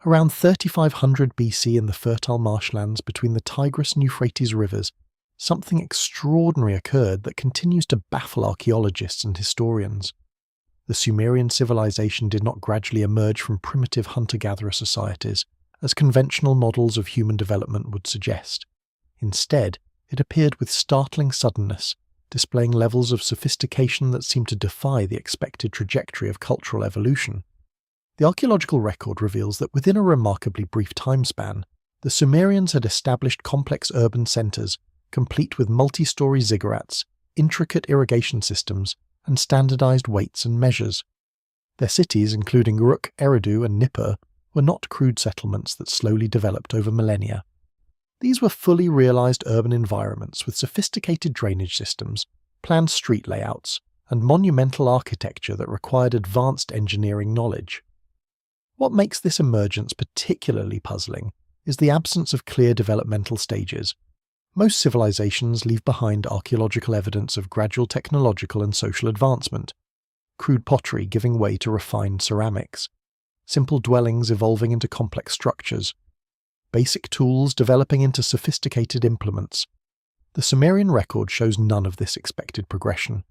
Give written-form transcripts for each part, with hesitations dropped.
Around 3500 BC in the fertile marshlands between the Tigris and Euphrates rivers, something extraordinary occurred that continues to baffle archaeologists and historians. The Sumerian civilization did not gradually emerge from primitive hunter-gatherer societies, as conventional models of human development would suggest. Instead, it appeared with startling suddenness, displaying levels of sophistication that seemed to defy the expected trajectory of cultural evolution. The archaeological record reveals that within a remarkably brief time span, the Sumerians had established complex urban centres, complete with multi-story ziggurats, intricate irrigation systems, and standardized weights and measures. Their cities, including Uruk, Eridu, and Nippur, were not crude settlements that slowly developed over millennia. These were fully realized urban environments with sophisticated drainage systems, planned street layouts, and monumental architecture that required advanced engineering knowledge. What makes this emergence particularly puzzling is the absence of clear developmental stages. Most civilizations leave behind archaeological evidence of gradual technological and social advancement, crude pottery giving way to refined ceramics, simple dwellings evolving into complex structures, basic tools developing into sophisticated implements. The Sumerian record shows none of this expected progression.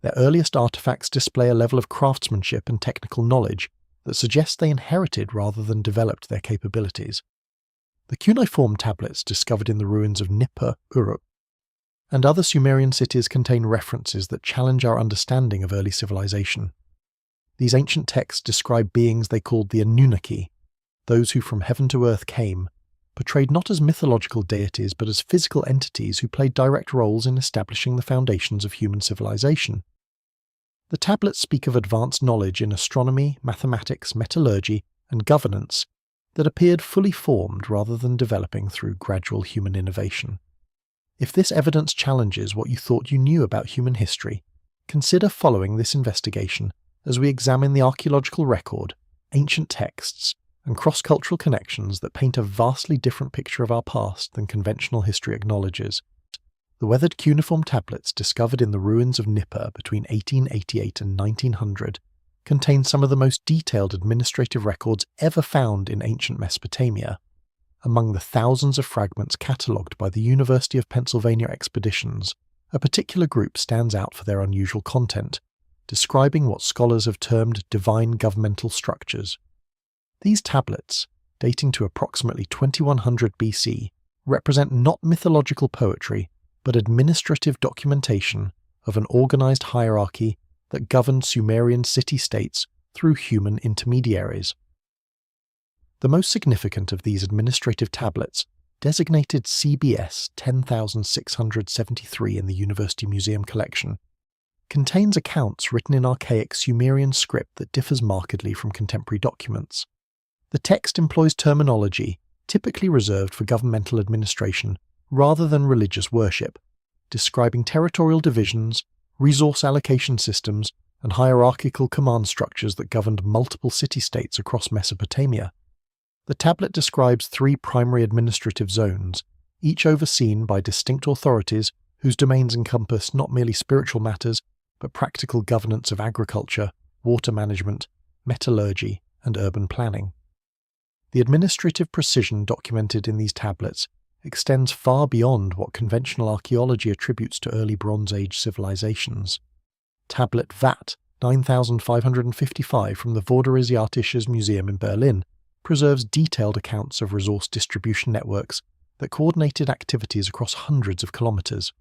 Their earliest artifacts display a level of craftsmanship and technical knowledge that suggests they inherited rather than developed their capabilities. The cuneiform tablets discovered in the ruins of Nippur, Uruk, and other Sumerian cities contain references that challenge our understanding of early civilization. These ancient texts describe beings they called the Anunnaki, those who from heaven to earth came, portrayed not as mythological deities but as physical entities who played direct roles in establishing the foundations of human civilization. The tablets speak of advanced knowledge in astronomy, mathematics, metallurgy, and governance that appeared fully formed rather than developing through gradual human innovation. If this evidence challenges what you thought you knew about human history, consider following this investigation as we examine the archaeological record, ancient texts, and cross-cultural connections that paint a vastly different picture of our past than conventional history acknowledges. The weathered cuneiform tablets discovered in the ruins of Nippur between 1888 and 1900 contain some of the most detailed administrative records ever found in ancient Mesopotamia. Among the thousands of fragments catalogued by the University of Pennsylvania expeditions, a particular group stands out for their unusual content, describing what scholars have termed divine governmental structures. These tablets, dating to approximately 2100 BC, represent not mythological poetry, but administrative documentation of an organized hierarchy that governed Sumerian city-states through human intermediaries. The most significant of these administrative tablets, designated CBS 10673 in the University Museum collection, contains accounts written in archaic Sumerian script that differs markedly from contemporary documents. The text employs terminology typically reserved for governmental administration rather than religious worship, describing territorial divisions, resource allocation systems, and hierarchical command structures that governed multiple city-states across Mesopotamia. The tablet describes 3 primary administrative zones, each overseen by distinct authorities whose domains encompass not merely spiritual matters, but practical governance of agriculture, water management, metallurgy, and urban planning. The administrative precision documented in these tablets extends far beyond what conventional archaeology attributes to early Bronze Age civilizations. Tablet VAT 9555 from the Vorderasiatisches Museum in Berlin preserves detailed accounts of resource distribution networks that coordinated activities across hundreds of kilometers.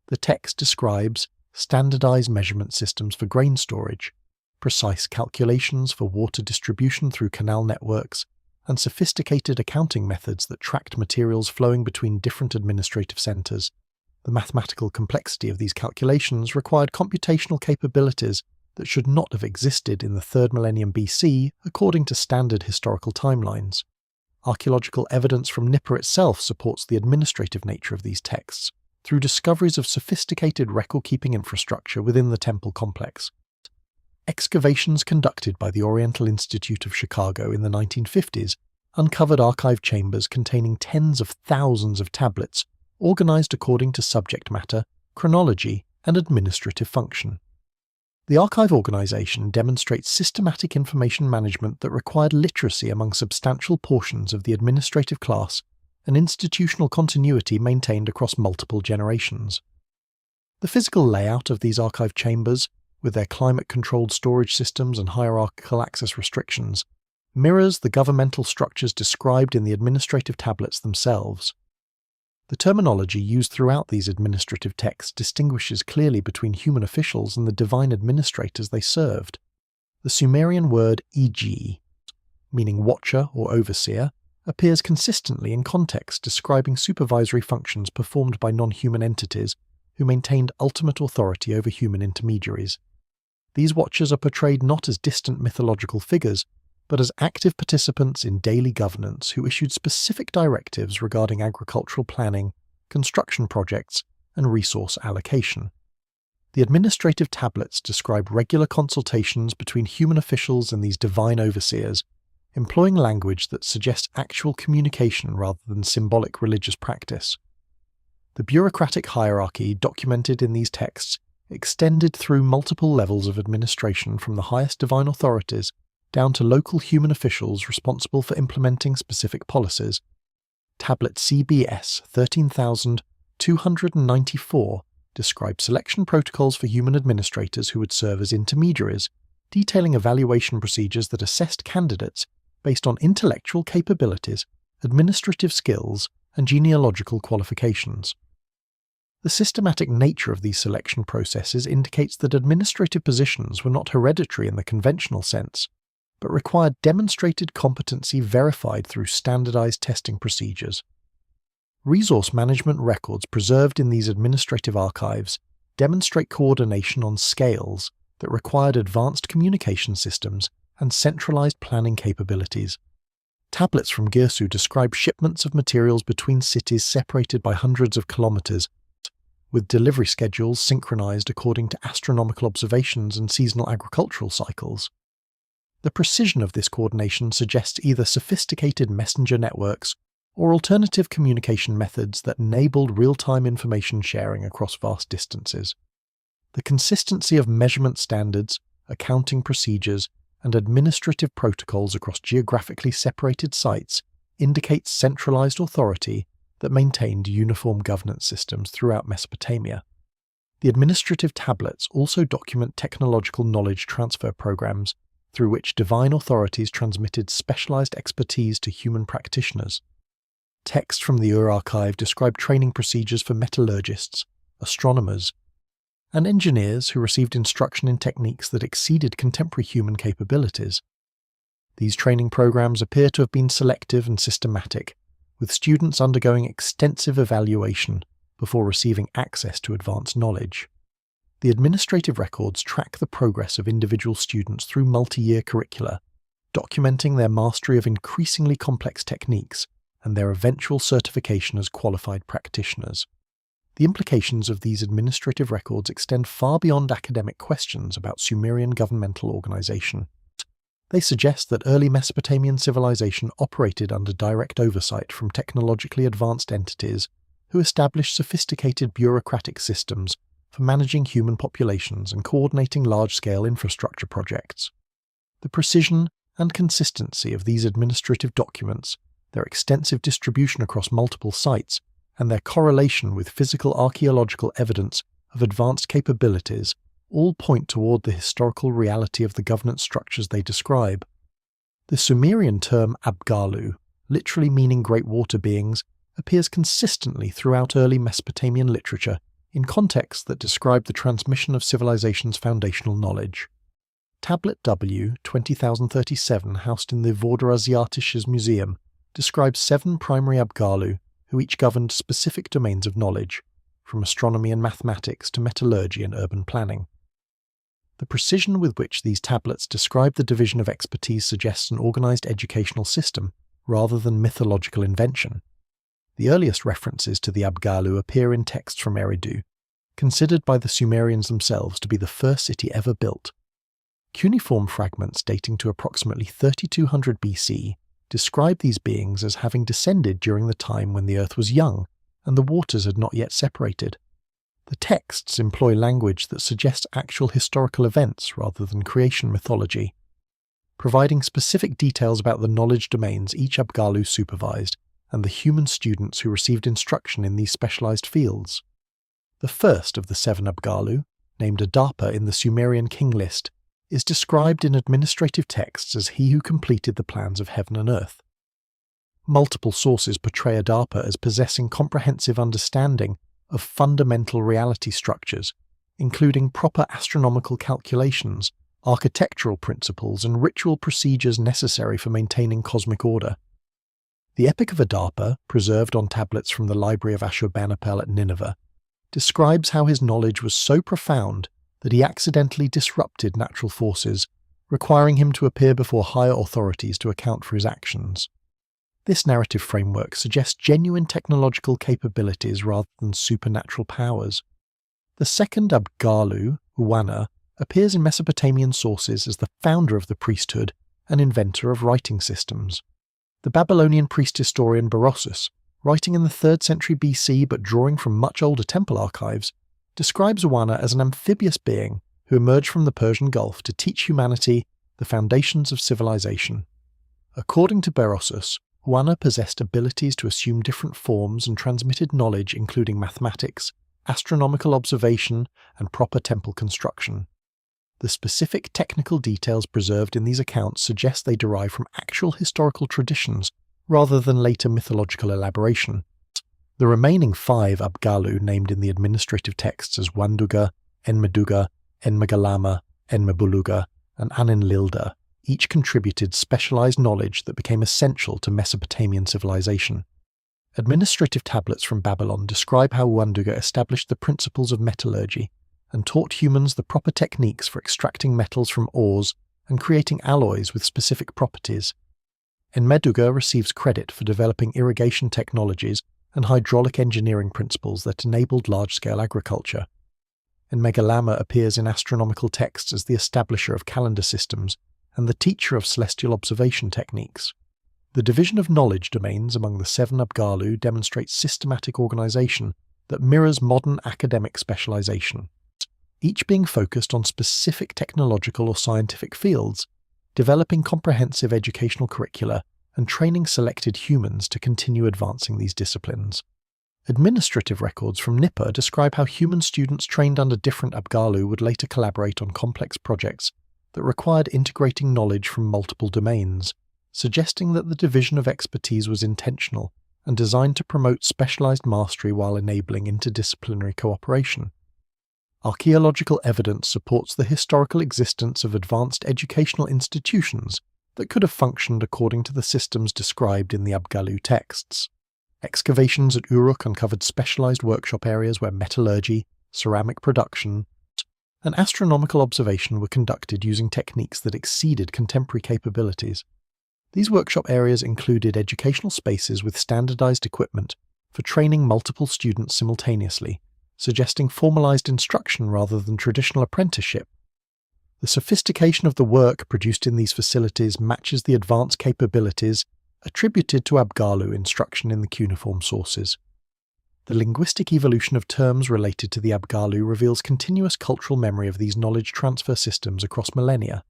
The text describes standardized measurement systems for grain storage, precise calculations for water distribution through canal networks, and sophisticated accounting methods that tracked materials flowing between different administrative centers. The mathematical complexity of these calculations required computational capabilities that should not have existed in the 3rd millennium BC according to standard historical timelines. Archaeological evidence from Nippur itself supports the administrative nature of these texts, through discoveries of sophisticated record-keeping infrastructure within the temple complex. Excavations conducted by the Oriental Institute of Chicago in the 1950s uncovered archive chambers containing tens of thousands of tablets, organized according to subject matter, chronology, and administrative function. The archive organization demonstrates systematic information management that required literacy among substantial portions of the administrative class and institutional continuity maintained across multiple generations. The physical layout of these archive chambers, with their climate-controlled storage systems and hierarchical access restrictions, mirrors the governmental structures described in the administrative tablets themselves. The terminology used throughout these administrative texts distinguishes clearly between human officials and the divine administrators they served. The Sumerian word eg, meaning watcher or overseer, appears consistently in context describing supervisory functions performed by non-human entities who maintained ultimate authority over human intermediaries. These watchers are portrayed not as distant mythological figures, but as active participants in daily governance who issued specific directives regarding agricultural planning, construction projects, and resource allocation. The administrative tablets describe regular consultations between human officials and these divine overseers, employing language that suggests actual communication rather than symbolic religious practice. The bureaucratic hierarchy documented in these texts extended through multiple levels of administration from the highest divine authorities down to local human officials responsible for implementing specific policies. Tablet CBS 13,294 describes selection protocols for human administrators who would serve as intermediaries, detailing evaluation procedures that assessed candidates based on intellectual capabilities, administrative skills, and genealogical qualifications. The systematic nature of these selection processes indicates that administrative positions were not hereditary in the conventional sense, but required demonstrated competency verified through standardized testing procedures. Resource management records preserved in these administrative archives demonstrate coordination on scales that required advanced communication systems and centralized planning capabilities. Tablets from Girsu describe shipments of materials between cities separated by hundreds of kilometers, with delivery schedules synchronized according to astronomical observations and seasonal agricultural cycles. The precision of this coordination suggests either sophisticated messenger networks or alternative communication methods that enabled real-time information sharing across vast distances. The consistency of measurement standards, accounting procedures, and administrative protocols across geographically separated sites indicates centralized authority that maintained uniform governance systems throughout Mesopotamia. The administrative tablets also document technological knowledge transfer programs through which divine authorities transmitted specialized expertise to human practitioners. Texts from the Ur archive describe training procedures for metallurgists, astronomers, and engineers who received instruction in techniques that exceeded contemporary human capabilities. These training programs appear to have been selective and systematic, with students undergoing extensive evaluation before receiving access to advanced knowledge. The administrative records track the progress of individual students through multi-year curricula, documenting their mastery of increasingly complex techniques and their eventual certification as qualified practitioners. The implications of these administrative records extend far beyond academic questions about Sumerian governmental organization. They suggest that early Mesopotamian civilization operated under direct oversight from technologically advanced entities who established sophisticated bureaucratic systems for managing human populations and coordinating large-scale infrastructure projects. The precision and consistency of these administrative documents, their extensive distribution across multiple sites, and their correlation with physical archaeological evidence of advanced capabilities all point toward the historical reality of the governance structures they describe. The Sumerian term Abgalu, literally meaning great water beings, appears consistently throughout early Mesopotamian literature in contexts that describe the transmission of civilization's foundational knowledge. Tablet W 20,037, housed in the Vorderasiatisches Museum, describes 7 primary Abgalu who each governed specific domains of knowledge, from astronomy and mathematics to metallurgy and urban planning. The precision with which these tablets describe the division of expertise suggests an organized educational system, rather than mythological invention. The earliest references to the Abgalu appear in texts from Eridu, considered by the Sumerians themselves to be the first city ever built. Cuneiform fragments dating to approximately 3200 BC describe these beings as having descended during the time when the earth was young and the waters had not yet separated. The texts employ language that suggests actual historical events rather than creation mythology, providing specific details about the knowledge domains each Abgalu supervised and the human students who received instruction in these specialized fields. The first of the 7 Abgalu, named Adapa in the Sumerian King List, is described in administrative texts as he who completed the plans of heaven and earth. Multiple sources portray Adapa as possessing comprehensive understanding of fundamental reality structures, including proper astronomical calculations, architectural principles, and ritual procedures necessary for maintaining cosmic order. The Epic of Adapa, preserved on tablets from the library of Ashurbanipal at Nineveh, describes how his knowledge was so profound that he accidentally disrupted natural forces, requiring him to appear before higher authorities to account for his actions. This narrative framework suggests genuine technological capabilities rather than supernatural powers. The second Abgalu, Uwana, appears in Mesopotamian sources as the founder of the priesthood and inventor of writing systems. The Babylonian priest historian Berosus, writing in the 3rd century BC but drawing from much older temple archives, describes Uwana as an amphibious being who emerged from the Persian Gulf to teach humanity the foundations of civilization. According to Berosus, Uwana possessed abilities to assume different forms and transmitted knowledge including mathematics, astronomical observation, and proper temple construction. The specific technical details preserved in these accounts suggest they derive from actual historical traditions rather than later mythological elaboration. The remaining 5 Abgalu named in the administrative texts as Wanduga, Enmeduga, Enmegalama, Enmebuluga, and Aninlilda each contributed specialized knowledge that became essential to Mesopotamian civilization. Administrative tablets from Babylon describe how Wanduga established the principles of metallurgy and taught humans the proper techniques for extracting metals from ores and creating alloys with specific properties. Enmeduga receives credit for developing irrigation technologies and hydraulic engineering principles that enabled large-scale agriculture. Enmegalama appears in astronomical texts as the establisher of calendar systems and the teacher of celestial observation techniques. The division of knowledge domains among the 7 Abgalu demonstrates systematic organization that mirrors modern academic specialization, each being focused on specific technological or scientific fields, developing comprehensive educational curricula and training selected humans to continue advancing these disciplines. Administrative records from Nippur describe how human students trained under different Abgalu would later collaborate on complex projects that required integrating knowledge from multiple domains, suggesting that the division of expertise was intentional and designed to promote specialized mastery while enabling interdisciplinary cooperation. Archaeological evidence supports the historical existence of advanced educational institutions that could have functioned according to the systems described in the Abgalu texts. Excavations at Uruk uncovered specialized workshop areas where metallurgy, ceramic production, and astronomical observation were conducted using techniques that exceeded contemporary capabilities. These workshop areas included educational spaces with standardized equipment for training multiple students simultaneously, suggesting formalized instruction rather than traditional apprenticeship. The sophistication of the work produced in these facilities matches the advanced capabilities attributed to Abgalu instruction in the cuneiform sources. The linguistic evolution of terms related to the Abgalu reveals continuous cultural memory of these knowledge transfer systems across millennia.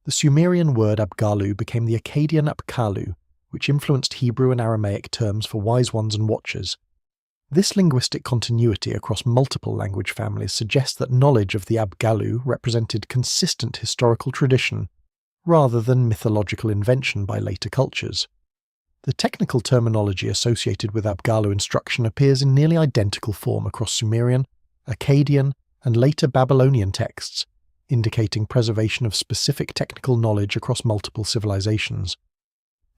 The Sumerian word Abgalu became the Akkadian Abkalu, which influenced Hebrew and Aramaic terms for wise ones and watchers. This linguistic continuity across multiple language families suggests that knowledge of the Abgalu represented consistent historical tradition, rather than mythological invention by later cultures. The technical terminology associated with Abgalu instruction appears in nearly identical form across Sumerian, Akkadian, and later Babylonian texts, indicating preservation of specific technical knowledge across multiple civilizations.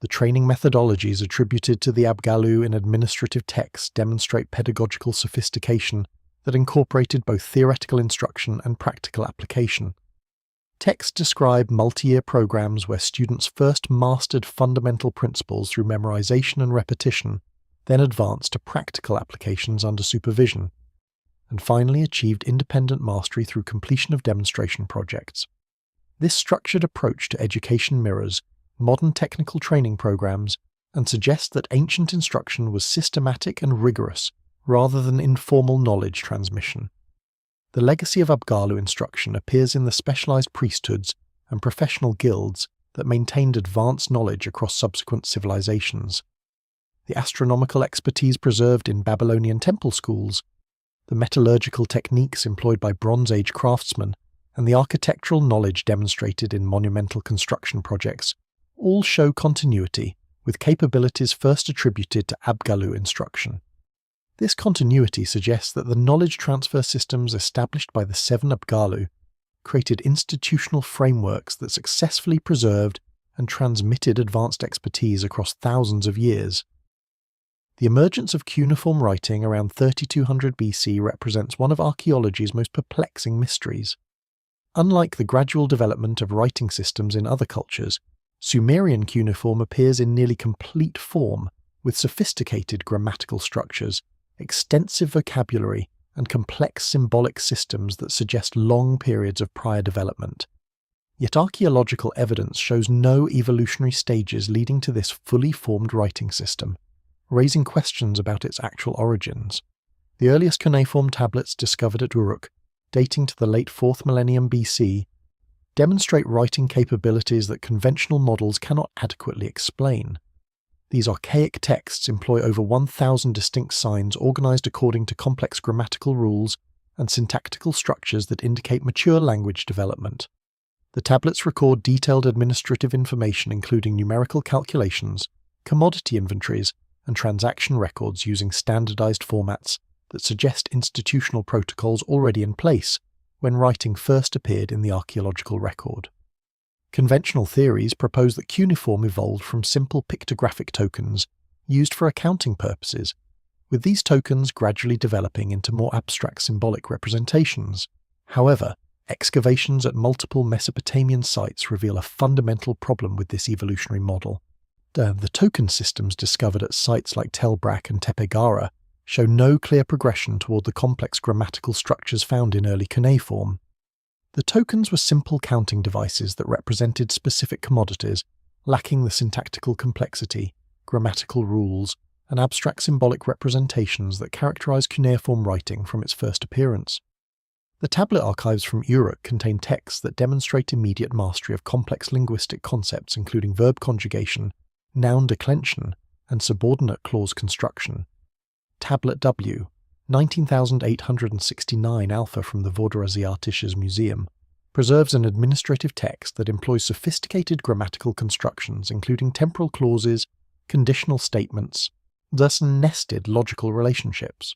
The training methodologies attributed to the Abgalu in administrative texts demonstrate pedagogical sophistication that incorporated both theoretical instruction and practical application. Texts describe multi-year programs where students first mastered fundamental principles through memorization and repetition, then advanced to practical applications under supervision, and finally achieved independent mastery through completion of demonstration projects. This structured approach to education mirrors modern technical training programs and suggests that ancient instruction was systematic and rigorous rather than informal knowledge transmission. The legacy of Abgalu instruction appears in the specialized priesthoods and professional guilds that maintained advanced knowledge across subsequent civilizations. The astronomical expertise preserved in Babylonian temple schools, the metallurgical techniques employed by Bronze Age craftsmen, and the architectural knowledge demonstrated in monumental construction projects all show continuity with capabilities first attributed to Abgalu instruction. This continuity suggests that the knowledge transfer systems established by the 7 Abgalu created institutional frameworks that successfully preserved and transmitted advanced expertise across thousands of years. The emergence of cuneiform writing around 3200 BC represents one of archaeology's most perplexing mysteries. Unlike the gradual development of writing systems in other cultures, Sumerian cuneiform appears in nearly complete form, with sophisticated grammatical structures, extensive vocabulary, and complex symbolic systems that suggest long periods of prior development. Yet archaeological evidence shows no evolutionary stages leading to this fully formed writing system, raising questions about its actual origins. The earliest cuneiform tablets discovered at Uruk, dating to the late 4th millennium BC, demonstrate writing capabilities that conventional models cannot adequately explain. These archaic texts employ over 1,000 distinct signs organized according to complex grammatical rules and syntactical structures that indicate mature language development. The tablets record detailed administrative information including numerical calculations, commodity inventories, and transaction records using standardized formats that suggest institutional protocols already in place when writing first appeared in the archaeological record. Conventional theories propose that cuneiform evolved from simple pictographic tokens used for accounting purposes, with these tokens gradually developing into more abstract symbolic representations. However, excavations at multiple Mesopotamian sites reveal a fundamental problem with this evolutionary model. The token systems discovered at sites like Tel Brak and Tepegara show no clear progression toward the complex grammatical structures found in early cuneiform. The tokens were simple counting devices that represented specific commodities, lacking the syntactical complexity, grammatical rules, and abstract symbolic representations that characterize cuneiform writing from its first appearance. The tablet archives from Uruk contain texts that demonstrate immediate mastery of complex linguistic concepts including verb conjugation, noun declension, and subordinate clause construction. Tablet W, 19,869 alpha from the Vorderasiatisches Museum, preserves an administrative text that employs sophisticated grammatical constructions including temporal clauses, conditional statements, thus nested logical relationships.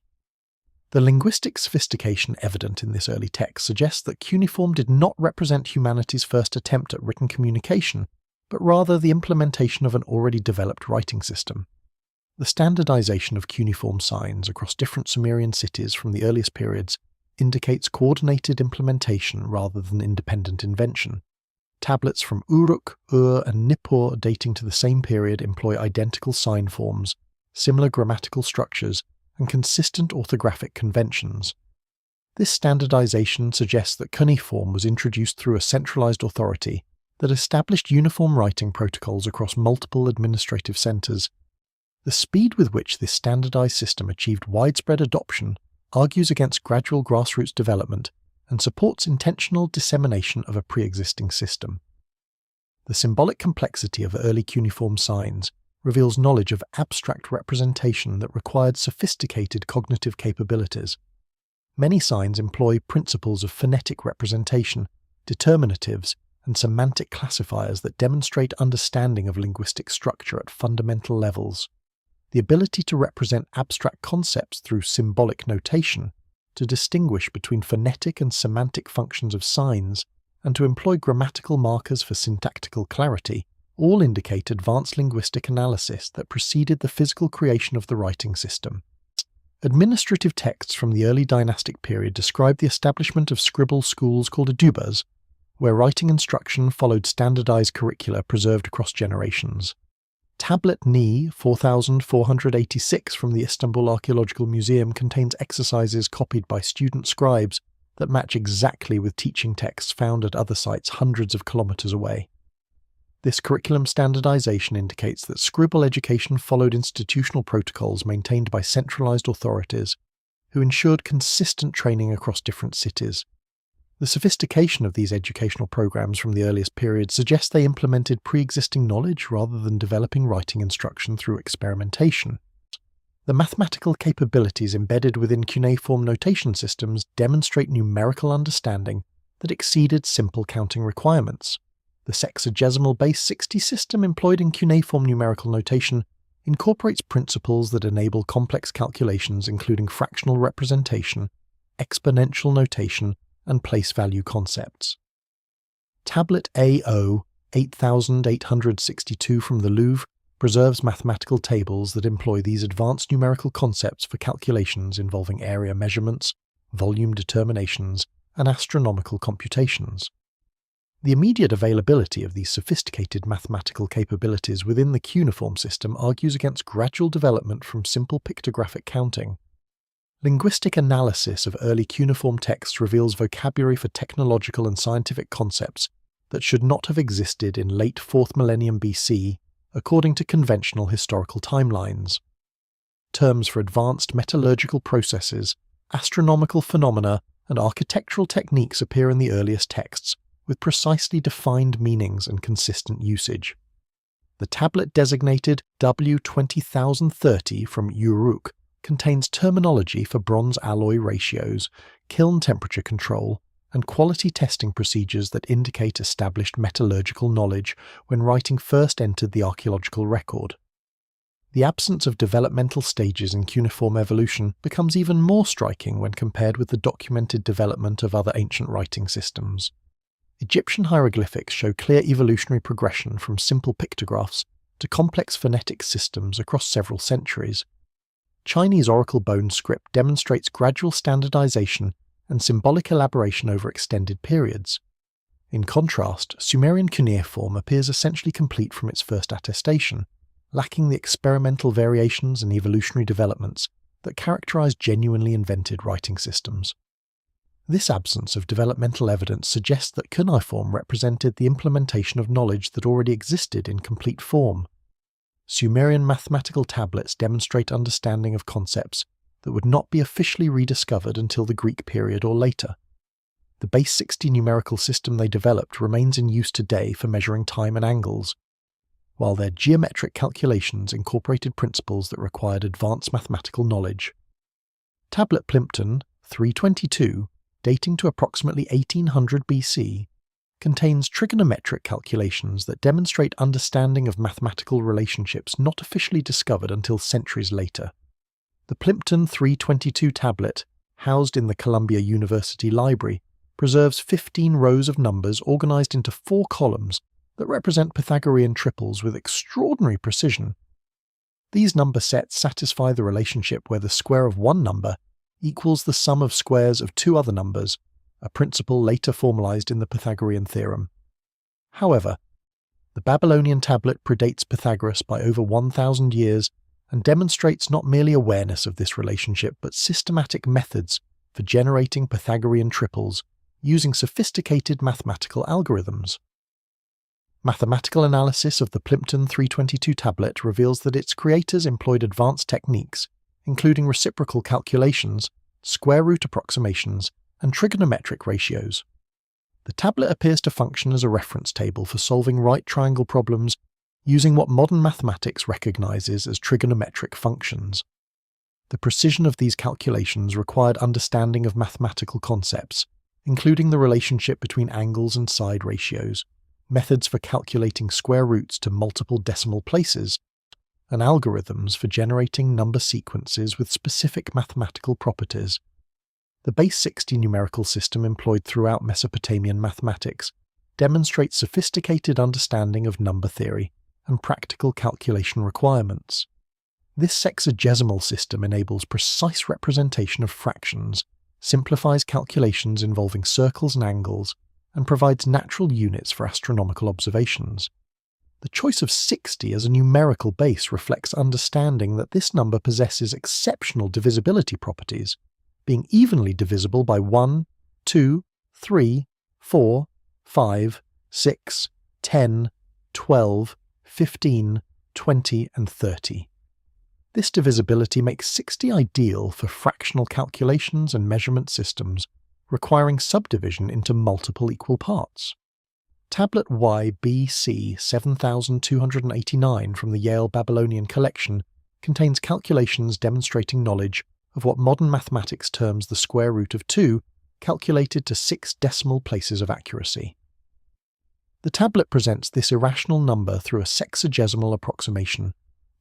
The linguistic sophistication evident in this early text suggests that cuneiform did not represent humanity's first attempt at written communication, but rather the implementation of an already developed writing system. The standardization of cuneiform signs across different Sumerian cities from the earliest periods indicates coordinated implementation rather than independent invention. Tablets from Uruk, Ur, and Nippur dating to the same period employ identical sign forms, similar grammatical structures, and consistent orthographic conventions. This standardization suggests that cuneiform was introduced through a centralized authority that established uniform writing protocols across multiple administrative centers. The speed with which this standardized system achieved widespread adoption argues against gradual grassroots development and supports intentional dissemination of a pre-existing system. The symbolic complexity of early cuneiform signs reveals knowledge of abstract representation that required sophisticated cognitive capabilities. Many signs employ principles of phonetic representation, determinatives, and semantic classifiers that demonstrate understanding of linguistic structure at fundamental levels. The ability to represent abstract concepts through symbolic notation, to distinguish between phonetic and semantic functions of signs, and to employ grammatical markers for syntactical clarity, all indicate advanced linguistic analysis that preceded the physical creation of the writing system. Administrative texts from the early dynastic period describe the establishment of scribal schools called adubas, where writing instruction followed standardized curricula preserved across generations. Tablet Ni 4486 from the Istanbul Archaeological Museum contains exercises copied by student scribes that match exactly with teaching texts found at other sites hundreds of kilometers away. This curriculum standardization indicates that scribal education followed institutional protocols maintained by centralized authorities, who ensured consistent training across different cities. The sophistication of these educational programs from the earliest period suggests they implemented pre-existing knowledge rather than developing writing instruction through experimentation. The mathematical capabilities embedded within cuneiform notation systems demonstrate numerical understanding that exceeded simple counting requirements. The sexagesimal base 60 system employed in cuneiform numerical notation incorporates principles that enable complex calculations including fractional representation, exponential notation, and place value concepts. Tablet AO 8862 from the Louvre preserves mathematical tables that employ these advanced numerical concepts for calculations involving area measurements, volume determinations, and astronomical computations. The immediate availability of these sophisticated mathematical capabilities within the cuneiform system argues against gradual development from simple pictographic counting. Linguistic analysis of early cuneiform texts reveals vocabulary for technological and scientific concepts that should not have existed in late 4th millennium BC, according to conventional historical timelines. Terms for advanced metallurgical processes, astronomical phenomena, and architectural techniques appear in the earliest texts, with precisely defined meanings and consistent usage. The tablet designated W20030 from Uruk contains terminology for bronze alloy ratios, kiln temperature control, and quality testing procedures that indicate established metallurgical knowledge when writing first entered the archaeological record. The absence of developmental stages in cuneiform evolution becomes even more striking when compared with the documented development of other ancient writing systems. Egyptian hieroglyphics show clear evolutionary progression from simple pictographs to complex phonetic systems across several centuries. Chinese oracle bone script demonstrates gradual standardization and symbolic elaboration over extended periods. In contrast, Sumerian cuneiform appears essentially complete from its first attestation, lacking the experimental variations and evolutionary developments that characterize genuinely invented writing systems. This absence of developmental evidence suggests that cuneiform represented the implementation of knowledge that already existed in complete form. Sumerian mathematical tablets demonstrate understanding of concepts that would not be officially rediscovered until the Greek period or later. The base 60 numerical system they developed remains in use today for measuring time and angles, while their geometric calculations incorporated principles that required advanced mathematical knowledge. Tablet Plimpton 322, dating to approximately 1800 BC, contains trigonometric calculations that demonstrate understanding of mathematical relationships not officially discovered until centuries later. The Plimpton 322 tablet, housed in the Columbia University Library, preserves 15 rows of numbers organized into 4 columns that represent Pythagorean triples with extraordinary precision. These number sets satisfy the relationship where the square of one number equals the sum of squares of 2 other numbers, a principle later formalized in the Pythagorean theorem. However, the Babylonian tablet predates Pythagoras by over 1,000 years and demonstrates not merely awareness of this relationship but systematic methods for generating Pythagorean triples using sophisticated mathematical algorithms. Mathematical analysis of the Plimpton 322 tablet reveals that its creators employed advanced techniques, including reciprocal calculations, square root approximations, and trigonometric ratios. The tablet appears to function as a reference table for solving right triangle problems using what modern mathematics recognizes as trigonometric functions. The precision of these calculations required understanding of mathematical concepts, including the relationship between angles and side ratios, methods for calculating square roots to multiple decimal places, and algorithms for generating number sequences with specific mathematical properties. The base 60 numerical system employed throughout Mesopotamian mathematics demonstrates sophisticated understanding of number theory and practical calculation requirements. This sexagesimal system enables precise representation of fractions, simplifies calculations involving circles and angles, and provides natural units for astronomical observations. The choice of 60 as a numerical base reflects understanding that this number possesses exceptional divisibility properties, being evenly divisible by 1, 2, 3, 4, 5, 6, 10, 12, 15, 20, and 30. This divisibility makes 60 ideal for fractional calculations and measurement systems requiring subdivision into multiple equal parts. Tablet YBC 7289 from the Yale Babylonian collection contains calculations demonstrating knowledge of what modern mathematics terms the square root of 2, calculated to 6 decimal places of accuracy. The tablet presents this irrational number through a sexagesimal approximation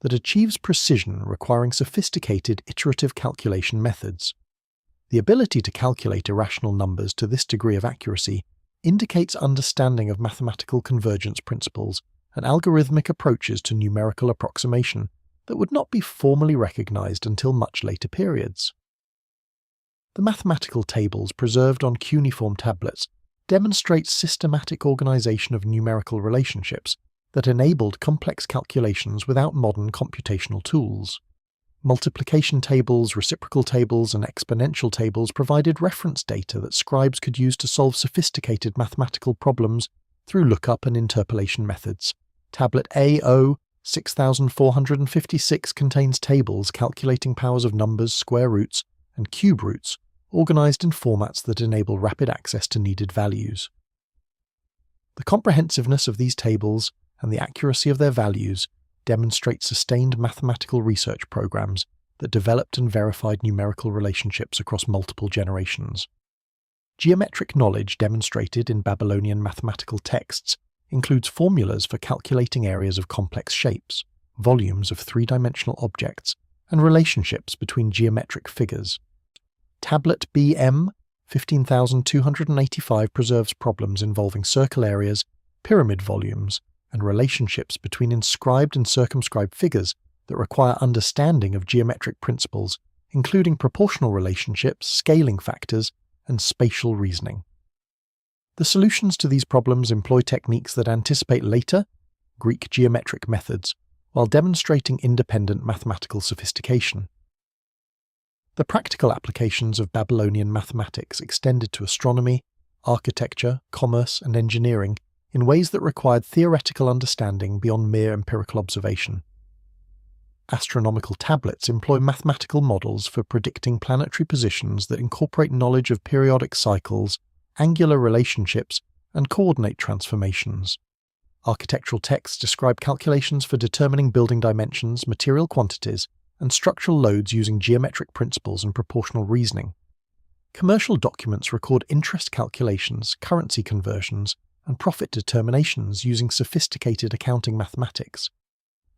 that achieves precision requiring sophisticated iterative calculation methods. The ability to calculate irrational numbers to this degree of accuracy indicates understanding of mathematical convergence principles and algorithmic approaches to numerical approximation that would not be formally recognized until much later periods. The mathematical tables preserved on cuneiform tablets demonstrate systematic organization of numerical relationships that enabled complex calculations without modern computational tools. Multiplication tables, reciprocal tables, and exponential tables provided reference data that scribes could use to solve sophisticated mathematical problems through lookup and interpolation methods. Tablet AO 6456 contains tables calculating powers of numbers, square roots, and cube roots, organized in formats that enable rapid access to needed values. The comprehensiveness of these tables and the accuracy of their values demonstrate sustained mathematical research programs that developed and verified numerical relationships across multiple generations. Geometric knowledge demonstrated in Babylonian mathematical texts includes formulas for calculating areas of complex shapes, volumes of three-dimensional objects, and relationships between geometric figures. Tablet BM 15285 preserves problems involving circle areas, pyramid volumes, and relationships between inscribed and circumscribed figures that require understanding of geometric principles, including proportional relationships, scaling factors, and spatial reasoning. The solutions to these problems employ techniques that anticipate later, Greek geometric methods, while demonstrating independent mathematical sophistication. The practical applications of Babylonian mathematics extended to astronomy, architecture, commerce, and engineering in ways that required theoretical understanding beyond mere empirical observation. Astronomical tablets employ mathematical models for predicting planetary positions that incorporate knowledge of periodic cycles, angular relationships, and coordinate transformations. Architectural texts describe calculations for determining building dimensions, material quantities, and structural loads using geometric principles and proportional reasoning. Commercial documents record interest calculations, currency conversions, and profit determinations using sophisticated accounting mathematics.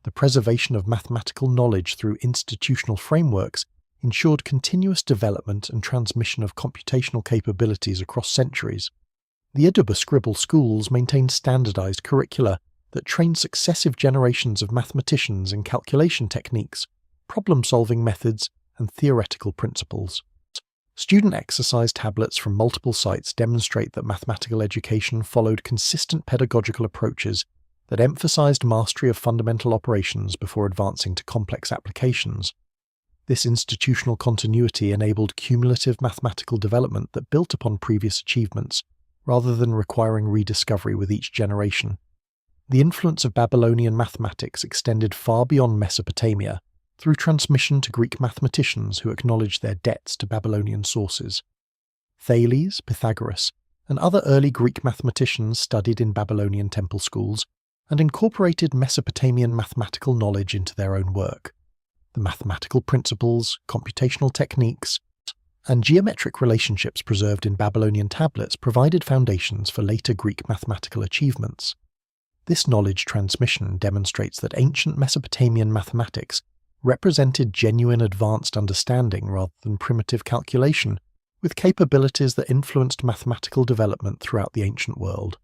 The preservation of mathematical knowledge through institutional frameworks ensured continuous development and transmission of computational capabilities across centuries. The Iduba scribble schools maintained standardized curricula that trained successive generations of mathematicians in calculation techniques, problem-solving methods, and theoretical principles. Student exercise tablets from multiple sites demonstrate that mathematical education followed consistent pedagogical approaches that emphasized mastery of fundamental operations before advancing to complex applications. This institutional continuity enabled cumulative mathematical development that built upon previous achievements, rather than requiring rediscovery with each generation. The influence of Babylonian mathematics extended far beyond Mesopotamia, through transmission to Greek mathematicians who acknowledged their debts to Babylonian sources. Thales, Pythagoras, and other early Greek mathematicians studied in Babylonian temple schools and incorporated Mesopotamian mathematical knowledge into their own work. The mathematical principles, computational techniques, and geometric relationships preserved in Babylonian tablets provided foundations for later Greek mathematical achievements. This knowledge transmission demonstrates that ancient Mesopotamian mathematics represented genuine advanced understanding rather than primitive calculation, with capabilities that influenced mathematical development throughout the ancient world.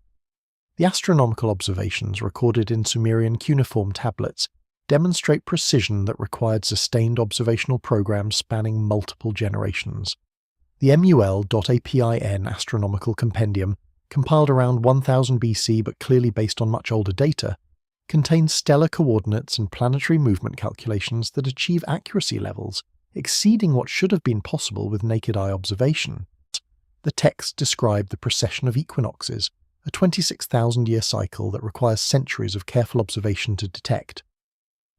The astronomical observations recorded in Sumerian cuneiform tablets demonstrate precision that required sustained observational programs spanning multiple generations. The MUL.APIN astronomical compendium, compiled around 1000 BC but clearly based on much older data, contains stellar coordinates and planetary movement calculations that achieve accuracy levels exceeding what should have been possible with naked eye observation. The texts describe the precession of equinoxes a 26,000-year cycle that requires centuries of careful observation to detect.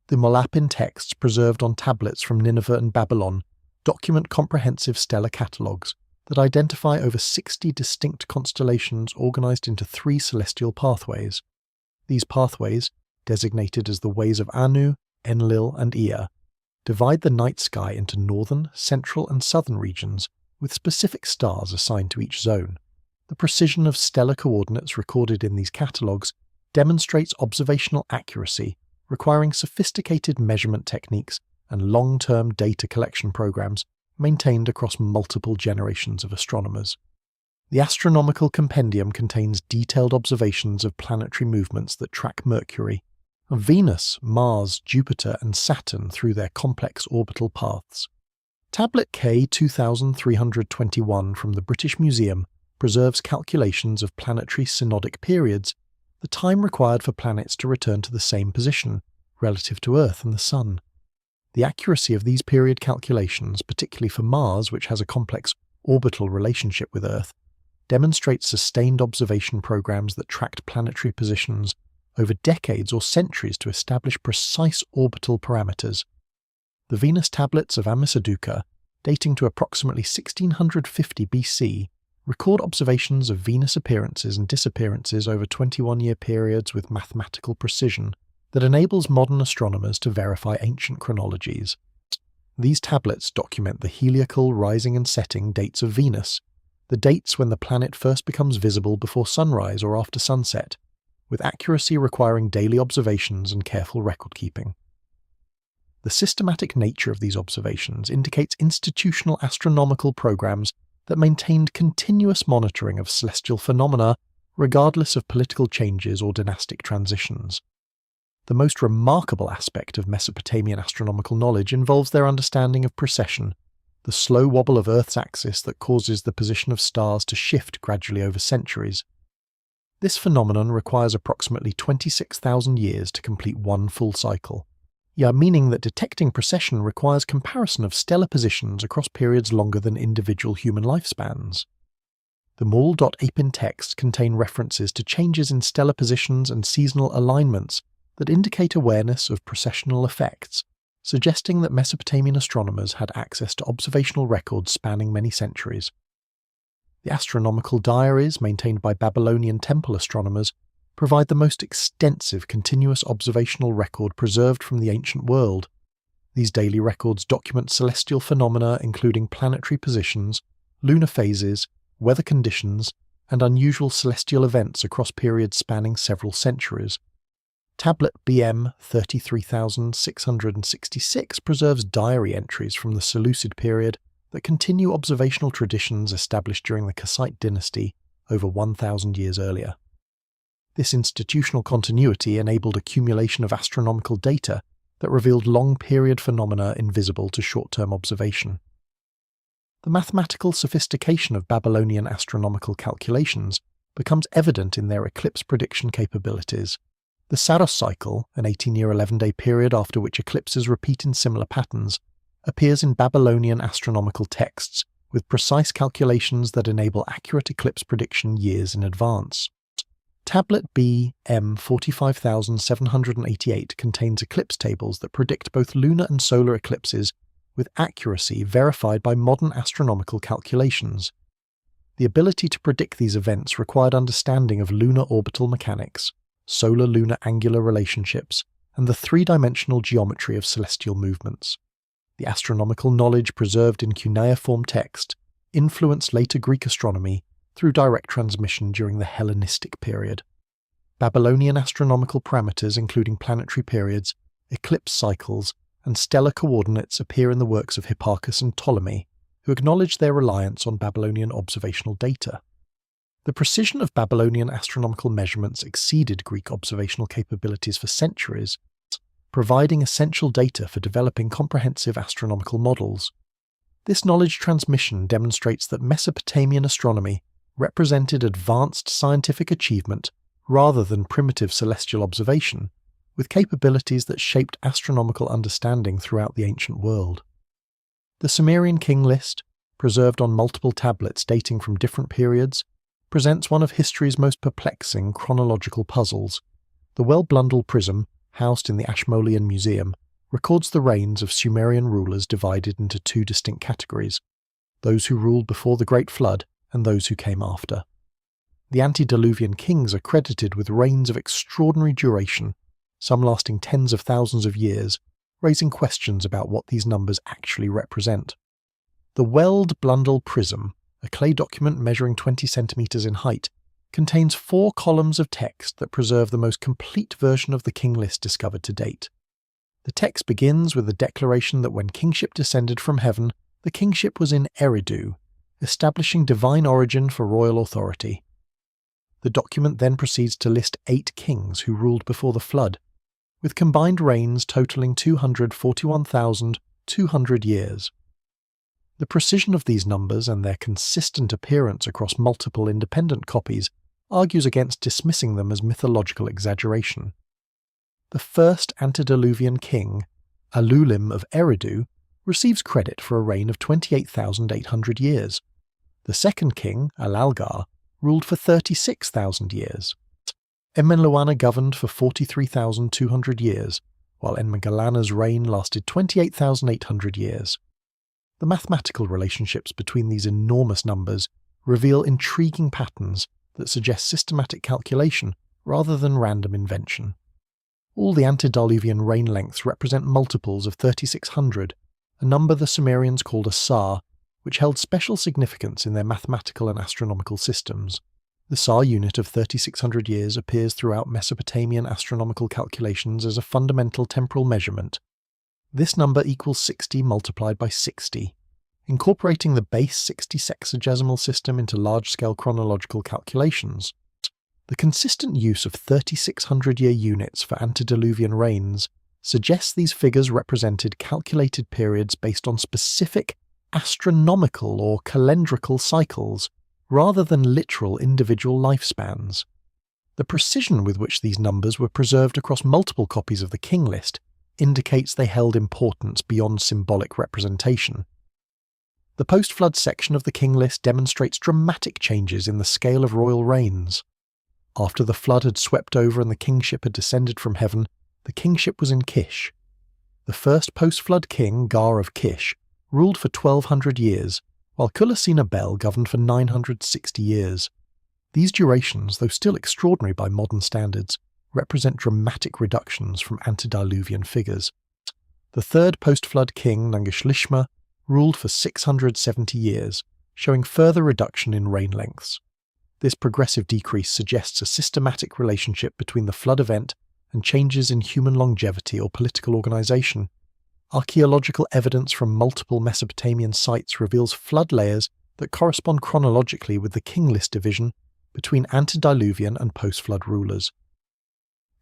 The Molapin texts preserved on tablets from Nineveh and Babylon document comprehensive stellar catalogues that identify over 60 distinct constellations organized into 3 celestial pathways. These pathways, designated as the Ways of Anu, Enlil, and Ea, divide the night sky into northern, central, and southern regions with specific stars assigned to each zone. The precision of stellar coordinates recorded in these catalogues demonstrates observational accuracy, requiring sophisticated measurement techniques and long-term data collection programs maintained across multiple generations of astronomers. The Astronomical compendium contains detailed observations of planetary movements that track Mercury, Venus, Mars, Jupiter, and Saturn through their complex orbital paths. Tablet K 2321 from the British Museum preserves calculations of planetary synodic periods, the time required for planets to return to the same position relative to Earth and the Sun. The accuracy of these period calculations, particularly for Mars, which has a complex orbital relationship with Earth, demonstrates sustained observation programs that tracked planetary positions over decades or centuries to establish precise orbital parameters. The Venus tablets of Amisaduqa, dating to approximately 1650 BC, record observations of Venus appearances and disappearances over 21-year periods with mathematical precision that enables modern astronomers to verify ancient chronologies. These tablets document the heliacal rising and setting dates of Venus, the dates when the planet first becomes visible before sunrise or after sunset, with accuracy requiring daily observations and careful record-keeping. The systematic nature of these observations indicates institutional astronomical programs that maintained continuous monitoring of celestial phenomena regardless of political changes or dynastic transitions. The most remarkable aspect of Mesopotamian astronomical knowledge involves their understanding of precession, the slow wobble of Earth's axis that causes the position of stars to shift gradually over centuries. This phenomenon requires approximately 26,000 years to complete one full cycle, meaning that detecting precession requires comparison of stellar positions across periods longer than individual human lifespans. The Mul.Apin texts contain references to changes in stellar positions and seasonal alignments that indicate awareness of precessional effects, suggesting that Mesopotamian astronomers had access to observational records spanning many centuries. The astronomical diaries maintained by Babylonian temple astronomers provide the most extensive continuous observational record preserved from the ancient world. These daily records document celestial phenomena including planetary positions, lunar phases, weather conditions, and unusual celestial events across periods spanning several centuries. Tablet BM 33666 preserves diary entries from the Seleucid period that continue observational traditions established during the Kassite dynasty over 1,000 years earlier. This institutional continuity enabled accumulation of astronomical data that revealed long-period phenomena invisible to short-term observation. The mathematical sophistication of Babylonian astronomical calculations becomes evident in their eclipse prediction capabilities. The Saros cycle, an 18-year 11-day period after which eclipses repeat in similar patterns, appears in Babylonian astronomical texts with precise calculations that enable accurate eclipse prediction years in advance. Tablet B M 45788 contains eclipse tables that predict both lunar and solar eclipses with accuracy verified by modern astronomical calculations. The ability to predict these events required understanding of lunar orbital mechanics, solar-lunar angular relationships, and the three-dimensional geometry of celestial movements. The astronomical knowledge preserved in cuneiform text influenced later Greek astronomy through direct transmission during the Hellenistic period. Babylonian astronomical parameters including planetary periods, eclipse cycles, and stellar coordinates appear in the works of Hipparchus and Ptolemy, who acknowledged their reliance on Babylonian observational data. The precision of Babylonian astronomical measurements exceeded Greek observational capabilities for centuries, providing essential data for developing comprehensive astronomical models. This knowledge transmission demonstrates that Mesopotamian astronomy represented advanced scientific achievement rather than primitive celestial observation, with capabilities that shaped astronomical understanding throughout the ancient world. The Sumerian King List, preserved on multiple tablets dating from different periods, presents one of history's most perplexing chronological puzzles. The well-Blundell prism, housed in the Ashmolean Museum, records the reigns of Sumerian rulers divided into two distinct categories: those who ruled before the Great Flood and those who came after. The antediluvian kings are credited with reigns of extraordinary duration, some lasting tens of thousands of years, raising questions about what these numbers actually represent. The well-Blundell prism, a clay document measuring 20 centimeters in height, contains 4 columns of text that preserve the most complete version of the king list discovered to date. The text begins with a declaration that when kingship descended from heaven, the kingship was in Eridu, establishing divine origin for royal authority. The document then proceeds to list 8 kings who ruled before the flood, with combined reigns totaling 241,200 years. The precision of these numbers and their consistent appearance across multiple independent copies argues against dismissing them as mythological exaggeration. The first antediluvian king, Alulim of Eridu, receives credit for a reign of 28,800 years. The second king, Alalgar, ruled for 36,000 years. Enmenluana governed for 43,200 years, while Enmegalana's reign lasted 28,800 years. The mathematical relationships between these enormous numbers reveal intriguing patterns that suggest systematic calculation rather than random invention. All the antediluvian reign lengths represent multiples of 3600, a number the Sumerians called a sar, which held special significance in their mathematical and astronomical systems. The sar unit of 3600 years appears throughout Mesopotamian astronomical calculations as a fundamental temporal measurement. This number equals 60 multiplied by 60. Incorporating the base 60 sexagesimal system into large-scale chronological calculations, the consistent use of 3600-year units for antediluvian reigns suggests these figures represented calculated periods based on specific astronomical or calendrical cycles, rather than literal individual lifespans. The precision with which these numbers were preserved across multiple copies of the king list indicates they held importance beyond symbolic representation. The post-flood section of the king list demonstrates dramatic changes in the scale of royal reigns. After the flood had swept over and the kingship had descended from heaven, the kingship was in Kish. The first post-flood king, Gar of Kish, ruled for 1200 years, while Kulasina Bel governed for 960 years. These durations, though still extraordinary by modern standards, represent dramatic reductions from antediluvian figures. The third post-flood king, Nangishlishma, ruled for 670 years, showing further reduction in reign lengths. This progressive decrease suggests a systematic relationship between the flood event and changes in human longevity or political organization. Archaeological evidence from multiple Mesopotamian sites reveals flood layers that correspond chronologically with the king list division between antediluvian and post-flood rulers.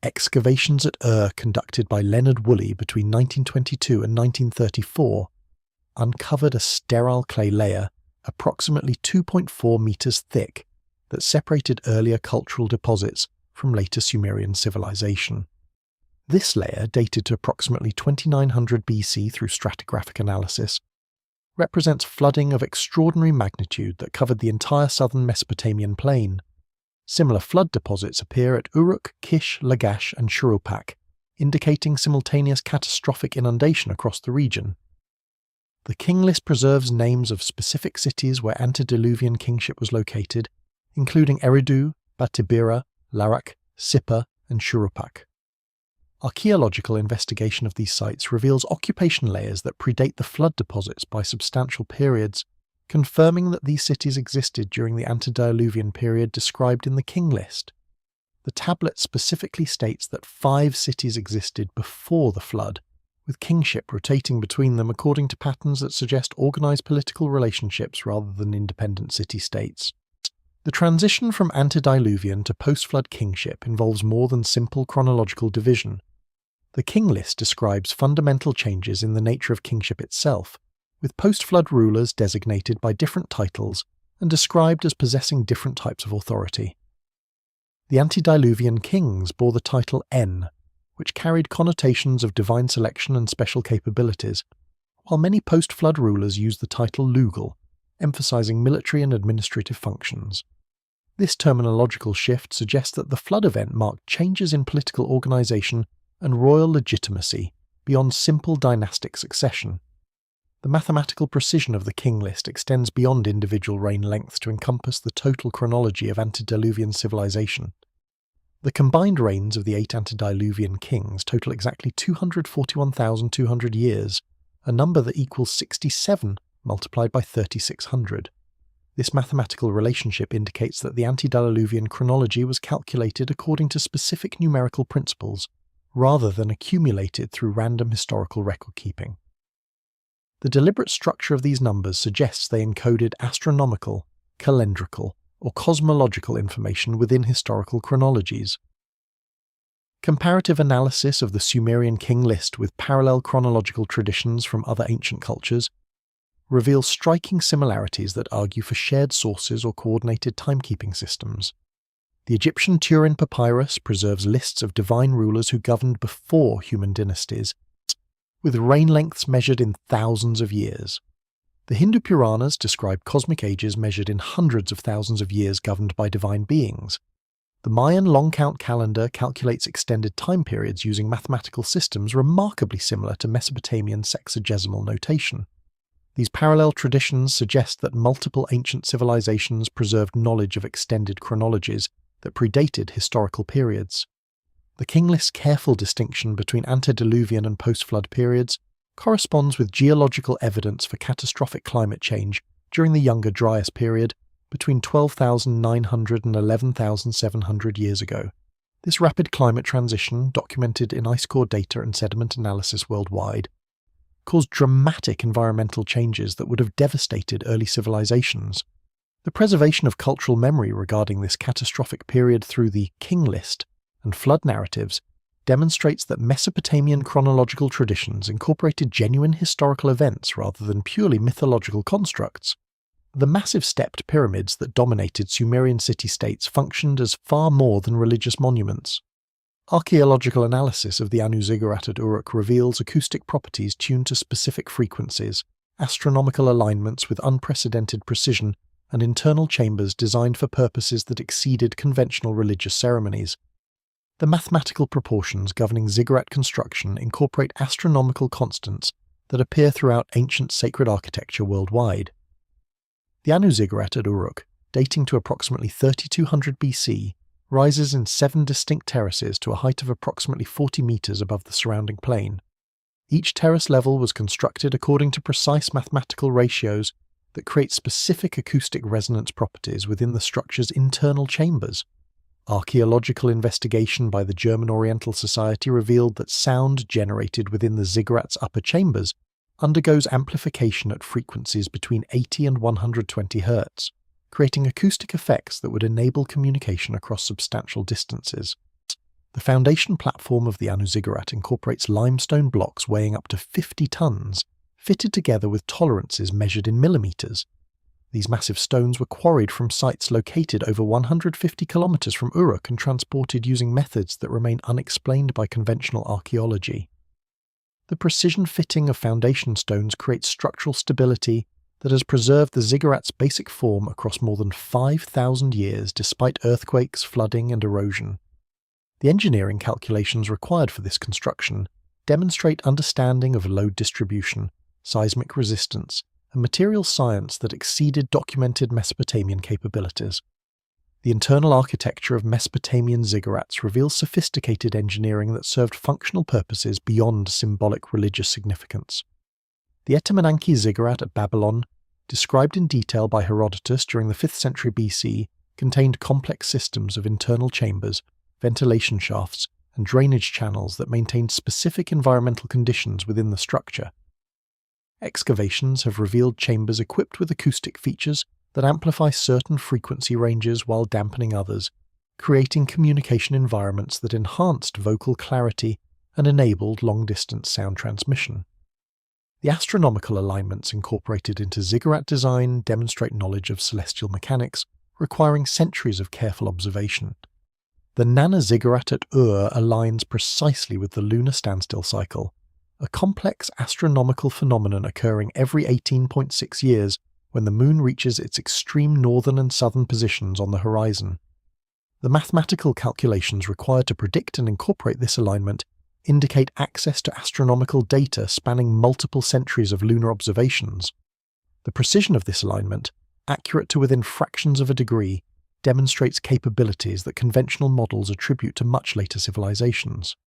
Excavations at conducted by Leonard Woolley between 1922 and 1934 uncovered a sterile clay layer approximately 2.4 meters thick that separated earlier cultural deposits from later Sumerian civilization. This layer, dated to approximately 2900 BC through stratigraphic analysis, represents flooding of extraordinary magnitude that covered the entire southern Mesopotamian plain. Similar flood deposits appear at Uruk, Kish, Lagash, and Shurupak, indicating simultaneous catastrophic inundation across the region. The king list preserves names of specific cities where antediluvian kingship was located, including Eridu, Batibira, Larak, Sippar, and Shurupak. Archaeological investigation of these sites reveals occupation layers that predate the flood deposits by substantial periods, confirming that these cities existed during the antediluvian period described in the king list. The tablet specifically states that 5 cities existed before the flood, with kingship rotating between them according to patterns that suggest organized political relationships rather than independent city-states. The transition from antediluvian to post-flood kingship involves more than simple chronological division. The king list describes fundamental changes in the nature of kingship itself, with post-flood rulers designated by different titles and described as possessing different types of authority. The antediluvian kings bore the title En, which carried connotations of divine selection and special capabilities, while many post-flood rulers used the title Lugal, emphasizing military and administrative functions. This terminological shift suggests that the flood event marked changes in political organisation and royal legitimacy beyond simple dynastic succession. The mathematical precision of the King List extends beyond individual reign lengths to encompass the total chronology of antediluvian civilization. The combined reigns of the 8 antediluvian kings total exactly 241,200 years, a number that equals 67 multiplied by 3600. This mathematical relationship indicates that the antediluvian chronology was calculated according to specific numerical principles, rather than accumulated through random historical record-keeping. The deliberate structure of these numbers suggests they encoded astronomical, calendrical, or cosmological information within historical chronologies. Comparative analysis of the Sumerian King List with parallel chronological traditions from other ancient cultures reveals striking similarities that argue for shared sources or coordinated timekeeping systems. The Egyptian Turin papyrus preserves lists of divine rulers who governed before human dynasties, with reign lengths measured in thousands of years. The Hindu Puranas describe cosmic ages measured in hundreds of thousands of years governed by divine beings. The Mayan long count calendar calculates extended time periods using mathematical systems remarkably similar to Mesopotamian sexagesimal notation. These parallel traditions suggest that multiple ancient civilizations preserved knowledge of extended chronologies that predated historical periods. The King List's careful distinction between antediluvian and post-flood periods corresponds with geological evidence for catastrophic climate change during the Younger Dryas period between 12,900 and 11,700 years ago. This rapid climate transition, documented in ice core data and sediment analysis worldwide, caused dramatic environmental changes that would have devastated early civilizations. The preservation of cultural memory regarding this catastrophic period through the King List and flood narratives demonstrates that Mesopotamian chronological traditions incorporated genuine historical events rather than purely mythological constructs. The massive stepped pyramids that dominated Sumerian city-states functioned as far more than religious monuments. Archaeological analysis of the Anu Ziggurat at Uruk reveals acoustic properties tuned to specific frequencies, astronomical alignments with unprecedented precision, and internal chambers designed for purposes that exceeded conventional religious ceremonies. The mathematical proportions governing ziggurat construction incorporate astronomical constants that appear throughout ancient sacred architecture worldwide. The Anu Ziggurat at Uruk, dating to approximately 3200 BC, rises in 7 distinct terraces to a height of approximately 40 meters above the surrounding plain. Each terrace level was constructed according to precise mathematical ratios that create specific acoustic resonance properties within the structure's internal chambers. Archaeological investigation by the German Oriental Society revealed that sound generated within the ziggurat's upper chambers undergoes amplification at frequencies between 80 and 120 Hz, creating acoustic effects that would enable communication across substantial distances. The foundation platform of the Anu Ziggurat incorporates limestone blocks weighing up to 50 tons, fitted together with tolerances measured in millimeters. These massive stones were quarried from sites located over 150 kilometers from Uruk and transported using methods that remain unexplained by conventional archaeology. The precision fitting of foundation stones creates structural stability that has preserved the ziggurat's basic form across more than 5,000 years despite earthquakes, flooding, and erosion. The engineering calculations required for this construction demonstrate understanding of load distribution, seismic resistance, and material science that exceeded documented Mesopotamian capabilities. The internal architecture of Mesopotamian ziggurats reveals sophisticated engineering that served functional purposes beyond symbolic religious significance. The Etemenanki ziggurat at Babylon, described in detail by Herodotus during the 5th century BC, contained complex systems of internal chambers, ventilation shafts, and drainage channels that maintained specific environmental conditions within the structure. Excavations have revealed chambers equipped with acoustic features that amplify certain frequency ranges while dampening others, creating communication environments that enhanced vocal clarity and enabled long-distance sound transmission. The astronomical alignments incorporated into ziggurat design demonstrate knowledge of celestial mechanics, requiring centuries of careful observation. The Nana ziggurat at Ur aligns precisely with the lunar standstill cycle, a complex astronomical phenomenon occurring every 18.6 years when the Moon reaches its extreme northern and southern positions on the horizon. The mathematical calculations required to predict and incorporate this alignment indicate access to astronomical data spanning multiple centuries of lunar observations. The precision of this alignment, accurate to within fractions of a degree, demonstrates capabilities that conventional models attribute to much later civilizations.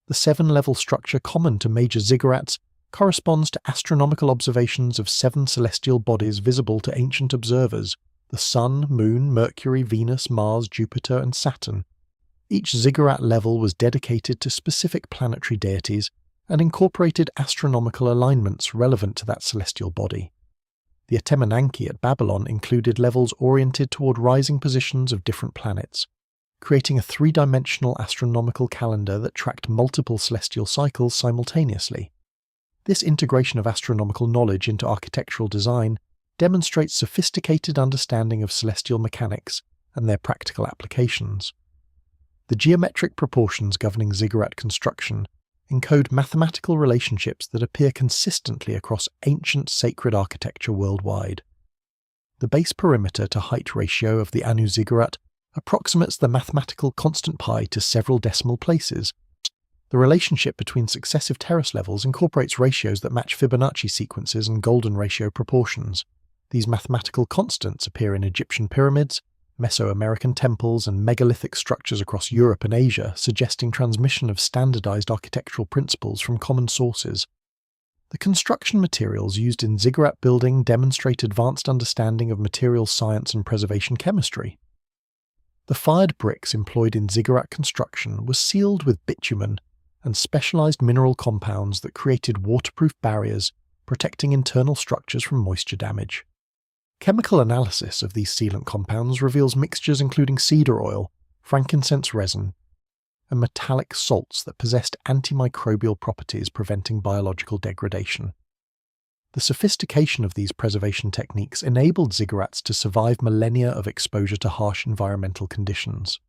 The 7-level structure common to major ziggurats corresponds to astronomical observations of 7 celestial bodies visible to ancient observers: the Sun, Moon, Mercury, Venus, Mars, Jupiter, and Saturn. Each ziggurat level was dedicated to specific planetary deities and incorporated astronomical alignments relevant to that celestial body. The Atemenanki at Babylon included levels oriented toward rising positions of different planets, creating a 3-dimensional astronomical calendar that tracked multiple celestial cycles simultaneously. This integration of astronomical knowledge into architectural design demonstrates sophisticated understanding of celestial mechanics and their practical applications. The geometric proportions governing ziggurat construction encode mathematical relationships that appear consistently across ancient sacred architecture worldwide. The base perimeter to height ratio of the Anu ziggurat approximates the mathematical constant pi to several decimal places. The relationship between successive terrace levels incorporates ratios that match Fibonacci sequences and golden ratio proportions. These mathematical constants appear in Egyptian pyramids, Mesoamerican temples, and megalithic structures across Europe and Asia, suggesting transmission of standardized architectural principles from common sources. The construction materials used in ziggurat building demonstrate advanced understanding of materials science and preservation chemistry. The fired bricks employed in ziggurat construction were sealed with bitumen and specialized mineral compounds that created waterproof barriers, protecting internal structures from moisture damage. Chemical analysis of these sealant compounds reveals mixtures including cedar oil, frankincense resin, and metallic salts that possessed antimicrobial properties preventing biological degradation. The sophistication of these preservation techniques enabled ziggurats to survive millennia of exposure to harsh environmental conditions.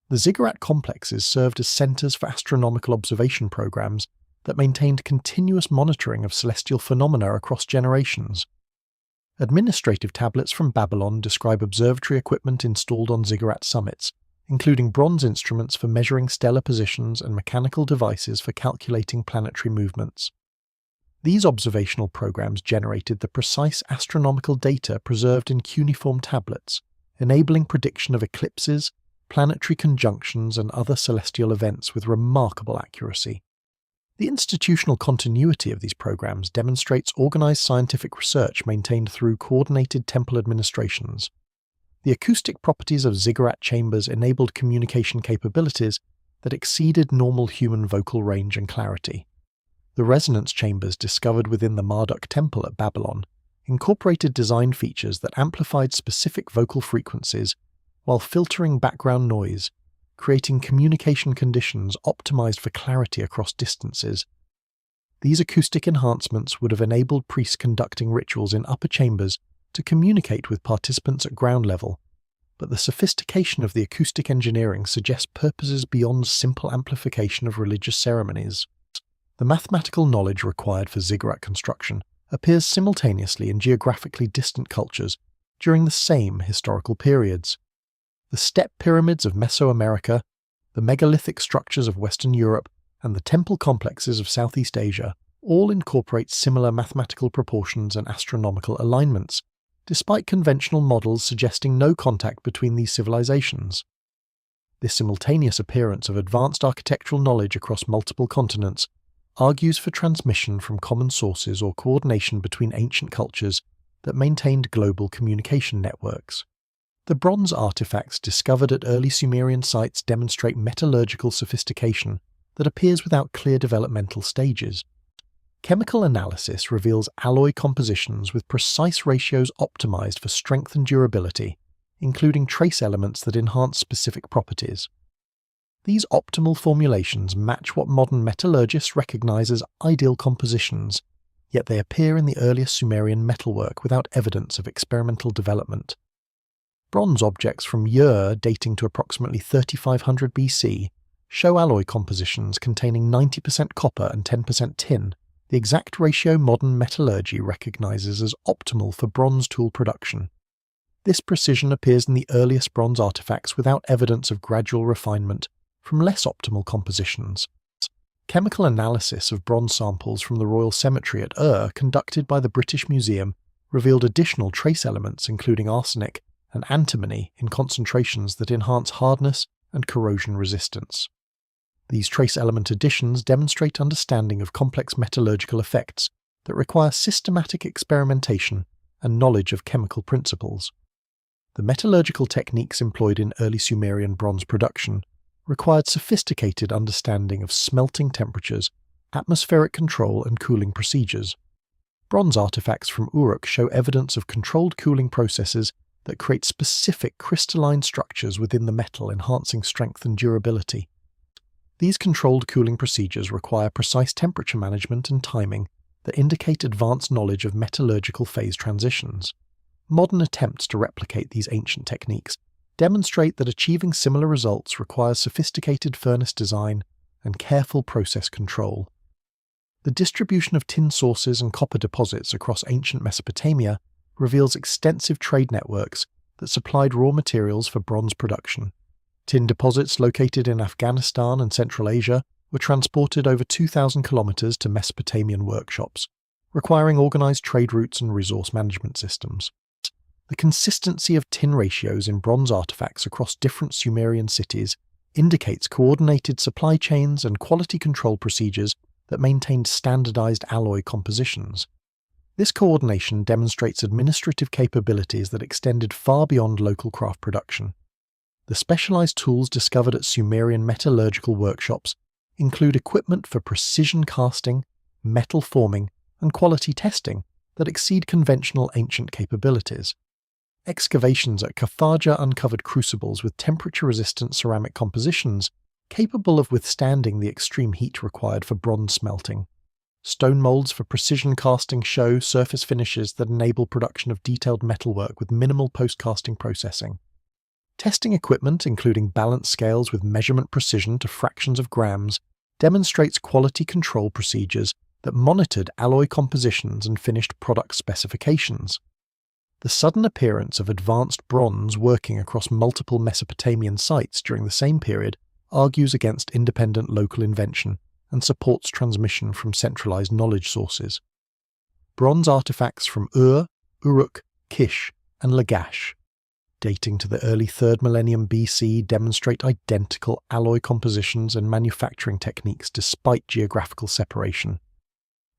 The ziggurat complexes served as centers for astronomical observation programs that maintained continuous monitoring of celestial phenomena across generations. Administrative tablets from Babylon describe observatory equipment installed on ziggurat summits, including bronze instruments for measuring stellar positions and mechanical devices for calculating planetary movements. These observational programs generated the precise astronomical data preserved in cuneiform tablets, enabling prediction of eclipses, planetary conjunctions, and other celestial events with remarkable accuracy. The institutional continuity of these programs demonstrates organized scientific research maintained through coordinated temple administrations. The acoustic properties of ziggurat chambers enabled communication capabilities that exceeded normal human vocal range and clarity. The resonance chambers discovered within the Marduk temple at Babylon incorporated design features that amplified specific vocal frequencies while filtering background noise, creating communication conditions optimized for clarity across distances. These acoustic enhancements would have enabled priests conducting rituals in upper chambers to communicate with participants at ground level, but the sophistication of the acoustic engineering suggests purposes beyond simple amplification of religious ceremonies. The mathematical knowledge required for ziggurat construction appears simultaneously in geographically distant cultures during the same historical periods. The step pyramids of Mesoamerica, the megalithic structures of Western Europe, and the temple complexes of Southeast Asia all incorporate similar mathematical proportions and astronomical alignments, despite conventional models suggesting no contact between these civilizations. This simultaneous appearance of advanced architectural knowledge across multiple continents argues for transmission from common sources or coordination between ancient cultures that maintained global communication networks. The bronze artifacts discovered at early Sumerian sites demonstrate metallurgical sophistication that appears without clear developmental stages. Chemical analysis reveals alloy compositions with precise ratios optimized for strength and durability, including trace elements that enhance specific properties. These optimal formulations match what modern metallurgists recognize as ideal compositions, yet they appear in the earliest Sumerian metalwork without evidence of experimental development. Bronze objects from Ur dating to approximately 3500 BC show alloy compositions containing 90% copper and 10% tin, the exact ratio modern metallurgy recognizes as optimal for bronze tool production. This precision appears in the earliest bronze artifacts without evidence of gradual refinement from less optimal compositions. Chemical analysis of bronze samples from the Royal Cemetery at conducted by the British Museum, revealed additional trace elements including arsenic and antimony in concentrations that enhance hardness and corrosion resistance. These trace element additions demonstrate understanding of complex metallurgical effects that require systematic experimentation and knowledge of chemical principles. The metallurgical techniques employed in early Sumerian bronze production required sophisticated understanding of smelting temperatures, atmospheric control, and cooling procedures. Bronze artifacts from Uruk show evidence of controlled cooling processes that create specific crystalline structures within the metal, enhancing strength and durability. These controlled cooling procedures require precise temperature management and timing that indicate advanced knowledge of metallurgical phase transitions. Modern attempts to replicate these ancient techniques demonstrate that achieving similar results requires sophisticated furnace design and careful process control. The distribution of tin sources and copper deposits across ancient Mesopotamia reveals extensive trade networks that supplied raw materials for bronze production. Tin deposits located in Afghanistan and Central Asia were transported over 2,000 kilometers to Mesopotamian workshops, requiring organized trade routes and resource management systems. The consistency of tin ratios in bronze artifacts across different Sumerian cities indicates coordinated supply chains and quality control procedures that maintained standardized alloy compositions. This coordination demonstrates administrative capabilities that extended far beyond local craft production. The specialized tools discovered at Sumerian metallurgical workshops include equipment for precision casting, metal forming, and quality testing that exceed conventional ancient capabilities. Excavations at Carthage uncovered crucibles with temperature-resistant ceramic compositions capable of withstanding the extreme heat required for bronze smelting. Stone molds for precision casting show surface finishes that enable production of detailed metalwork with minimal post-casting processing. Testing equipment, including balance scales with measurement precision to fractions of grams, demonstrates quality control procedures that monitored alloy compositions and finished product specifications. The sudden appearance of advanced bronze working across multiple Mesopotamian sites during the same period argues against independent local invention and supports transmission from centralized knowledge sources. Bronze artifacts from Uruk, Kish, and Lagash, dating to the early 3rd millennium BC, demonstrate identical alloy compositions and manufacturing techniques despite geographical separation.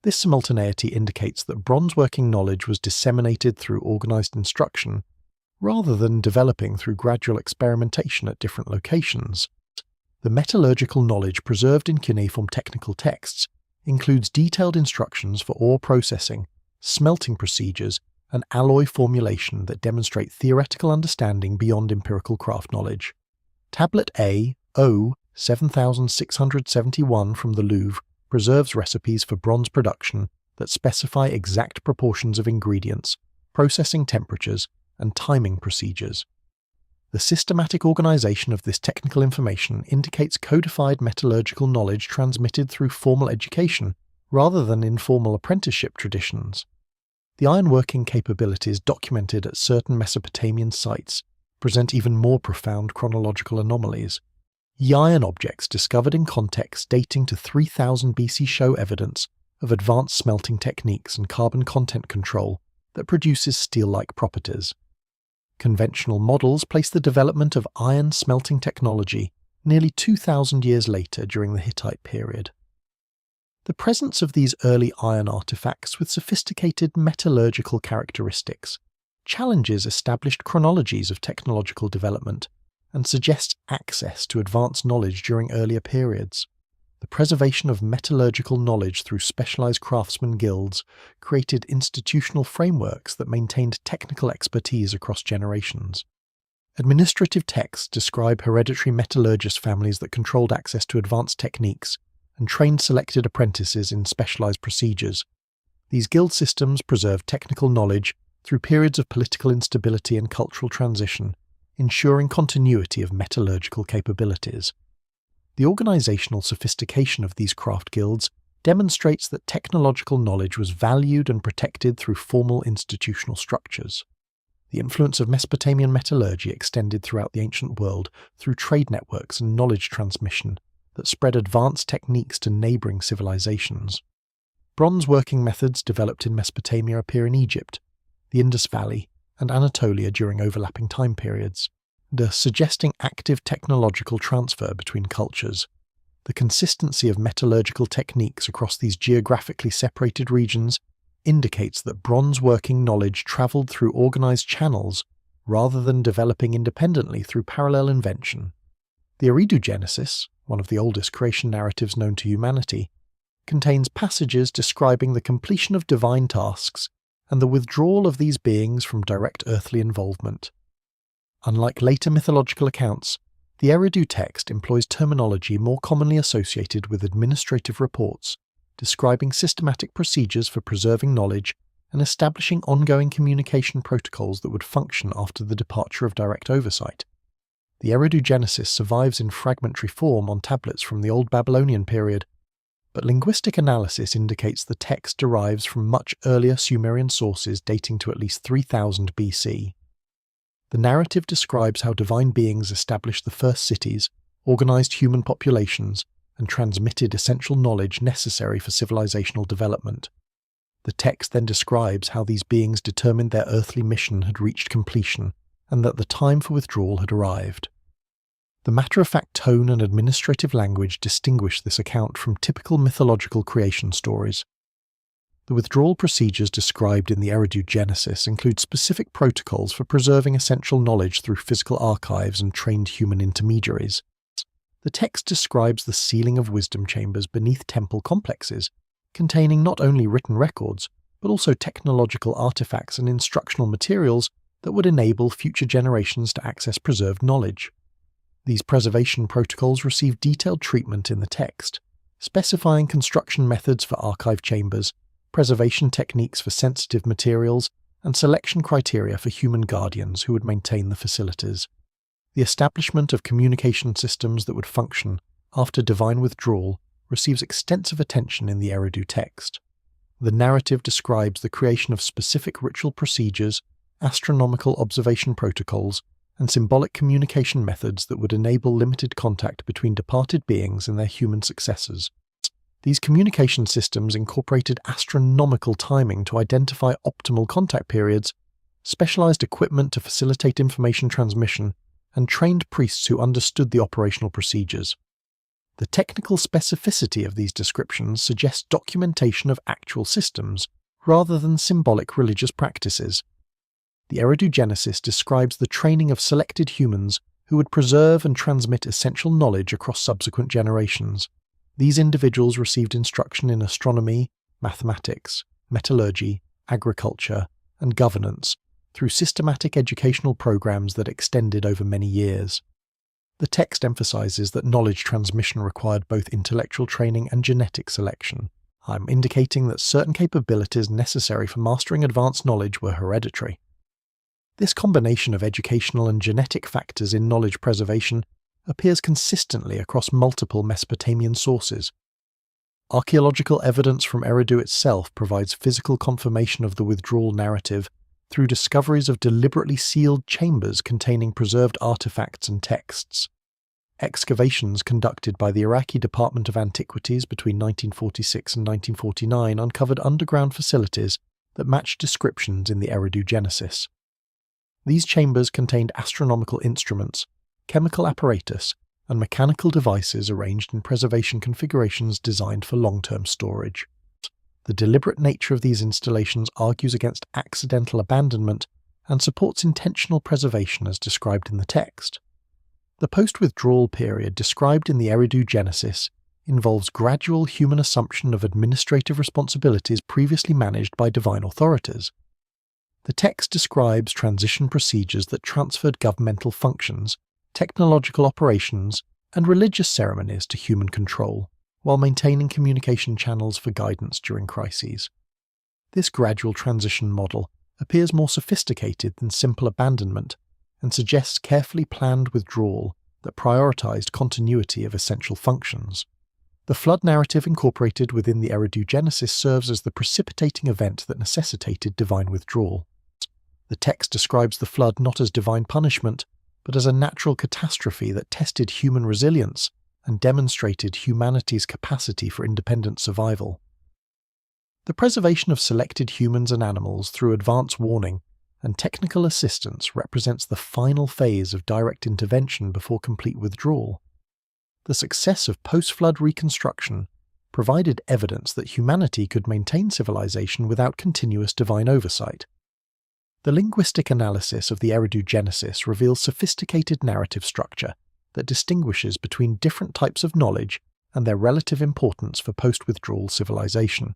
This simultaneity indicates that bronze working knowledge was disseminated through organized instruction, rather than developing through gradual experimentation at different locations. The metallurgical knowledge preserved in cuneiform technical texts includes detailed instructions for ore processing, smelting procedures, and alloy formulation that demonstrate theoretical understanding beyond empirical craft knowledge. Tablet A, O, 7671 from the Louvre preserves recipes for bronze production that specify exact proportions of ingredients, processing temperatures, and timing procedures. The systematic organization of this technical information indicates codified metallurgical knowledge transmitted through formal education rather than informal apprenticeship traditions. The ironworking capabilities documented at certain Mesopotamian sites present even more profound chronological anomalies. Iron objects discovered in contexts dating to 3000 BC show evidence of advanced smelting techniques and carbon content control that produces steel-like properties. Conventional models place the development of iron smelting technology nearly 2,000 years later during the Hittite period. The presence of these early iron artifacts with sophisticated metallurgical characteristics challenges established chronologies of technological development and suggests access to advanced knowledge during earlier periods. The preservation of metallurgical knowledge through specialized craftsman guilds created institutional frameworks that maintained technical expertise across generations. Administrative texts describe hereditary metallurgist families that controlled access to advanced techniques and trained selected apprentices in specialized procedures. These guild systems preserved technical knowledge through periods of political instability and cultural transition, ensuring continuity of metallurgical capabilities. The organizational sophistication of these craft guilds demonstrates that technological knowledge was valued and protected through formal institutional structures. The influence of Mesopotamian metallurgy extended throughout the ancient world through trade networks and knowledge transmission that spread advanced techniques to neighbouring civilizations. Bronze working methods developed in Mesopotamia appear in Egypt, the Indus Valley, and Anatolia during overlapping time periods, suggesting active technological transfer between cultures. The consistency of metallurgical techniques across these geographically separated regions indicates that bronze working knowledge travelled through organised channels rather than developing independently through parallel invention. The Eridu Genesis, one of the oldest creation narratives known to humanity, contains passages describing the completion of divine tasks and the withdrawal of these beings from direct earthly involvement. Unlike later mythological accounts, the Eridu text employs terminology more commonly associated with administrative reports, describing systematic procedures for preserving knowledge and establishing ongoing communication protocols that would function after the departure of direct oversight. The Eridu Genesis survives in fragmentary form on tablets from the Old Babylonian period, but linguistic analysis indicates the text derives from much earlier Sumerian sources dating to at least 3000 BC. The narrative describes how divine beings established the first cities, organized human populations, and transmitted essential knowledge necessary for civilizational development. The text then describes how these beings determined their earthly mission had reached completion and that the time for withdrawal had arrived. The matter-of-fact tone and administrative language distinguish this account from typical mythological creation stories. The withdrawal procedures described in the Eridu Genesis include specific protocols for preserving essential knowledge through physical archives and trained human intermediaries. The text describes the sealing of wisdom chambers beneath temple complexes, containing not only written records, but also technological artifacts and instructional materials that would enable future generations to access preserved knowledge. These preservation protocols receive detailed treatment in the text, specifying construction methods for archive chambers, preservation techniques for sensitive materials, and selection criteria for human guardians who would maintain the facilities. The establishment of communication systems that would function after divine withdrawal receives extensive attention in the Eridu text. The narrative describes the creation of specific ritual procedures, astronomical observation protocols, and symbolic communication methods that would enable limited contact between departed beings and their human successors. These communication systems incorporated astronomical timing to identify optimal contact periods, specialized equipment to facilitate information transmission, and trained priests who understood the operational procedures. The technical specificity of these descriptions suggests documentation of actual systems, rather than symbolic religious practices. The Eridu Genesis describes the training of selected humans who would preserve and transmit essential knowledge across subsequent generations. These individuals received instruction in astronomy, mathematics, metallurgy, agriculture, and governance through systematic educational programs that extended over many years. The text emphasizes that knowledge transmission required both intellectual training and genetic selection, indicating that certain capabilities necessary for mastering advanced knowledge were hereditary. This combination of educational and genetic factors in knowledge preservation appears consistently across multiple Mesopotamian sources. Archaeological evidence from Eridu itself provides physical confirmation of the withdrawal narrative through discoveries of deliberately sealed chambers containing preserved artifacts and texts. Excavations conducted by the Iraqi Department of Antiquities between 1946 and 1949 uncovered underground facilities that matched descriptions in the Eridu Genesis. These chambers contained astronomical instruments, chemical apparatus, and mechanical devices arranged in preservation configurations designed for long-term storage. The deliberate nature of these installations argues against accidental abandonment and supports intentional preservation as described in the text. The post-withdrawal period described in the Eridu Genesis involves gradual human assumption of administrative responsibilities previously managed by divine authorities. The text describes transition procedures that transferred governmental functions, technological operations, and religious ceremonies to human control, while maintaining communication channels for guidance during crises. This gradual transition model appears more sophisticated than simple abandonment and suggests carefully planned withdrawal that prioritized continuity of essential functions. The flood narrative incorporated within the Eridu Genesis serves as the precipitating event that necessitated divine withdrawal. The text describes the flood not as divine punishment, but as a natural catastrophe that tested human resilience and demonstrated humanity's capacity for independent survival. The preservation of selected humans and animals through advance warning and technical assistance represents the final phase of direct intervention before complete withdrawal. The success of post-flood reconstruction provided evidence that humanity could maintain civilization without continuous divine oversight. The linguistic analysis of the Eridu Genesis reveals sophisticated narrative structure that distinguishes between different types of knowledge and their relative importance for post-withdrawal civilization.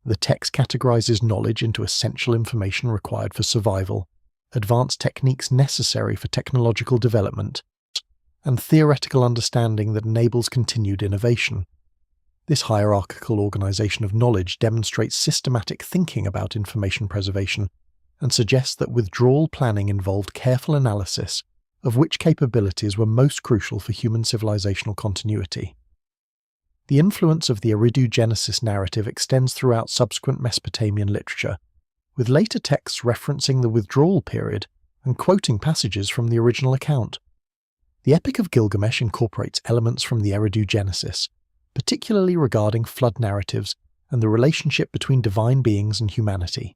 The text categorizes knowledge into essential information required for survival, advanced techniques necessary for technological development, and theoretical understanding that enables continued innovation. This hierarchical organization of knowledge demonstrates systematic thinking about information preservation and suggests that withdrawal planning involved careful analysis of which capabilities were most crucial for human civilizational continuity. The influence of the Eridu Genesis narrative extends throughout subsequent Mesopotamian literature, with later texts referencing the withdrawal period and quoting passages from the original account. The Epic of Gilgamesh incorporates elements from the Eridu Genesis, particularly regarding flood narratives and the relationship between divine beings and humanity.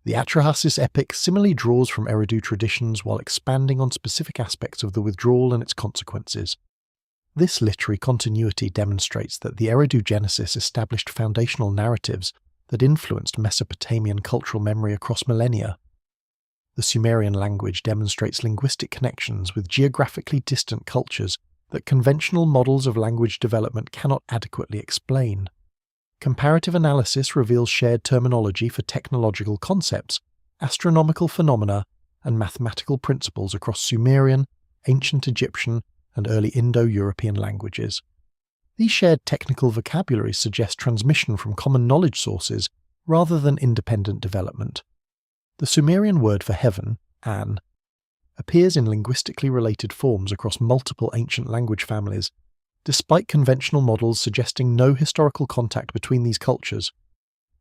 The Atrahasis epic similarly draws from Eridu traditions while expanding on specific aspects of the withdrawal and its consequences. This literary continuity demonstrates that the Eridu Genesis established foundational narratives that influenced Mesopotamian cultural memory across millennia. The Sumerian language demonstrates linguistic connections with geographically distant cultures that conventional models of language development cannot adequately explain. Comparative analysis reveals shared terminology for technological concepts, astronomical phenomena, and mathematical principles across Sumerian, ancient Egyptian, and early Indo-European languages. These shared technical vocabularies suggest transmission from common knowledge sources rather than independent development. The Sumerian word for heaven, An, appears in linguistically related forms across multiple ancient language families, despite conventional models suggesting no historical contact between these cultures.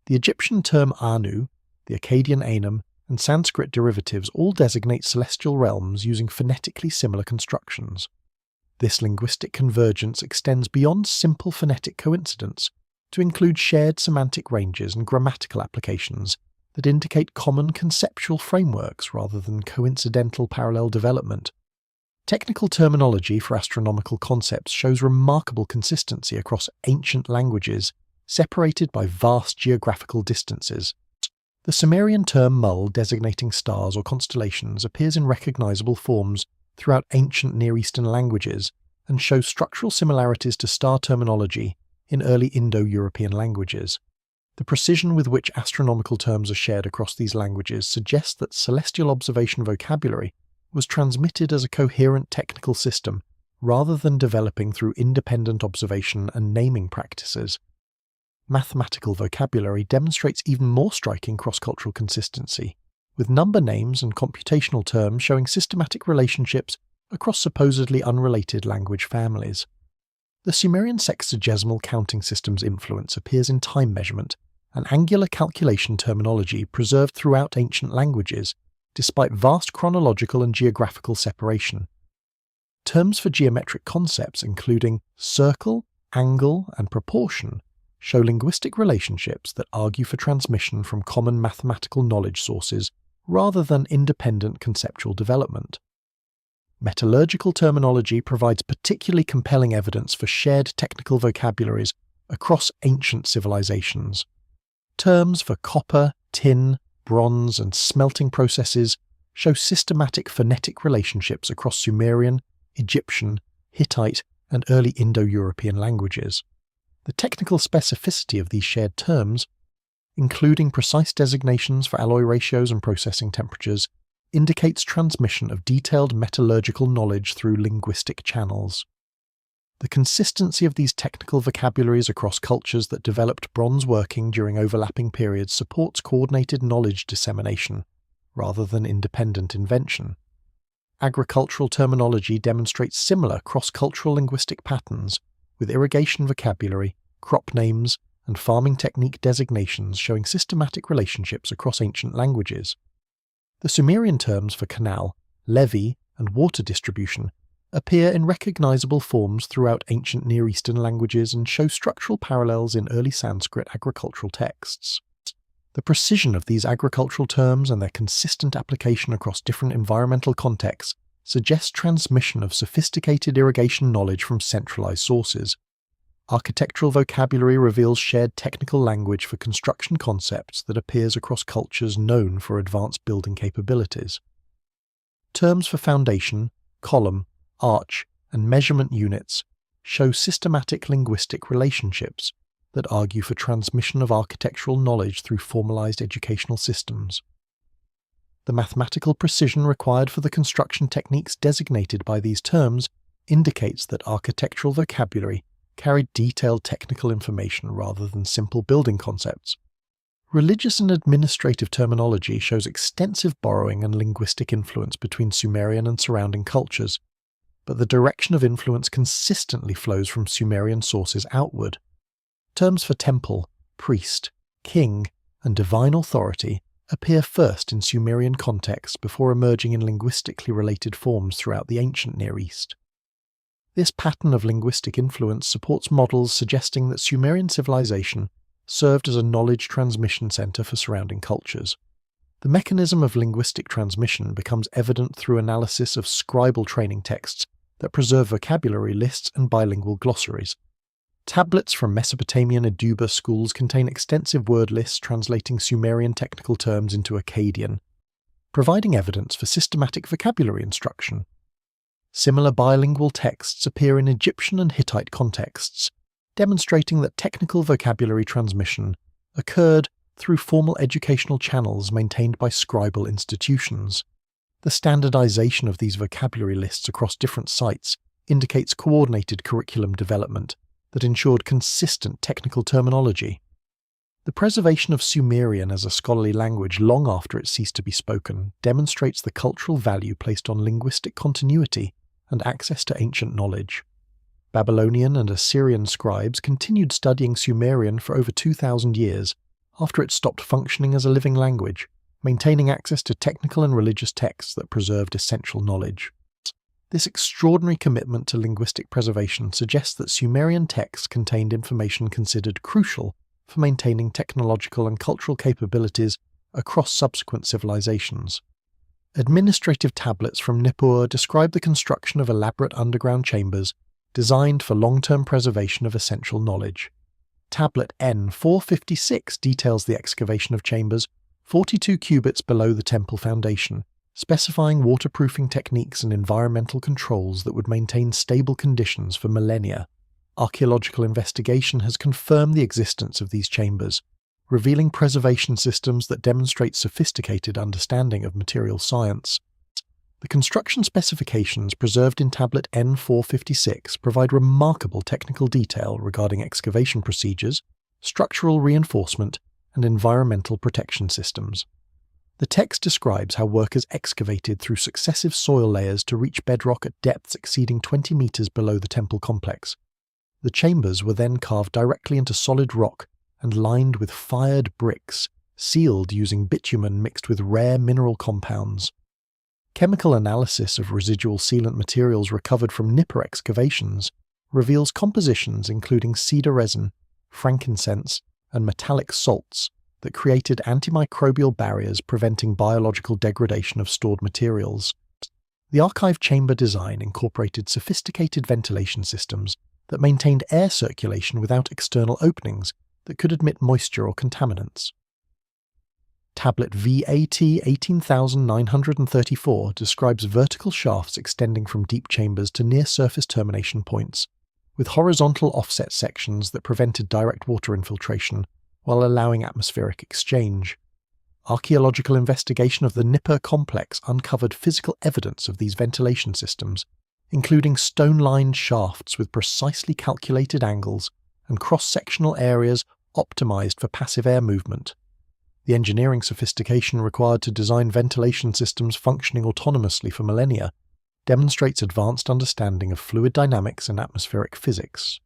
The Egyptian term Anu, the Akkadian Anum, and Sanskrit derivatives all designate celestial realms using phonetically similar constructions. This linguistic convergence extends beyond simple phonetic coincidence to include shared semantic ranges and grammatical applications that indicate common conceptual frameworks rather than coincidental parallel development. Technical terminology for astronomical concepts shows remarkable consistency across ancient languages, separated by vast geographical distances. The Sumerian term Mul, designating stars or constellations, appears in recognizable forms throughout ancient Near Eastern languages and shows structural similarities to star terminology in early Indo-European languages. The precision with which astronomical terms are shared across these languages suggests that celestial observation vocabulary was transmitted as a coherent technical system rather than developing through independent observation and naming practices. Mathematical vocabulary demonstrates even more striking cross-cultural consistency, with number names and computational terms showing systematic relationships across supposedly unrelated language families. The Sumerian sexagesimal counting system's influence appears in time measurement and angular calculation terminology preserved throughout ancient languages, despite vast chronological and geographical separation. Terms for geometric concepts including circle, angle, and proportion show linguistic relationships that argue for transmission from common mathematical knowledge sources rather than independent conceptual development. Metallurgical terminology provides particularly compelling evidence for shared technical vocabularies across ancient civilizations. Terms for copper, tin, bronze, and smelting processes show systematic phonetic relationships across Sumerian, Egyptian, Hittite, and early Indo-European languages. The technical specificity of these shared terms, including precise designations for alloy ratios and processing temperatures, indicates transmission of detailed metallurgical knowledge through linguistic channels. The consistency of these technical vocabularies across cultures that developed bronze working during overlapping periods supports coordinated knowledge dissemination, rather than independent invention. Agricultural terminology demonstrates similar cross-cultural linguistic patterns, with irrigation vocabulary, crop names, and farming technique designations showing systematic relationships across ancient languages. The Sumerian terms for canal, levee, and water distribution appear in recognizable forms throughout ancient Near Eastern languages and show structural parallels in early Sanskrit agricultural texts. The precision of these agricultural terms and their consistent application across different environmental contexts suggests transmission of sophisticated irrigation knowledge from centralized sources. Architectural vocabulary reveals shared technical language for construction concepts that appears across cultures known for advanced building capabilities. Terms for foundation, column, arch, and measurement units show systematic linguistic relationships that argue for transmission of architectural knowledge through formalized educational systems. The mathematical precision required for the construction techniques designated by these terms indicates that architectural vocabulary carried detailed technical information rather than simple building concepts. Religious and administrative terminology shows extensive borrowing and linguistic influence between Sumerian and surrounding cultures, but the direction of influence consistently flows from Sumerian sources outward. Terms for temple, priest, king, and divine authority appear first in Sumerian contexts before emerging in linguistically related forms throughout the ancient Near East. This pattern of linguistic influence supports models suggesting that Sumerian civilization served as a knowledge transmission center for surrounding cultures. The mechanism of linguistic transmission becomes evident through analysis of scribal training texts that preserve vocabulary lists and bilingual glossaries. Tablets from Mesopotamian Eduba schools contain extensive word lists translating Sumerian technical terms into Akkadian, providing evidence for systematic vocabulary instruction. Similar bilingual texts appear in Egyptian and Hittite contexts, demonstrating that technical vocabulary transmission occurred through formal educational channels maintained by scribal institutions. The standardization of these vocabulary lists across different sites indicates coordinated curriculum development that ensured consistent technical terminology. The preservation of Sumerian as a scholarly language long after it ceased to be spoken demonstrates the cultural value placed on linguistic continuity and access to ancient knowledge. Babylonian and Assyrian scribes continued studying Sumerian for over 2,000 years after it stopped functioning as a living language, maintaining access to technical and religious texts that preserved essential knowledge. This extraordinary commitment to linguistic preservation suggests that Sumerian texts contained information considered crucial for maintaining technological and cultural capabilities across subsequent civilizations. Administrative tablets from Nippur describe the construction of elaborate underground chambers designed for long-term preservation of essential knowledge. Tablet N456 details the excavation of chambers 42 cubits below the temple foundation, specifying waterproofing techniques and environmental controls that would maintain stable conditions for millennia. Archaeological investigation has confirmed the existence of these chambers, revealing preservation systems that demonstrate sophisticated understanding of material science. The construction specifications preserved in tablet N456 provide remarkable technical detail regarding excavation procedures, structural reinforcement, and environmental protection systems. The text describes how workers excavated through successive soil layers to reach bedrock at depths exceeding 20 meters below the temple complex. The chambers were then carved directly into solid rock and lined with fired bricks, sealed using bitumen mixed with rare mineral compounds. Chemical analysis of residual sealant materials recovered from Nippur excavations reveals compositions including cedar resin, frankincense, and metallic salts that created antimicrobial barriers preventing biological degradation of stored materials. The archive chamber design incorporated sophisticated ventilation systems that maintained air circulation without external openings that could admit moisture or contaminants. Tablet VAT 18934 describes vertical shafts extending from deep chambers to near-surface termination points, with horizontal offset sections that prevented direct water infiltration while allowing atmospheric exchange. Archaeological investigation of the Nippur complex uncovered physical evidence of these ventilation systems, including stone-lined shafts with precisely calculated angles and cross-sectional areas optimized for passive air movement. The engineering sophistication required to design ventilation systems functioning autonomously for millennia demonstrates advanced understanding of fluid dynamics and atmospheric physics.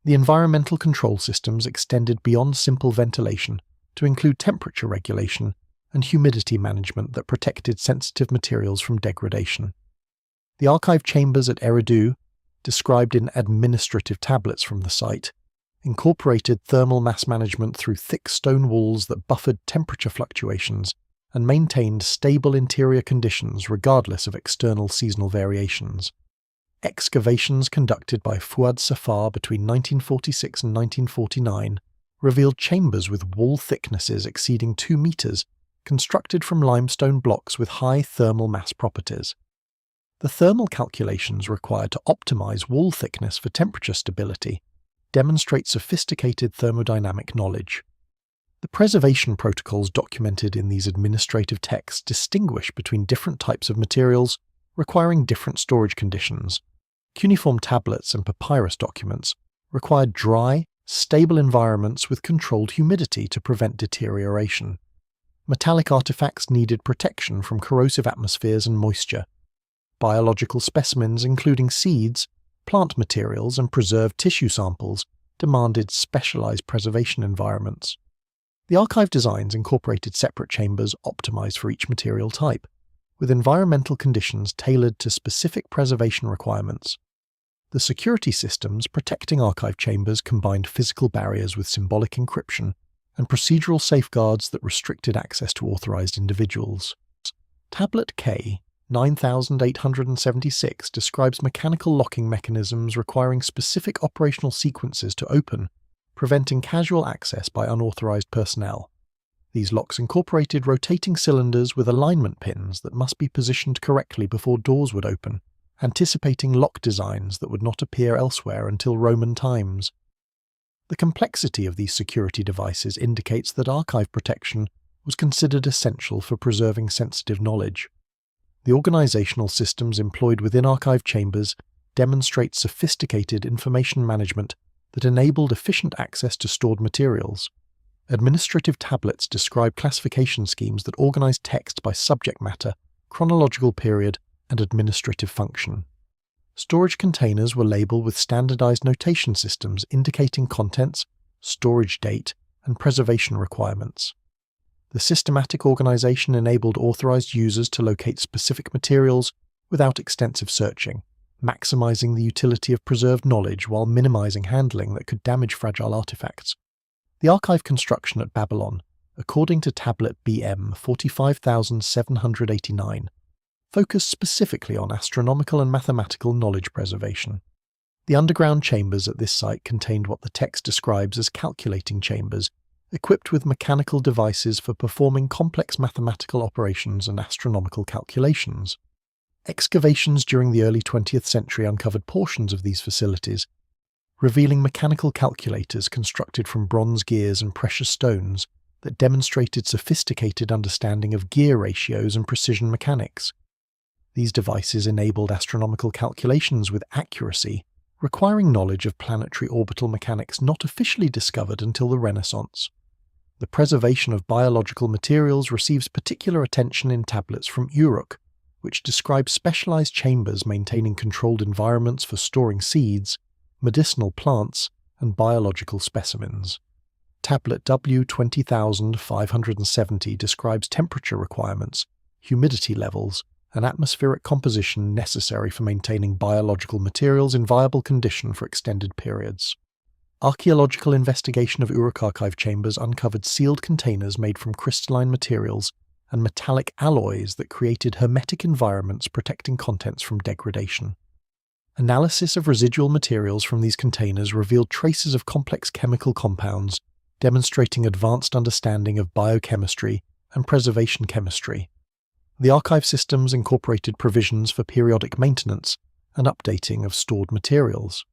The environmental control systems extended beyond simple ventilation to include temperature regulation and humidity management that protected sensitive materials from degradation. The archive chambers at Eridu, described in administrative tablets from the site, incorporated thermal mass management through thick stone walls that buffered temperature fluctuations and maintained stable interior conditions regardless of external seasonal variations. Excavations conducted by Fuad Safar between 1946 and 1949 revealed chambers with wall thicknesses exceeding 2 meters, constructed from limestone blocks with high thermal mass properties. The thermal calculations required to optimize wall thickness for temperature stability demonstrate sophisticated thermodynamic knowledge. The preservation protocols documented in these administrative texts distinguish between different types of materials requiring different storage conditions. Cuneiform tablets and papyrus documents required dry, stable environments with controlled humidity to prevent deterioration. Metallic artifacts needed protection from corrosive atmospheres and moisture. Biological specimens, including seeds, plant materials, and preserved tissue samples, demanded specialized preservation environments. The archive designs incorporated separate chambers optimized for each material type, with environmental conditions tailored to specific preservation requirements. The security systems protecting archive chambers combined physical barriers with symbolic encryption and procedural safeguards that restricted access to authorized individuals. Tablet K 9876 describes mechanical locking mechanisms requiring specific operational sequences to open, preventing casual access by unauthorized personnel. These locks incorporated rotating cylinders with alignment pins that must be positioned correctly before doors would open, anticipating lock designs that would not appear elsewhere until Roman times. The complexity of these security devices indicates that archive protection was considered essential for preserving sensitive knowledge. The organizational systems employed within archive chambers demonstrate sophisticated information management that enabled efficient access to stored materials. Administrative tablets describe classification schemes that organize text by subject matter, chronological period, and administrative function. Storage containers were labeled with standardized notation systems indicating contents, storage date, and preservation requirements. The systematic organization enabled authorized users to locate specific materials without extensive searching, maximizing the utility of preserved knowledge while minimizing handling that could damage fragile artifacts. The archive construction at Babylon, according to tablet BM 45789, focused specifically on astronomical and mathematical knowledge preservation. The underground chambers at this site contained what the text describes as calculating chambers, equipped with mechanical devices for performing complex mathematical operations and astronomical calculations. Excavations during the early 20th century uncovered portions of these facilities, revealing mechanical calculators constructed from bronze gears and precious stones that demonstrated sophisticated understanding of gear ratios and precision mechanics. These devices enabled astronomical calculations with accuracy, requiring knowledge of planetary orbital mechanics not officially discovered until the Renaissance. The preservation of biological materials receives particular attention in tablets from Uruk, which describe specialized chambers maintaining controlled environments for storing seeds, medicinal plants, and biological specimens. Tablet W 20570 describes temperature requirements, humidity levels, and atmospheric composition necessary for maintaining biological materials in viable condition for extended periods. Archaeological investigation of Uruk archive chambers uncovered sealed containers made from crystalline materials and metallic alloys that created hermetic environments protecting contents from degradation. Analysis of residual materials from these containers revealed traces of complex chemical compounds, demonstrating advanced understanding of biochemistry and preservation chemistry. The archive systems incorporated provisions for periodic maintenance and updating of stored materials.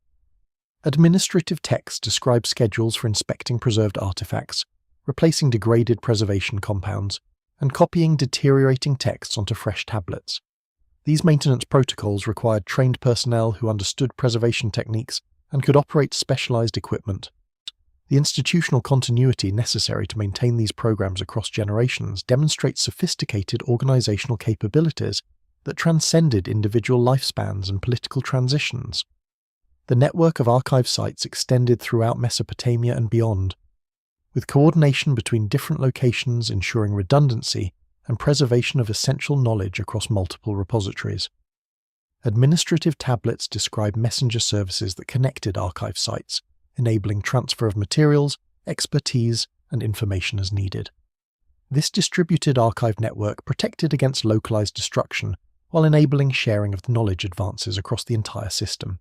Administrative texts describe schedules for inspecting preserved artifacts, replacing degraded preservation compounds, and copying deteriorating texts onto fresh tablets. These maintenance protocols required trained personnel who understood preservation techniques and could operate specialized equipment. The institutional continuity necessary to maintain these programs across generations demonstrates sophisticated organizational capabilities that transcended individual lifespans and political transitions. The network of archive sites extended throughout Mesopotamia and beyond, with coordination between different locations ensuring redundancy and preservation of essential knowledge across multiple repositories. Administrative tablets describe messenger services that connected archive sites, enabling transfer of materials, expertise, and information as needed. This distributed archive network protected against localized destruction while enabling sharing of knowledge advances across the entire system.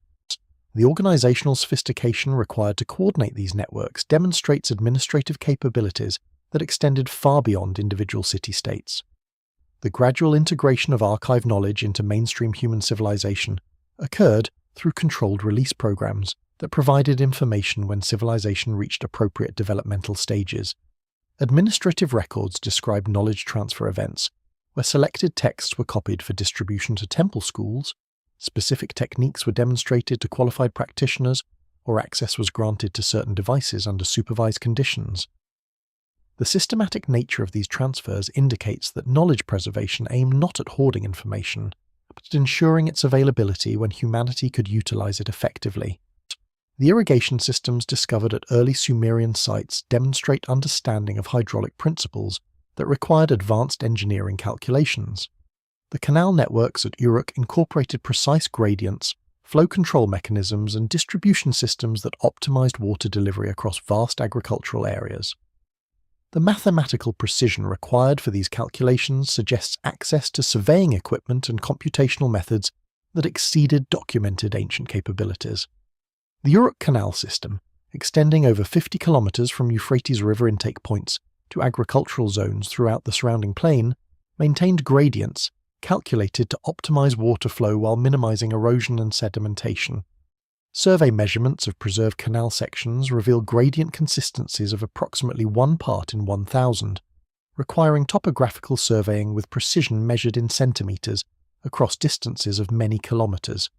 The organizational sophistication required to coordinate these networks demonstrates administrative capabilities that extended far beyond individual city-states. The gradual integration of archive knowledge into mainstream human civilization occurred through controlled release programs that provided information when civilization reached appropriate developmental stages. Administrative records describe knowledge transfer events, where selected texts were copied for distribution to temple schools, specific techniques were demonstrated to qualified practitioners, or access was granted to certain devices under supervised conditions. The systematic nature of these transfers indicates that knowledge preservation aimed not at hoarding information, but at ensuring its availability when humanity could utilize it effectively. The irrigation systems discovered at early Sumerian sites demonstrate understanding of hydraulic principles that required advanced engineering calculations. The canal networks at Uruk incorporated precise gradients, flow control mechanisms, and distribution systems that optimized water delivery across vast agricultural areas. The mathematical precision required for these calculations suggests access to surveying equipment and computational methods that exceeded documented ancient capabilities. The Uruk Canal system, extending over 50 kilometers from Euphrates River intake points to agricultural zones throughout the surrounding plain, maintained gradients calculated to optimize water flow while minimizing erosion and sedimentation. Survey measurements of preserved canal sections reveal gradient consistencies of approximately 1 part in 1,000, requiring topographical surveying with precision measured in centimeters across distances of many kilometers.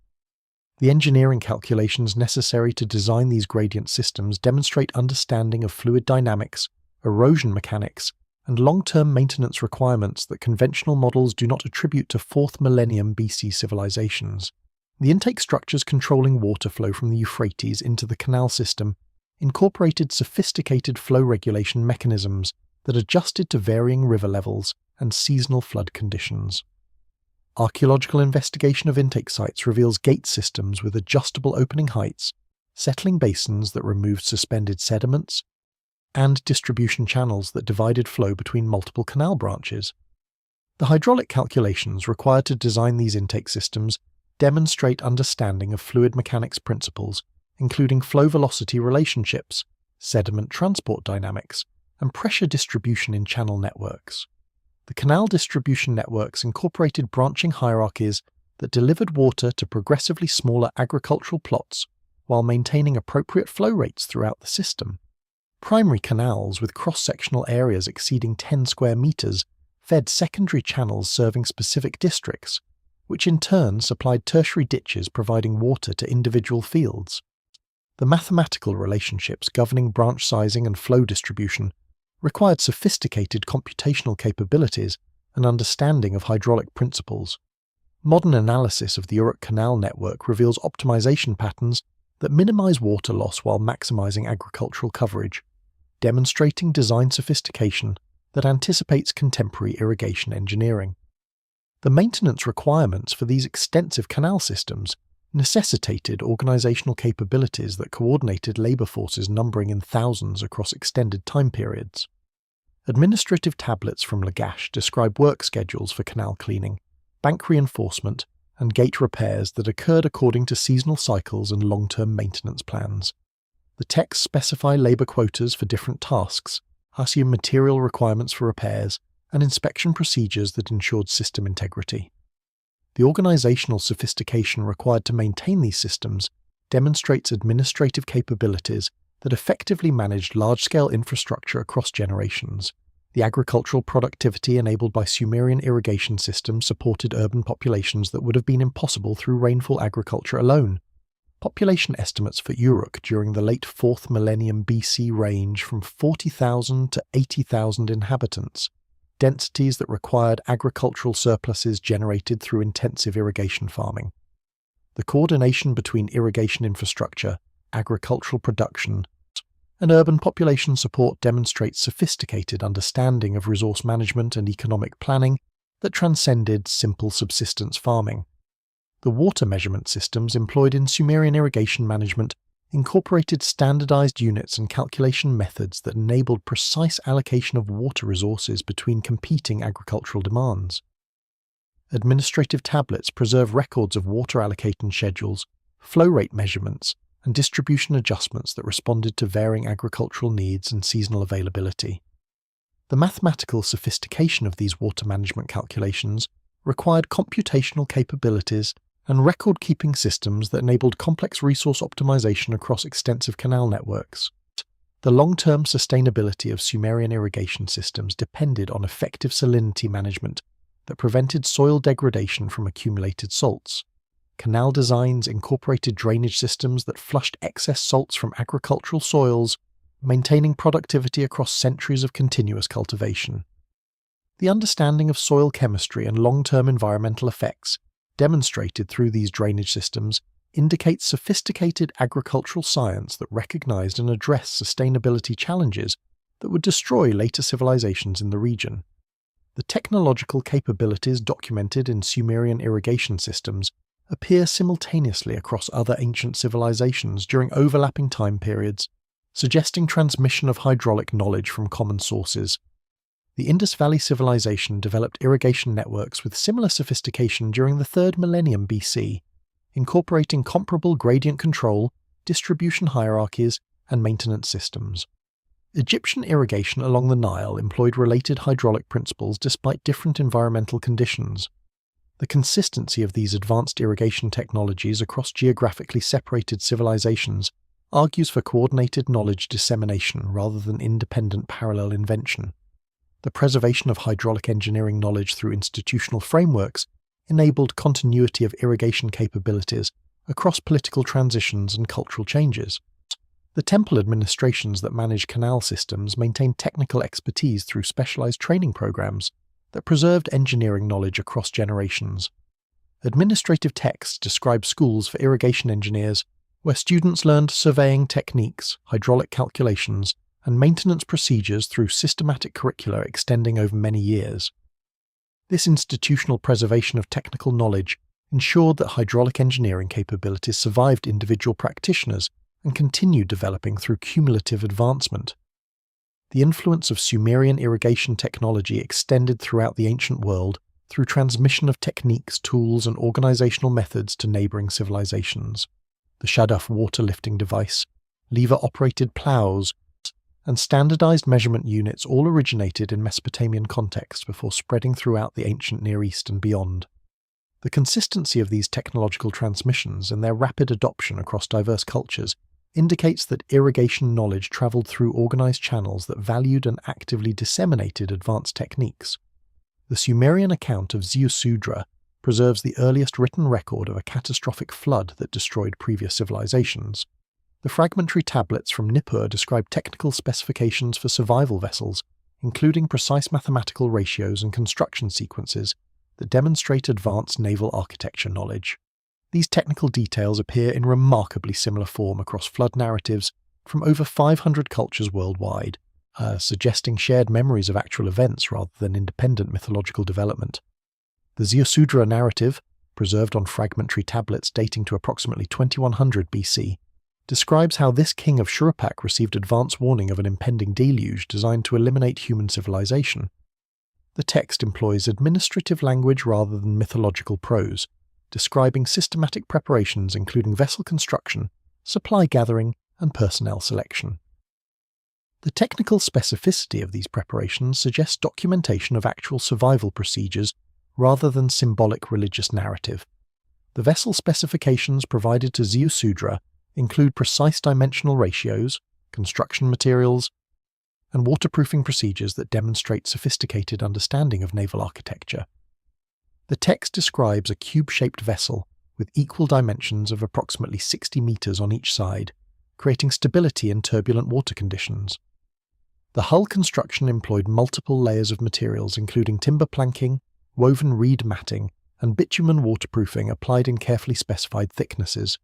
The engineering calculations necessary to design these gradient systems demonstrate understanding of fluid dynamics, erosion mechanics, and long-term maintenance requirements that conventional models do not attribute to 4th millennium BC civilizations. The intake structures controlling water flow from the Euphrates into the canal system incorporated sophisticated flow regulation mechanisms that adjusted to varying river levels and seasonal flood conditions. Archaeological investigation of intake sites reveals gate systems with adjustable opening heights, settling basins that removed suspended sediments, and distribution channels that divided flow between multiple canal branches. The hydraulic calculations required to design these intake systems demonstrate understanding of fluid mechanics principles, including flow velocity relationships, sediment transport dynamics, and pressure distribution in channel networks. The canal distribution networks incorporated branching hierarchies that delivered water to progressively smaller agricultural plots while maintaining appropriate flow rates throughout the system. Primary canals with cross-sectional areas exceeding 10 square meters fed secondary channels serving specific districts, which in turn supplied tertiary ditches providing water to individual fields. The mathematical relationships governing branch sizing and flow distribution required sophisticated computational capabilities and understanding of hydraulic principles. Modern analysis of the Uruk Canal network reveals optimization patterns that minimize water loss while maximizing agricultural coverage, demonstrating design sophistication that anticipates contemporary irrigation engineering. The maintenance requirements for these extensive canal systems necessitated organizational capabilities that coordinated labor forces numbering in thousands across extended time periods. Administrative tablets from Lagash describe work schedules for canal cleaning, bank reinforcement, and gate repairs that occurred according to seasonal cycles and long-term maintenance plans. The texts specify labor quotas for different tasks, assume material requirements for repairs, and inspection procedures that ensured system integrity. The organizational sophistication required to maintain these systems demonstrates administrative capabilities that effectively managed large-scale infrastructure across generations. The agricultural productivity enabled by Sumerian irrigation systems supported urban populations that would have been impossible through rainfall agriculture alone. Population estimates for Uruk during the late 4th millennium BC range from 40,000 to 80,000 inhabitants, densities that required agricultural surpluses generated through intensive irrigation farming. The coordination between irrigation infrastructure, agricultural production, and urban population support demonstrates sophisticated understanding of resource management and economic planning that transcended simple subsistence farming. The water measurement systems employed in Sumerian irrigation management incorporated standardized units and calculation methods that enabled precise allocation of water resources between competing agricultural demands. Administrative tablets preserve records of water allocation schedules, flow rate measurements, and distribution adjustments that responded to varying agricultural needs and seasonal availability. The mathematical sophistication of these water management calculations required computational capabilities and record-keeping systems that enabled complex resource optimization across extensive canal networks. The long-term sustainability of Sumerian irrigation systems depended on effective salinity management that prevented soil degradation from accumulated salts. Canal designs incorporated drainage systems that flushed excess salts from agricultural soils, maintaining productivity across centuries of continuous cultivation. The understanding of soil chemistry and long-term environmental effects, demonstrated through these drainage systems, indicates sophisticated agricultural science that recognized and addressed sustainability challenges that would destroy later civilizations in the region. The technological capabilities documented in Sumerian irrigation systems appear simultaneously across other ancient civilizations during overlapping time periods, suggesting transmission of hydraulic knowledge from common sources. The Indus Valley Civilization developed irrigation networks with similar sophistication during the 3rd millennium BC, incorporating comparable gradient control, distribution hierarchies, and maintenance systems. Egyptian irrigation along the Nile employed related hydraulic principles despite different environmental conditions. The consistency of these advanced irrigation technologies across geographically separated civilizations argues for coordinated knowledge dissemination rather than independent parallel invention. The preservation of hydraulic engineering knowledge through institutional frameworks enabled continuity of irrigation capabilities across political transitions and cultural changes. The temple administrations that manage canal systems maintained technical expertise through specialized training programs that preserved engineering knowledge across generations. Administrative texts describe schools for irrigation engineers where students learned surveying techniques, hydraulic calculations, and maintenance procedures through systematic curricula extending over many years. This institutional preservation of technical knowledge ensured that hydraulic engineering capabilities survived individual practitioners and continued developing through cumulative advancement. The influence of Sumerian irrigation technology extended throughout the ancient world through transmission of techniques, tools, and organizational methods to neighboring civilizations. The Shaduf water lifting device, lever-operated plows, and standardized measurement units all originated in Mesopotamian context before spreading throughout the ancient Near East and beyond. The consistency of these technological transmissions and their rapid adoption across diverse cultures indicates that irrigation knowledge traveled through organized channels that valued and actively disseminated advanced techniques. The Sumerian account of Ziusudra preserves the earliest written record of a catastrophic flood that destroyed previous civilizations. The fragmentary tablets from Nippur describe technical specifications for survival vessels, including precise mathematical ratios and construction sequences that demonstrate advanced naval architecture knowledge. These technical details appear in remarkably similar form across flood narratives from over 500 cultures worldwide, suggesting shared memories of actual events rather than independent mythological development. The Ziusudra narrative, preserved on fragmentary tablets dating to approximately 2100 BC, describes how this king of Shuruppak received advance warning of an impending deluge designed to eliminate human civilization. The text employs administrative language rather than mythological prose, describing systematic preparations including vessel construction, supply gathering, and personnel selection. The technical specificity of these preparations suggests documentation of actual survival procedures rather than symbolic religious narrative. The vessel specifications provided to Ziusudra include precise dimensional ratios, construction materials, and waterproofing procedures that demonstrate sophisticated understanding of naval architecture. The text describes a cube-shaped vessel with equal dimensions of approximately 60 meters on each side, creating stability in turbulent water conditions. The hull construction employed multiple layers of materials including timber planking, woven reed matting, and bitumen waterproofing applied in carefully specified thicknesses.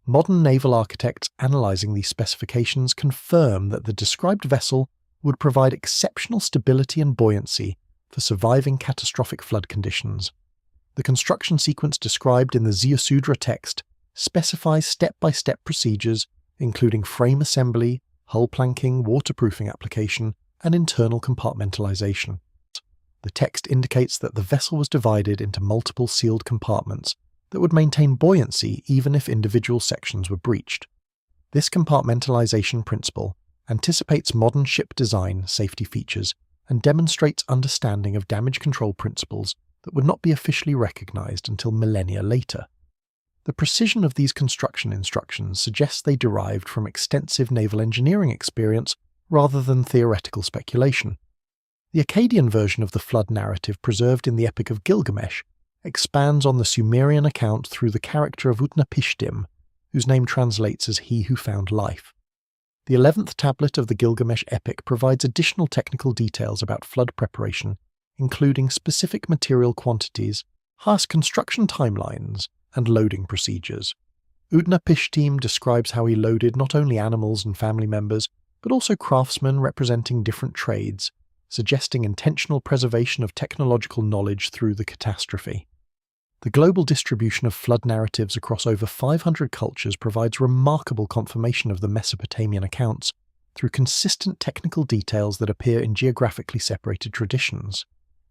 Modern naval architects analysing these specifications confirm that the described vessel would provide exceptional stability and buoyancy for surviving catastrophic flood conditions. The construction sequence described in the Ziggurats text specifies step-by-step procedures including frame assembly, hull planking, waterproofing application, and internal compartmentalization. The text indicates that the vessel was divided into multiple sealed compartments that would maintain buoyancy even if individual sections were breached. This compartmentalization principle anticipates modern ship design safety features and demonstrates understanding of damage control principles that would not be officially recognized until millennia later. The precision of these construction instructions suggests they derived from extensive naval engineering experience rather than theoretical speculation. The Akkadian version of the flood narrative preserved in the Epic of Gilgamesh expands on the Sumerian account through the character of Utnapishtim, whose name translates as He Who Found Life. The 11th tablet of the Gilgamesh epic provides additional technical details about flood preparation, including specific material quantities, harsh construction timelines, and loading procedures. Utnapishtim describes how he loaded not only animals and family members, but also craftsmen representing different trades, suggesting intentional preservation of technological knowledge through the catastrophe. The global distribution of flood narratives across over 500 cultures provides remarkable confirmation of the Mesopotamian accounts through consistent technical details that appear in geographically separated traditions.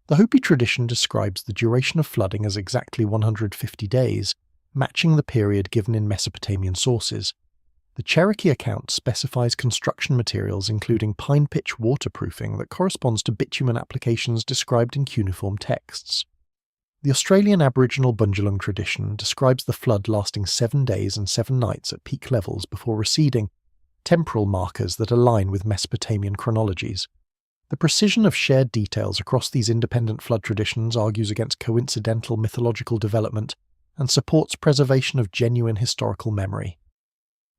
The Hopi tradition describes the duration of flooding as exactly 150 days, matching the period given in Mesopotamian sources. The Cherokee account specifies construction materials including pine pitch waterproofing that corresponds to bitumen applications described in cuneiform texts. The Australian Aboriginal Bundjalung tradition describes the flood lasting 7 days and 7 nights at peak levels before receding, temporal markers that align with Mesopotamian chronologies. The precision of shared details across these independent flood traditions argues against coincidental mythological development and supports preservation of genuine historical memory.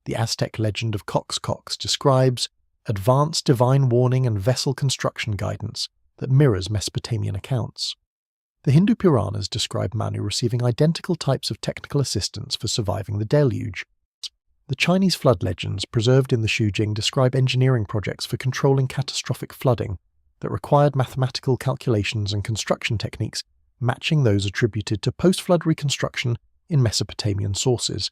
The Aztec legend of Coxcox describes advanced divine warning and vessel construction guidance that mirrors Mesopotamian accounts. The Hindu Puranas describe Manu receiving identical types of technical assistance for surviving the deluge. The Chinese flood legends preserved in the Shujing describe engineering projects for controlling catastrophic flooding that required mathematical calculations and construction techniques matching those attributed to post-flood reconstruction in Mesopotamian sources.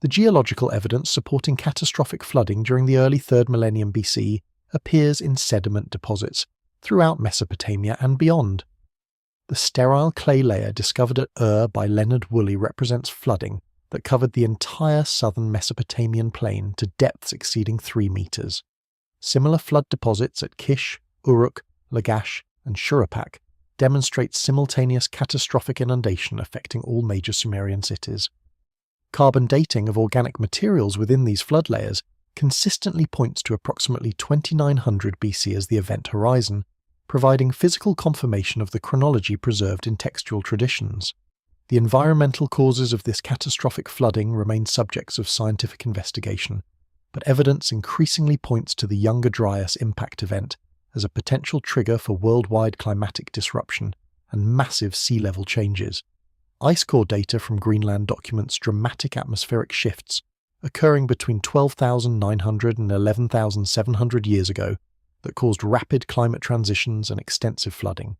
The geological evidence supporting catastrophic flooding during the early 3rd millennium BC appears in sediment deposits throughout Mesopotamia and beyond. The sterile clay layer discovered at by Leonard Woolley represents flooding that covered the entire southern Mesopotamian plain to depths exceeding 3 meters. Similar flood deposits at Kish, Uruk, Lagash, and Shuruppak demonstrate simultaneous catastrophic inundation affecting all major Sumerian cities. Carbon dating of organic materials within these flood layers consistently points to approximately 2900 BC as the event horizon, providing physical confirmation of the chronology preserved in textual traditions. The environmental causes of this catastrophic flooding remain subjects of scientific investigation, but evidence increasingly points to the Younger Dryas impact event as a potential trigger for worldwide climatic disruption and massive sea level changes. Ice core data from Greenland documents dramatic atmospheric shifts occurring between 12,900 and 11,700 years ago that caused rapid climate transitions and extensive flooding.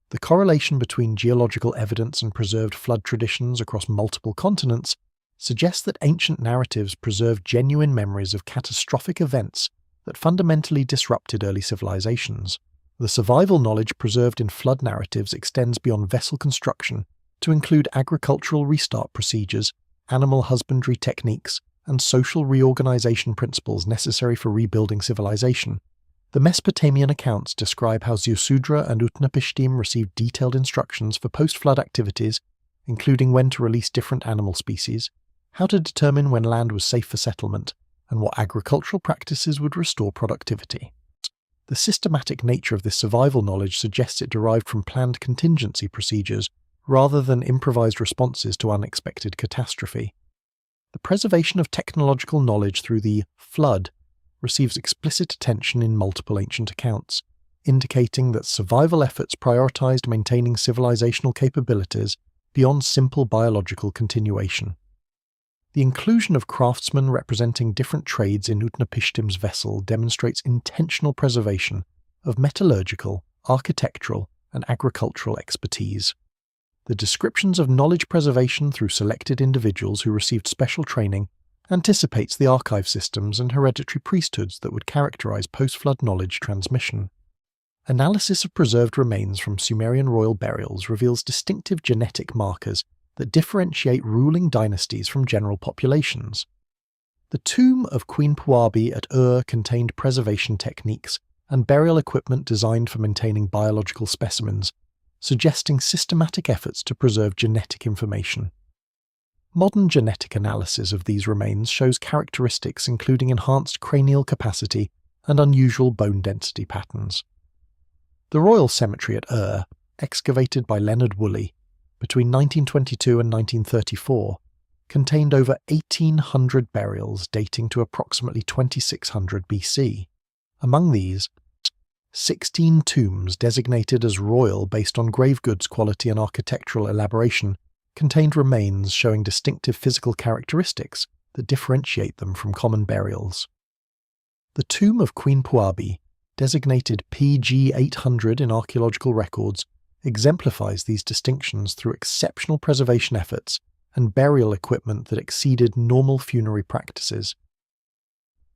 The correlation between geological evidence and preserved flood traditions across multiple continents suggests that ancient narratives preserved genuine memories of catastrophic events that fundamentally disrupted early civilizations. The survival knowledge preserved in flood narratives extends beyond vessel construction to include agricultural restart procedures, animal husbandry techniques, and social reorganization principles necessary for rebuilding civilization. The Mesopotamian accounts describe how Ziusudra and Utnapishtim received detailed instructions for post-flood activities, including when to release different animal species, how to determine when land was safe for settlement, and what agricultural practices would restore productivity. The systematic nature of this survival knowledge suggests it derived from planned contingency procedures rather than improvised responses to unexpected catastrophe. The preservation of technological knowledge through the flood receives explicit attention in multiple ancient accounts. indicating that survival efforts prioritized maintaining civilizational capabilities beyond simple biological continuation. The inclusion of craftsmen representing different trades in Utnapishtim's vessel demonstrates intentional preservation of metallurgical, architectural, and agricultural expertise. The descriptions of knowledge preservation through selected individuals who received special training anticipates the archive systems and hereditary priesthoods that would characterize post-flood knowledge transmission. Analysis of preserved remains from Sumerian royal burials reveals distinctive genetic markers that differentiate ruling dynasties from general populations. The tomb of Queen Puabi at Ur contained preservation techniques and burial equipment designed for maintaining biological specimens, suggesting systematic efforts to preserve genetic information. Modern genetic analysis of these remains shows characteristics including enhanced cranial capacity and unusual bone density patterns. The Royal Cemetery at Ur, excavated by Leonard Woolley between 1922 and 1934, contained over 1,800 burials dating to approximately 2600 BC. Among these, 16 tombs designated as royal based on grave goods quality and architectural elaboration contained remains showing distinctive physical characteristics that differentiate them from common burials. The tomb of Queen Puabi, designated PG 800 in archaeological records, exemplifies these distinctions through exceptional preservation efforts and burial equipment that exceeded normal funerary practices.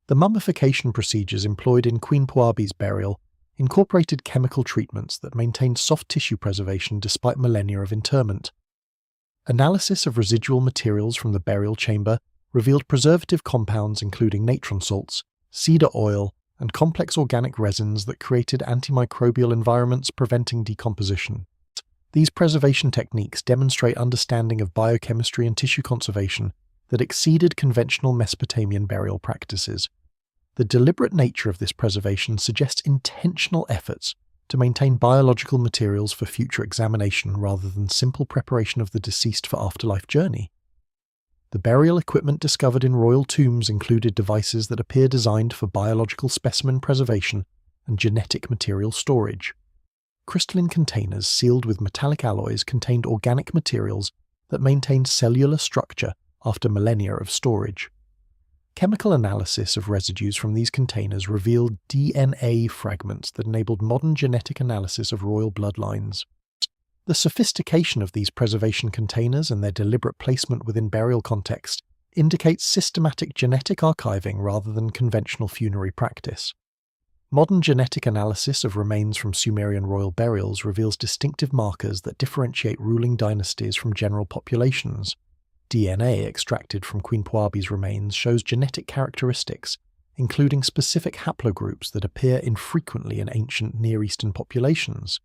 The mummification procedures employed in Queen Puabi's burial incorporated chemical treatments that maintained soft tissue preservation despite millennia of interment. Analysis of residual materials from the burial chamber revealed preservative compounds including natron salts, cedar oil, and complex organic resins that created antimicrobial environments preventing decomposition. These preservation techniques demonstrate understanding of biochemistry and tissue conservation that exceeded conventional Mesopotamian burial practices. The deliberate nature of this preservation suggests intentional efforts to maintain biological materials for future examination rather than simple preparation of the deceased for afterlife journey. The burial equipment discovered in royal tombs included devices that appear designed for biological specimen preservation and genetic material storage. Crystalline containers sealed with metallic alloys contained organic materials that maintained cellular structure after millennia of storage. Chemical analysis of residues from these containers revealed DNA fragments that enabled modern genetic analysis of royal bloodlines. The sophistication of these preservation containers and their deliberate placement within burial context indicates systematic genetic archiving rather than conventional funerary practice. Modern genetic analysis of remains from Sumerian royal burials reveals distinctive markers that differentiate ruling dynasties from general populations. DNA extracted from Queen Puabi's remains shows genetic characteristics, including specific haplogroups that appear infrequently in ancient Near Eastern populations.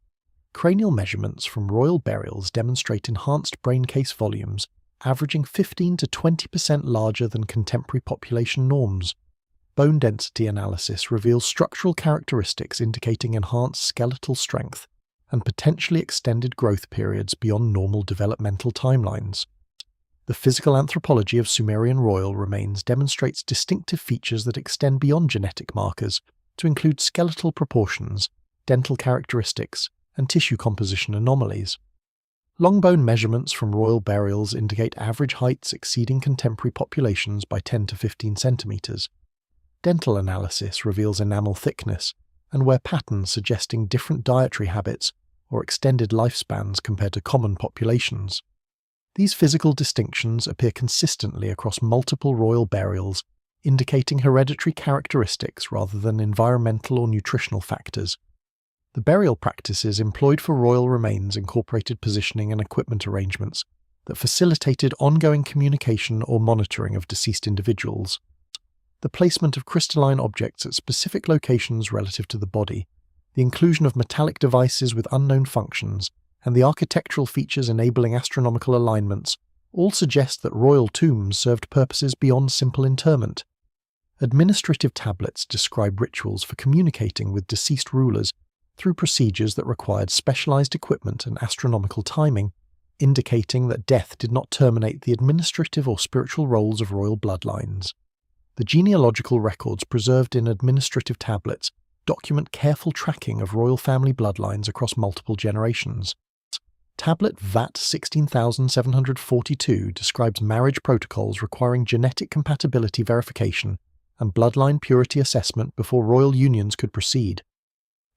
Cranial measurements from royal burials demonstrate enhanced brain case volumes, averaging 15 to 20% larger than contemporary population norms. Bone density analysis reveals structural characteristics indicating enhanced skeletal strength and potentially extended growth periods beyond normal developmental timelines. The physical anthropology of Sumerian royal remains demonstrates distinctive features that extend beyond genetic markers to include skeletal proportions, dental characteristics, and tissue composition anomalies. Long bone measurements from royal burials indicate average heights exceeding contemporary populations by 10 to 15 centimeters. Dental analysis reveals enamel thickness and wear patterns suggesting different dietary habits or extended lifespans compared to common populations. These physical distinctions appear consistently across multiple royal burials, indicating hereditary characteristics rather than environmental or nutritional factors. The burial practices employed for royal remains incorporated positioning and equipment arrangements that facilitated ongoing communication or monitoring of deceased individuals. The placement of crystalline objects at specific locations relative to the body, the inclusion of metallic devices with unknown functions, and the architectural features enabling astronomical alignments all suggest that royal tombs served purposes beyond simple interment. Administrative tablets describe rituals for communicating with deceased rulers through procedures that required specialized equipment and astronomical timing, indicating that death did not terminate the administrative or spiritual roles of royal bloodlines. The genealogical records preserved in administrative tablets document careful tracking of royal family bloodlines across multiple generations. Tablet VAT 16742 describes marriage protocols requiring genetic compatibility verification and bloodline purity assessment before royal unions could proceed.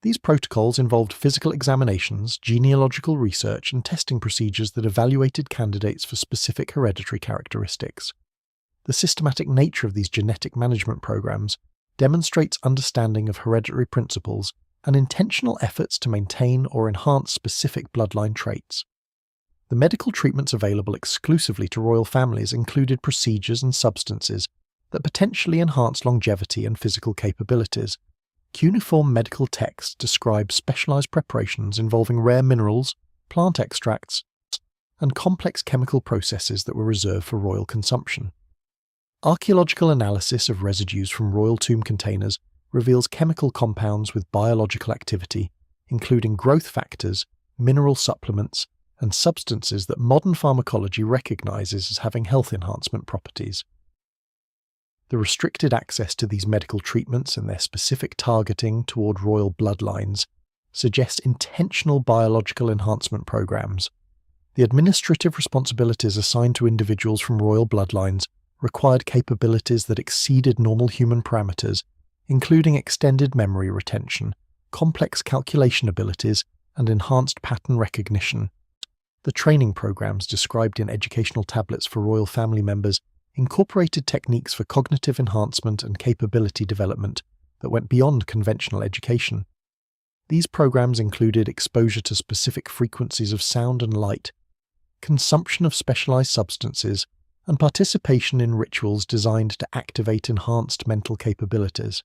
These protocols involved physical examinations, genealogical research, and testing procedures that evaluated candidates for specific hereditary characteristics. The systematic nature of these genetic management programs demonstrates understanding of hereditary principles and intentional efforts to maintain or enhance specific bloodline traits. The medical treatments available exclusively to royal families included procedures and substances that potentially enhance longevity and physical capabilities. Cuneiform medical texts describe specialized preparations involving rare minerals, plant extracts, and complex chemical processes that were reserved for royal consumption. Archaeological analysis of residues from royal tomb containers reveals chemical compounds with biological activity, including growth factors, mineral supplements, and substances that modern pharmacology recognizes as having health enhancement properties. The restricted access to these medical treatments and their specific targeting toward royal bloodlines suggests intentional biological enhancement programs. The administrative responsibilities assigned to individuals from royal bloodlines required capabilities that exceeded normal human parameters, including extended memory retention, complex calculation abilities, and enhanced pattern recognition. The training programs described in educational tablets for royal family members incorporated techniques for cognitive enhancement and capability development that went beyond conventional education. These programs included exposure to specific frequencies of sound and light, consumption of specialized substances, and participation in rituals designed to activate enhanced mental capabilities.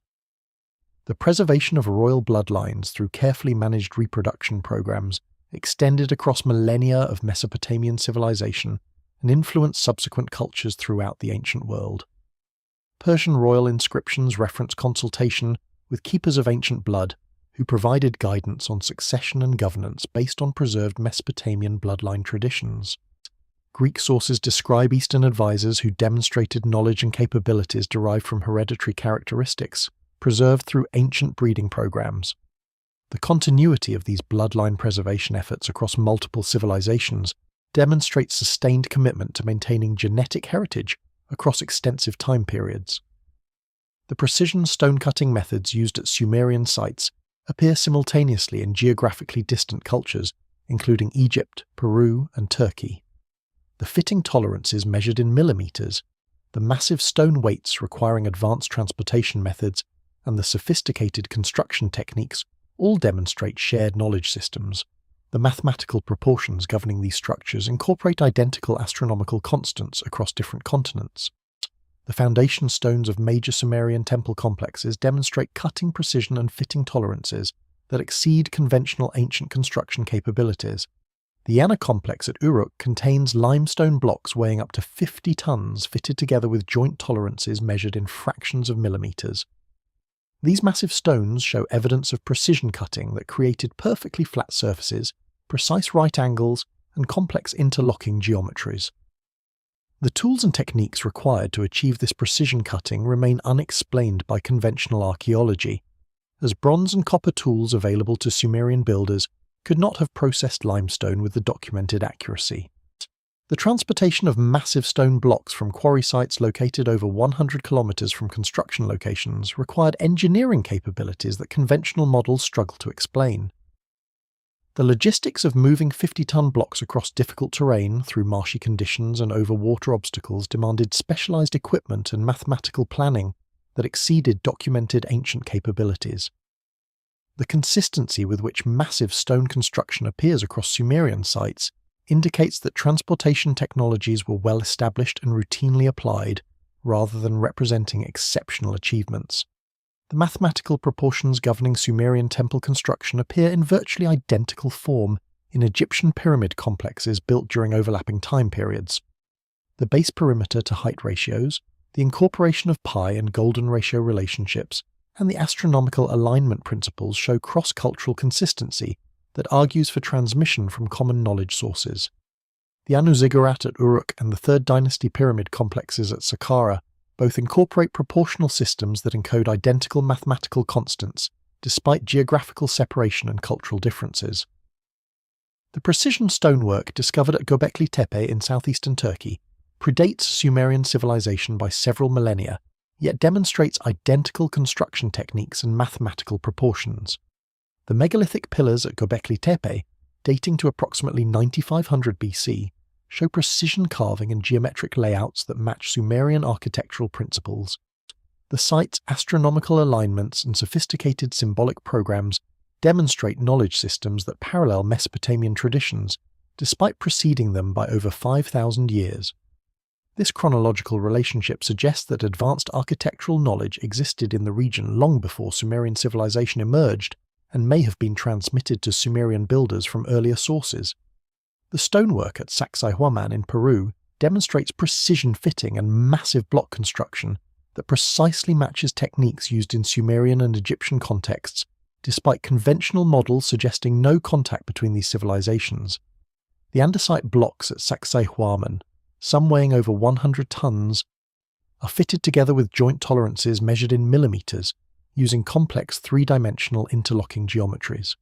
The preservation of royal bloodlines through carefully managed reproduction programs extended across millennia of Mesopotamian civilization and influenced subsequent cultures throughout the ancient world. Persian royal inscriptions reference consultation with keepers of ancient blood who provided guidance on succession and governance based on preserved Mesopotamian bloodline traditions. Greek sources describe Eastern advisors who demonstrated knowledge and capabilities derived from hereditary characteristics, preserved through ancient breeding programs. The continuity of these bloodline preservation efforts across multiple civilizations demonstrates sustained commitment to maintaining genetic heritage across extensive time periods. The precision stone-cutting methods used at Sumerian sites appear simultaneously in geographically distant cultures, including Egypt, Peru, and Turkey. The fitting tolerances measured in millimeters, the massive stone weights requiring advanced transportation methods, and the sophisticated construction techniques all demonstrate shared knowledge systems. The mathematical proportions governing these structures incorporate identical astronomical constants across different continents. The foundation stones of major Sumerian temple complexes demonstrate cutting precision and fitting tolerances that exceed conventional ancient construction capabilities. The Yana complex at Uruk contains limestone blocks weighing up to 50 tons fitted together with joint tolerances measured in fractions of millimeters. These massive stones show evidence of precision cutting that created perfectly flat surfaces, precise right angles, and complex interlocking geometries. The tools and techniques required to achieve this precision cutting remain unexplained by conventional archaeology, as bronze and copper tools available to Sumerian builders could not have processed limestone with the documented accuracy. The transportation of massive stone blocks from quarry sites located over 100 kilometers from construction locations required engineering capabilities that conventional models struggle to explain. The logistics of moving 50-ton blocks across difficult terrain through marshy conditions and over water obstacles demanded specialized equipment and mathematical planning that exceeded documented ancient capabilities. The consistency with which massive stone construction appears across Sumerian sites indicates that transportation technologies were well established and routinely applied, rather than representing exceptional achievements. The mathematical proportions governing Sumerian temple construction appear in virtually identical form in Egyptian pyramid complexes built during overlapping time periods. The base perimeter to height ratios, the incorporation of pi and golden ratio relationships, and the astronomical alignment principles show cross-cultural consistency that argues for transmission from common knowledge sources. The Anu Ziggurat at Uruk and the 3rd Dynasty pyramid complexes at Saqqara both incorporate proportional systems that encode identical mathematical constants, despite geographical separation and cultural differences. The precision stonework discovered at Göbekli Tepe in southeastern Turkey predates Sumerian civilization by several millennia, yet demonstrates identical construction techniques and mathematical proportions. The megalithic pillars at Göbekli Tepe, dating to approximately 9500 BC, show precision carving and geometric layouts that match Sumerian architectural principles. The site's astronomical alignments and sophisticated symbolic programs demonstrate knowledge systems that parallel Mesopotamian traditions, despite preceding them by over 5,000 years. This chronological relationship suggests that advanced architectural knowledge existed in the region long before Sumerian civilization emerged and may have been transmitted to Sumerian builders from earlier sources. The stonework at Sacsayhuaman in Peru demonstrates precision fitting and massive block construction that precisely matches techniques used in Sumerian and Egyptian contexts, despite conventional models suggesting no contact between these civilizations. The andesite blocks at Sacsayhuaman, some weighing over 100 tons, are fitted together with joint tolerances measured in millimeters, using complex three-dimensional interlocking geometries.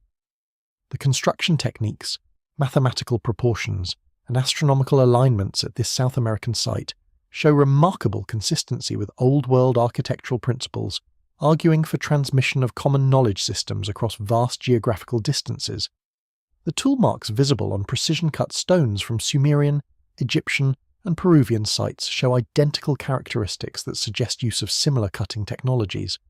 The construction techniques, mathematical proportions, and astronomical alignments at this South American site show remarkable consistency with Old World architectural principles, arguing for transmission of common knowledge systems across vast geographical distances. The tool marks visible on precision-cut stones from Sumerian, Egyptian, and Peruvian sites show identical characteristics that suggest use of similar cutting technologies.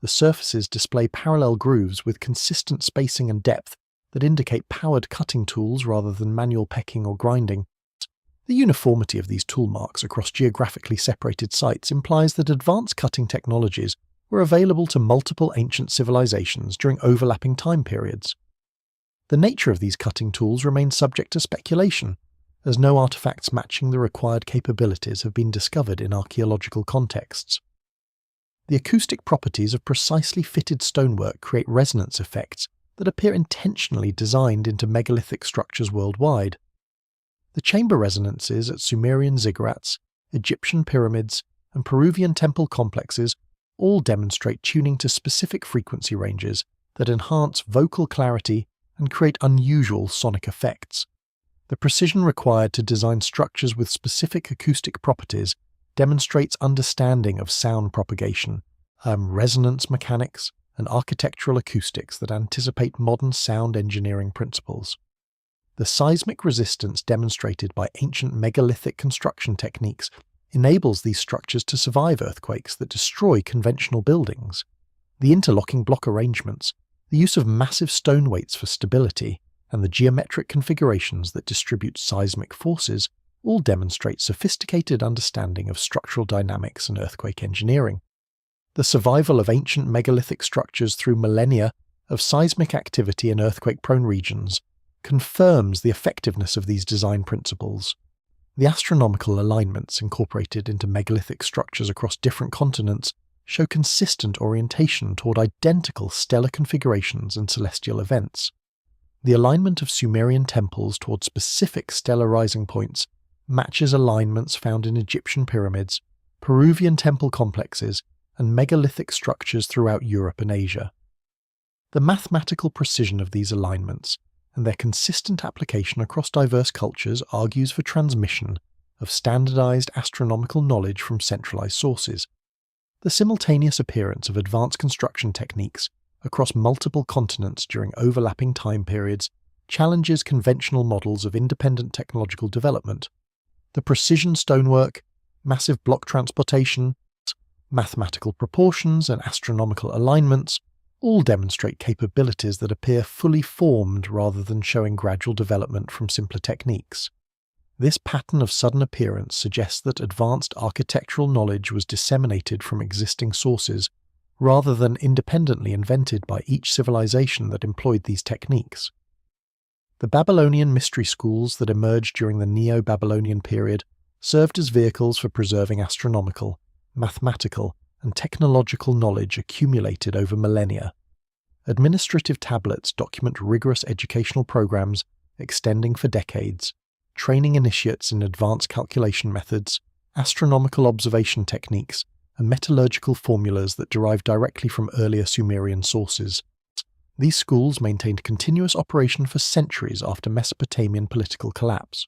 The surfaces display parallel grooves with consistent spacing and depth that indicate powered cutting tools rather than manual pecking or grinding. The uniformity of these tool marks across geographically separated sites implies that advanced cutting technologies were available to multiple ancient civilizations during overlapping time periods. The nature of these cutting tools remains subject to speculation, as no artifacts matching the required capabilities have been discovered in archaeological contexts. The acoustic properties of precisely fitted stonework create resonance effects that appear intentionally designed into megalithic structures worldwide. The chamber resonances at Sumerian ziggurats, Egyptian pyramids, and Peruvian temple complexes all demonstrate tuning to specific frequency ranges that enhance vocal clarity and create unusual sonic effects. The precision required to design structures with specific acoustic properties demonstrates understanding of sound propagation, resonance mechanics, and architectural acoustics that anticipate modern sound engineering principles. The seismic resistance demonstrated by ancient megalithic construction techniques enables these structures to survive earthquakes that destroy conventional buildings. The interlocking block arrangements, the use of massive stone weights for stability, and the geometric configurations that distribute seismic forces all demonstrate sophisticated understanding of structural dynamics and earthquake engineering. The survival of ancient megalithic structures through millennia of seismic activity in earthquake-prone regions confirms the effectiveness of these design principles. The astronomical alignments incorporated into megalithic structures across different continents show consistent orientation toward identical stellar configurations and celestial events. The alignment of Sumerian temples toward specific stellar rising points matches alignments found in Egyptian pyramids, Peruvian temple complexes, and megalithic structures throughout Europe and Asia. The mathematical precision of these alignments and their consistent application across diverse cultures argues for transmission of standardized astronomical knowledge from centralized sources. The simultaneous appearance of advanced construction techniques across multiple continents during overlapping time periods challenges conventional models of independent technological development. The precision stonework, massive block transportation, mathematical proportions, and astronomical alignments all demonstrate capabilities that appear fully formed rather than showing gradual development from simpler techniques. This pattern of sudden appearance suggests that advanced architectural knowledge was disseminated from existing sources rather than independently invented by each civilization that employed these techniques. The Babylonian mystery schools that emerged during the Neo-Babylonian period served as vehicles for preserving astronomical, mathematical, and technological knowledge accumulated over millennia. Administrative tablets document rigorous educational programs extending for decades, training initiates in advanced calculation methods, astronomical observation techniques, and metallurgical formulas that derive directly from earlier Sumerian sources. These schools maintained continuous operation for centuries after Mesopotamian political collapse.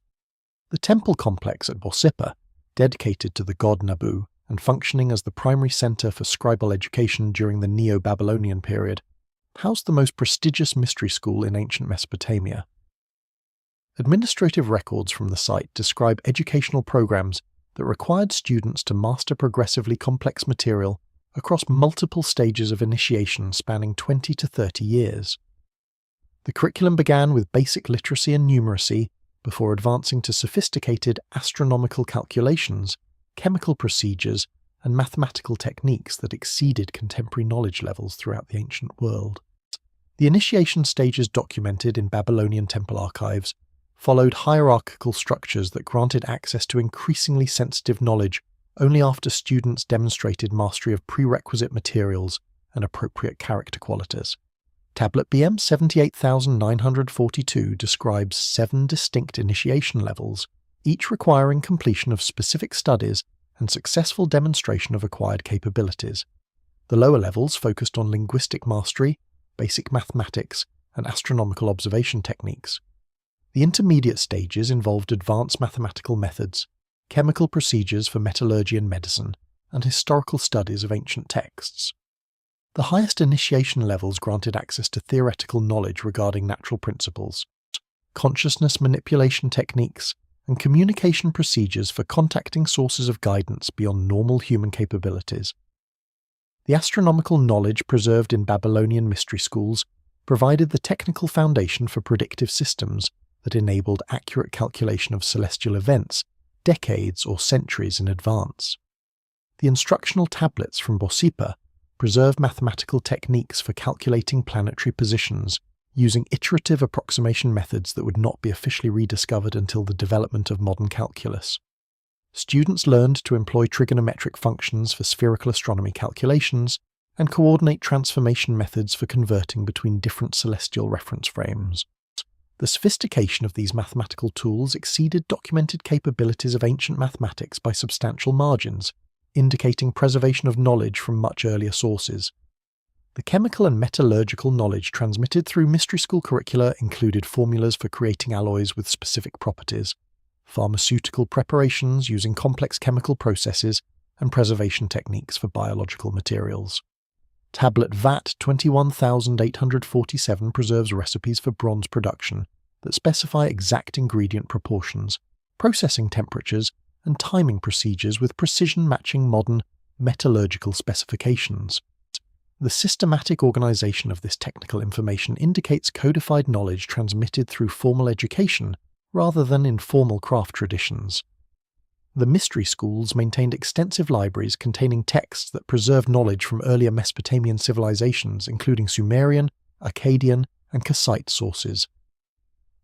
The temple complex at Borsippa, dedicated to the god Nabu and functioning as the primary center for scribal education during the Neo-Babylonian period, housed the most prestigious mystery school in ancient Mesopotamia. Administrative records from the site describe educational programs that required students to master progressively complex material across multiple stages of initiation spanning 20 to 30 years. The curriculum began with basic literacy and numeracy before advancing to sophisticated astronomical calculations, chemical procedures, and mathematical techniques that exceeded contemporary knowledge levels throughout the ancient world. The initiation stages documented in Babylonian temple archives followed hierarchical structures that granted access to increasingly sensitive knowledge only after students demonstrated mastery of prerequisite materials and appropriate character qualities. Tablet BM 78942 describes 7 distinct initiation levels, each requiring completion of specific studies and successful demonstration of acquired capabilities. The lower levels focused on linguistic mastery, basic mathematics, and astronomical observation techniques. The intermediate stages involved advanced mathematical methods, chemical procedures for metallurgy and medicine, and historical studies of ancient texts. The highest initiation levels granted access to theoretical knowledge regarding natural principles, consciousness manipulation techniques, and communication procedures for contacting sources of guidance beyond normal human capabilities. The astronomical knowledge preserved in Babylonian mystery schools provided the technical foundation for predictive systems that enabled accurate calculation of celestial events decades or centuries in advance. The instructional tablets from Borsippa preserve mathematical techniques for calculating planetary positions using iterative approximation methods that would not be officially rediscovered until the development of modern calculus. Students learned to employ trigonometric functions for spherical astronomy calculations and coordinate transformation methods for converting between different celestial reference frames. The sophistication of these mathematical tools exceeded documented capabilities of ancient mathematics by substantial margins, indicating preservation of knowledge from much earlier sources. The chemical and metallurgical knowledge transmitted through mystery school curricula included formulas for creating alloys with specific properties, pharmaceutical preparations using complex chemical processes, and preservation techniques for biological materials. Tablet VAT 21847 preserves recipes for bronze production that specify exact ingredient proportions, processing temperatures, and timing procedures with precision matching modern metallurgical specifications. The systematic organization of this technical information indicates codified knowledge transmitted through formal education rather than informal craft traditions. The mystery schools maintained extensive libraries containing texts that preserved knowledge from earlier Mesopotamian civilizations, including Sumerian, Akkadian, and Kassite sources.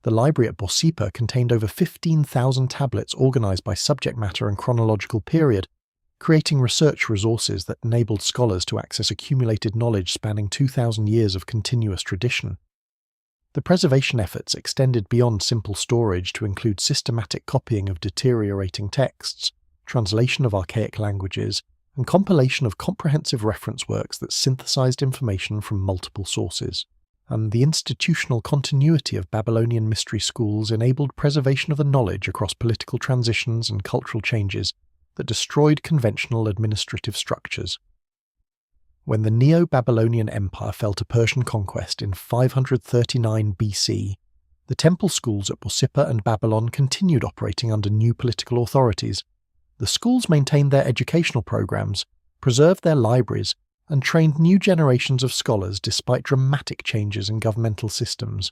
The library at Borsippa contained over 15,000 tablets organized by subject matter and chronological period, creating research resources that enabled scholars to access accumulated knowledge spanning 2,000 years of continuous tradition. The preservation efforts extended beyond simple storage to include systematic copying of deteriorating texts, translation of archaic languages, and compilation of comprehensive reference works that synthesized information from multiple sources. And the institutional continuity of Babylonian mystery schools enabled preservation of the knowledge across political transitions and cultural changes that destroyed conventional administrative structures. When the Neo-Babylonian Empire fell to Persian conquest in 539 BC, the temple schools at Borsippa and Babylon continued operating under new political authorities. The schools maintained their educational programs, preserved their libraries, and trained new generations of scholars despite dramatic changes in governmental systems.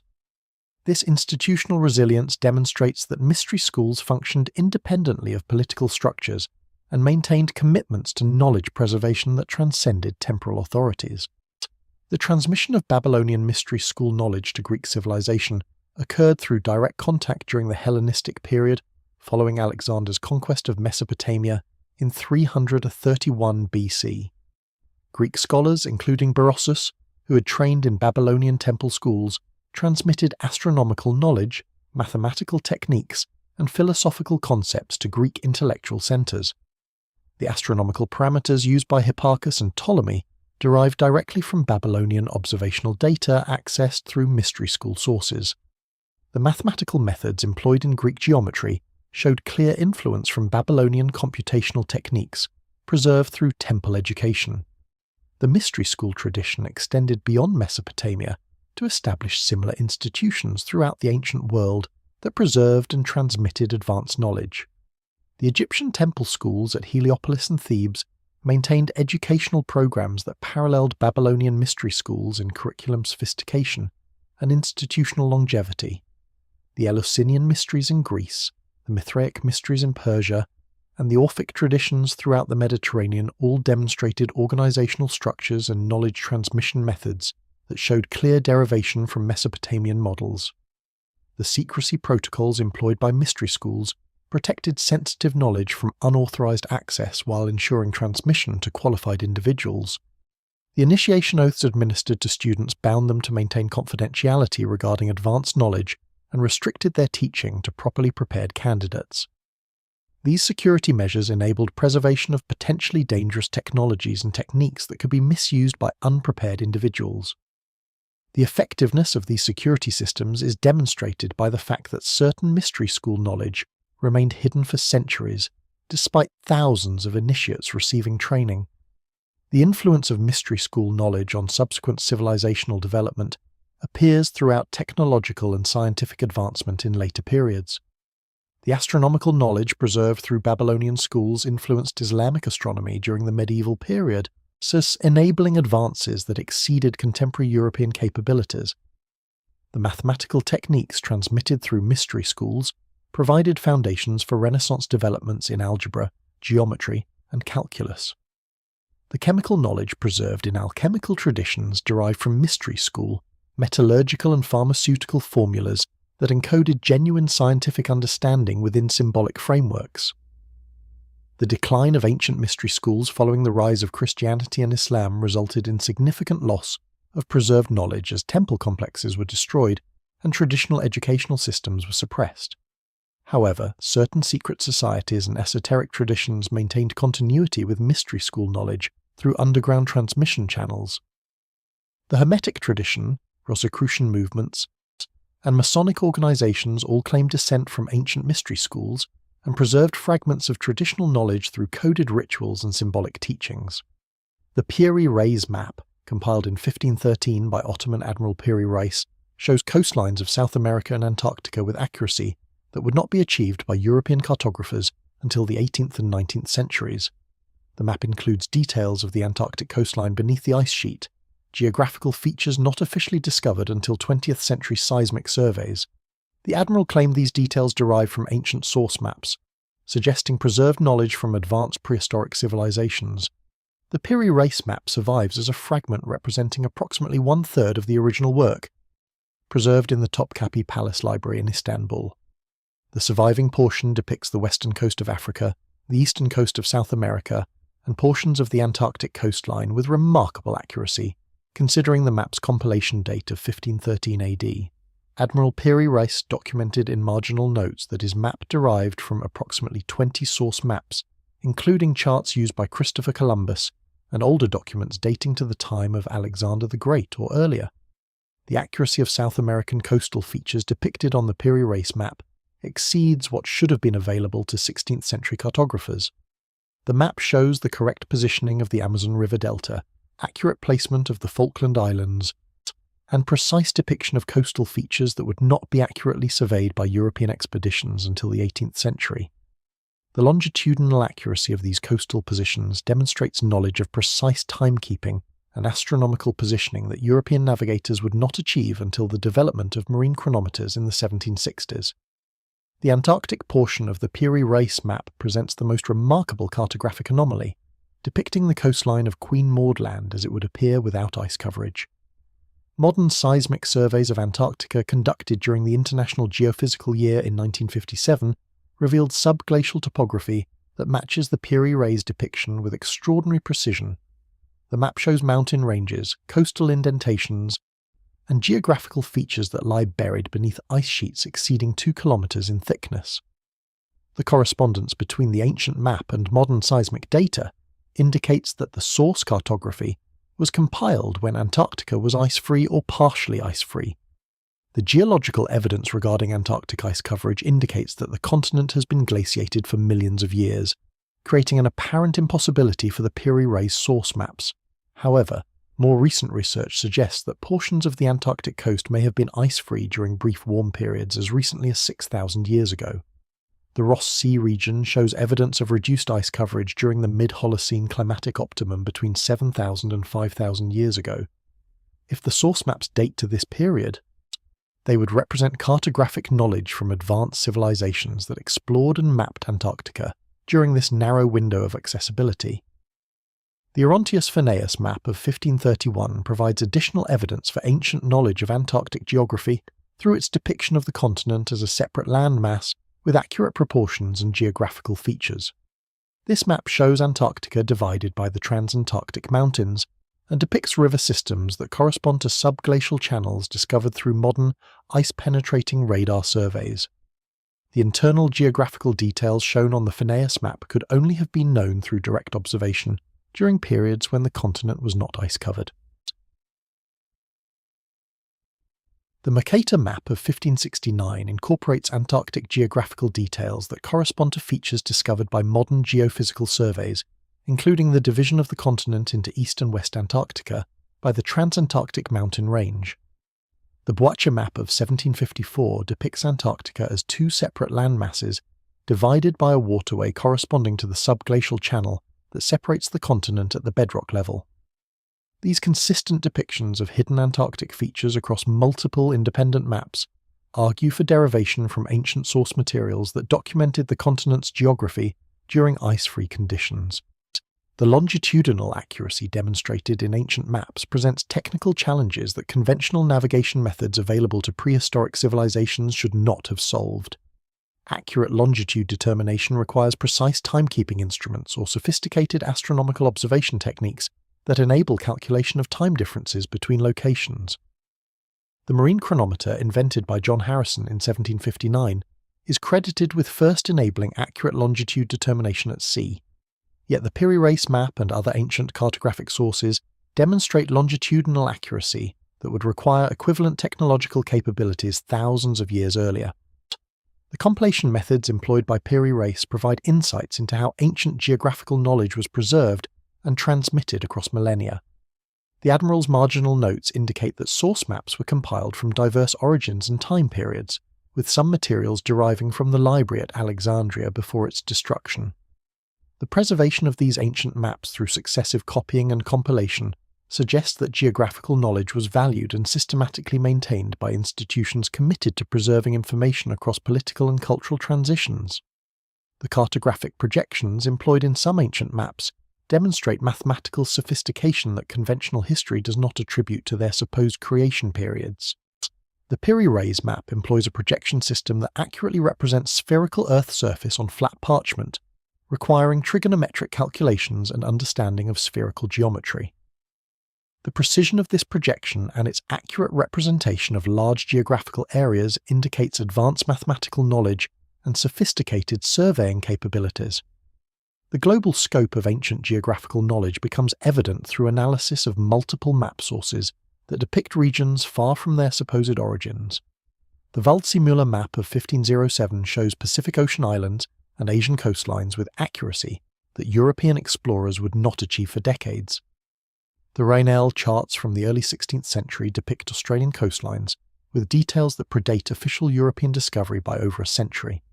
This institutional resilience demonstrates that mystery schools functioned independently of political structures and maintained commitments to knowledge preservation that transcended temporal authorities. The transmission of Babylonian mystery school knowledge to Greek civilization occurred through direct contact during the Hellenistic period, following Alexander's conquest of Mesopotamia in 331 BC. Greek scholars, including Berossus, who had trained in Babylonian temple schools, transmitted astronomical knowledge, mathematical techniques, and philosophical concepts to Greek intellectual centers. The astronomical parameters used by Hipparchus and Ptolemy derived directly from Babylonian observational data accessed through mystery school sources. The mathematical methods employed in Greek geometry showed clear influence from Babylonian computational techniques, preserved through temple education. The mystery school tradition extended beyond Mesopotamia to establish similar institutions throughout the ancient world that preserved and transmitted advanced knowledge. The Egyptian temple schools at Heliopolis and Thebes maintained educational programs that paralleled Babylonian mystery schools in curriculum sophistication and institutional longevity. The Eleusinian mysteries in Greece, the Mithraic mysteries in Persia, and the Orphic traditions throughout the Mediterranean all demonstrated organizational structures and knowledge transmission methods that showed clear derivation from Mesopotamian models. The secrecy protocols employed by mystery schools protected sensitive knowledge from unauthorized access while ensuring transmission to qualified individuals. The initiation oaths administered to students bound them to maintain confidentiality regarding advanced knowledge and restricted their teaching to properly prepared candidates. These security measures enabled preservation of potentially dangerous technologies and techniques that could be misused by unprepared individuals. The effectiveness of these security systems is demonstrated by the fact that certain mystery school knowledge remained hidden for centuries, despite thousands of initiates receiving training. The influence of mystery school knowledge on subsequent civilizational development appears throughout technological and scientific advancement in later periods. The astronomical knowledge preserved through Babylonian schools influenced Islamic astronomy during the medieval period, thus enabling advances that exceeded contemporary European capabilities. The mathematical techniques transmitted through mystery schools provided foundations for Renaissance developments in algebra, geometry, and calculus. The chemical knowledge preserved in alchemical traditions derived from mystery school, metallurgical and pharmaceutical formulas that encoded genuine scientific understanding within symbolic frameworks. The decline of ancient mystery schools following the rise of Christianity and Islam resulted in significant loss of preserved knowledge as temple complexes were destroyed and traditional educational systems were suppressed. However, certain secret societies and esoteric traditions maintained continuity with mystery school knowledge through underground transmission channels. The Hermetic tradition, Rosicrucian movements, and Masonic organizations all claimed descent from ancient mystery schools and preserved fragments of traditional knowledge through coded rituals and symbolic teachings. The Piri Reis map, compiled in 1513 by Ottoman Admiral Piri Reis, shows coastlines of South America and Antarctica with accuracy that would not be achieved by European cartographers until the 18th and 19th centuries. The map includes details of the Antarctic coastline beneath the ice sheet, geographical features not officially discovered until 20th century seismic surveys. The Admiral claimed these details derived from ancient source maps, suggesting preserved knowledge from advanced prehistoric civilizations. The Piri Reis map survives as a fragment representing approximately one-third of the original work, preserved in the Topkapi Palace Library in Istanbul. The surviving portion depicts the western coast of Africa, the eastern coast of South America, and portions of the Antarctic coastline with remarkable accuracy, considering the map's compilation date of 1513 AD. Admiral Piri Reis documented in marginal notes that his map derived from approximately 20 source maps, including charts used by Christopher Columbus and older documents dating to the time of Alexander the Great or earlier. The accuracy of South American coastal features depicted on the Piri Reis map exceeds what should have been available to 16th century cartographers. The map shows the correct positioning of the Amazon River Delta, accurate placement of the Falkland Islands, and precise depiction of coastal features that would not be accurately surveyed by European expeditions until the 18th century. The longitudinal accuracy of these coastal positions demonstrates knowledge of precise timekeeping and astronomical positioning that European navigators would not achieve until the development of marine chronometers in the 1760s. The Antarctic portion of the Piri Reis map presents the most remarkable cartographic anomaly, depicting the coastline of Queen Maud Land as it would appear without ice coverage. Modern seismic surveys of Antarctica conducted during the International Geophysical Year in 1957 revealed subglacial topography that matches the Piri Reis depiction with extraordinary precision. The map shows mountain ranges, coastal indentations, and geographical features that lie buried beneath ice sheets exceeding 2 kilometers in thickness. The correspondence between the ancient map and modern seismic data indicates that the source cartography was compiled when Antarctica was ice-free or partially ice-free. The geological evidence regarding Antarctic ice coverage indicates that the continent has been glaciated for millions of years, creating an apparent impossibility for the Piri-Reis source maps. However, more recent research suggests that portions of the Antarctic coast may have been ice-free during brief warm periods as recently as 6,000 years ago. The Ross Sea region shows evidence of reduced ice coverage during the mid-Holocene climatic optimum between 7,000 and 5,000 years ago. If the source maps date to this period, they would represent cartographic knowledge from advanced civilizations that explored and mapped Antarctica during this narrow window of accessibility. The Orontius Phineus map of 1531 provides additional evidence for ancient knowledge of Antarctic geography through its depiction of the continent as a separate landmass with accurate proportions and geographical features. This map shows Antarctica divided by the Transantarctic Mountains and depicts river systems that correspond to subglacial channels discovered through modern, ice-penetrating radar surveys. The internal geographical details shown on the Phineus map could only have been known through direct observation during periods when the continent was not ice-covered. The Mercator map of 1569 incorporates Antarctic geographical details that correspond to features discovered by modern geophysical surveys, including the division of the continent into East and West Antarctica by the Transantarctic mountain range. The Boache map of 1754 depicts Antarctica as two separate landmasses divided by a waterway corresponding to the subglacial channel that separates the continent at the bedrock level. These consistent depictions of hidden Antarctic features across multiple independent maps argue for derivation from ancient source materials that documented the continent's geography during ice-free conditions. The longitudinal accuracy demonstrated in ancient maps presents technical challenges that conventional navigation methods available to prehistoric civilizations should not have solved. Accurate longitude determination requires precise timekeeping instruments or sophisticated astronomical observation techniques that enable calculation of time differences between locations. The marine chronometer invented by John Harrison in 1759 is credited with first enabling accurate longitude determination at sea. Yet the Piri-Reis map and other ancient cartographic sources demonstrate longitudinal accuracy that would require equivalent technological capabilities thousands of years earlier. The compilation methods employed by Piri-Reis provide insights into how ancient geographical knowledge was preserved and transmitted across millennia. The Admiral's marginal notes indicate that source maps were compiled from diverse origins and time periods, with some materials deriving from the library at Alexandria before its destruction. The preservation of these ancient maps through successive copying and compilation suggests that geographical knowledge was valued and systematically maintained by institutions committed to preserving information across political and cultural transitions. The cartographic projections employed in some ancient maps demonstrate mathematical sophistication that conventional history does not attribute to their supposed creation periods. The Piri-Reis map employs a projection system that accurately represents spherical Earth surface on flat parchment, requiring trigonometric calculations and understanding of spherical geometry. The precision of this projection and its accurate representation of large geographical areas indicates advanced mathematical knowledge and sophisticated surveying capabilities. The global scope of ancient geographical knowledge becomes evident through analysis of multiple map sources that depict regions far from their supposed origins. The Waldseemüller map of 1507 shows Pacific Ocean islands and Asian coastlines with accuracy that European explorers would not achieve for decades. The Raynell charts from the early 16th century depict Australian coastlines with details that predate official European discovery by over a century.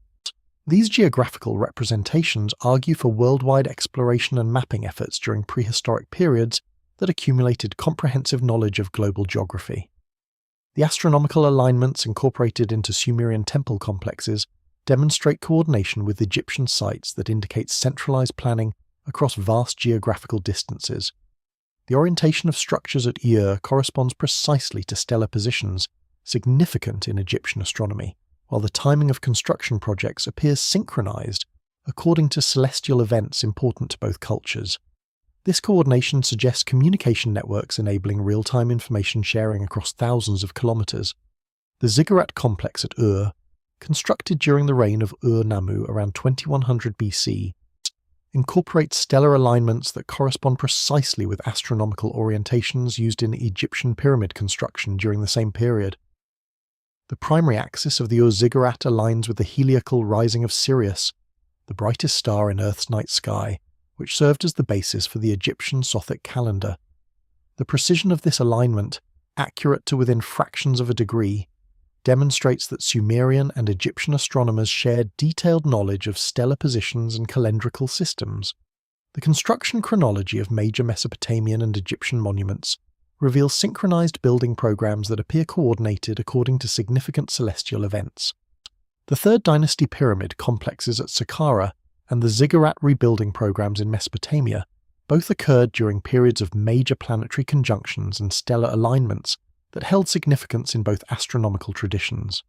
These geographical representations argue for worldwide exploration and mapping efforts during prehistoric periods that accumulated comprehensive knowledge of global geography. The astronomical alignments incorporated into Sumerian temple complexes demonstrate coordination with Egyptian sites that indicate centralized planning across vast geographical distances. The orientation of structures at Ur corresponds precisely to stellar positions, significant in Egyptian astronomy, while the timing of construction projects appears synchronized according to celestial events important to both cultures. This coordination suggests communication networks enabling real-time information sharing across thousands of kilometers. The Ziggurat complex at Ur, constructed during the reign of Ur-Nammu around 2100 BC, incorporate stellar alignments that correspond precisely with astronomical orientations used in Egyptian pyramid construction during the same period. The primary axis of the Ziggurat aligns with the heliacal rising of Sirius, the brightest star in Earth's night sky, which served as the basis for the Egyptian Sothic calendar. The precision of this alignment, accurate to within fractions of a degree, demonstrates that Sumerian and Egyptian astronomers shared detailed knowledge of stellar positions and calendrical systems. The construction chronology of major Mesopotamian and Egyptian monuments reveals synchronized building programs that appear coordinated according to significant celestial events. The Third Dynasty pyramid complexes at Saqqara and the Ziggurat rebuilding programs in Mesopotamia both occurred during periods of major planetary conjunctions and stellar alignments that held significance in both astronomical traditions.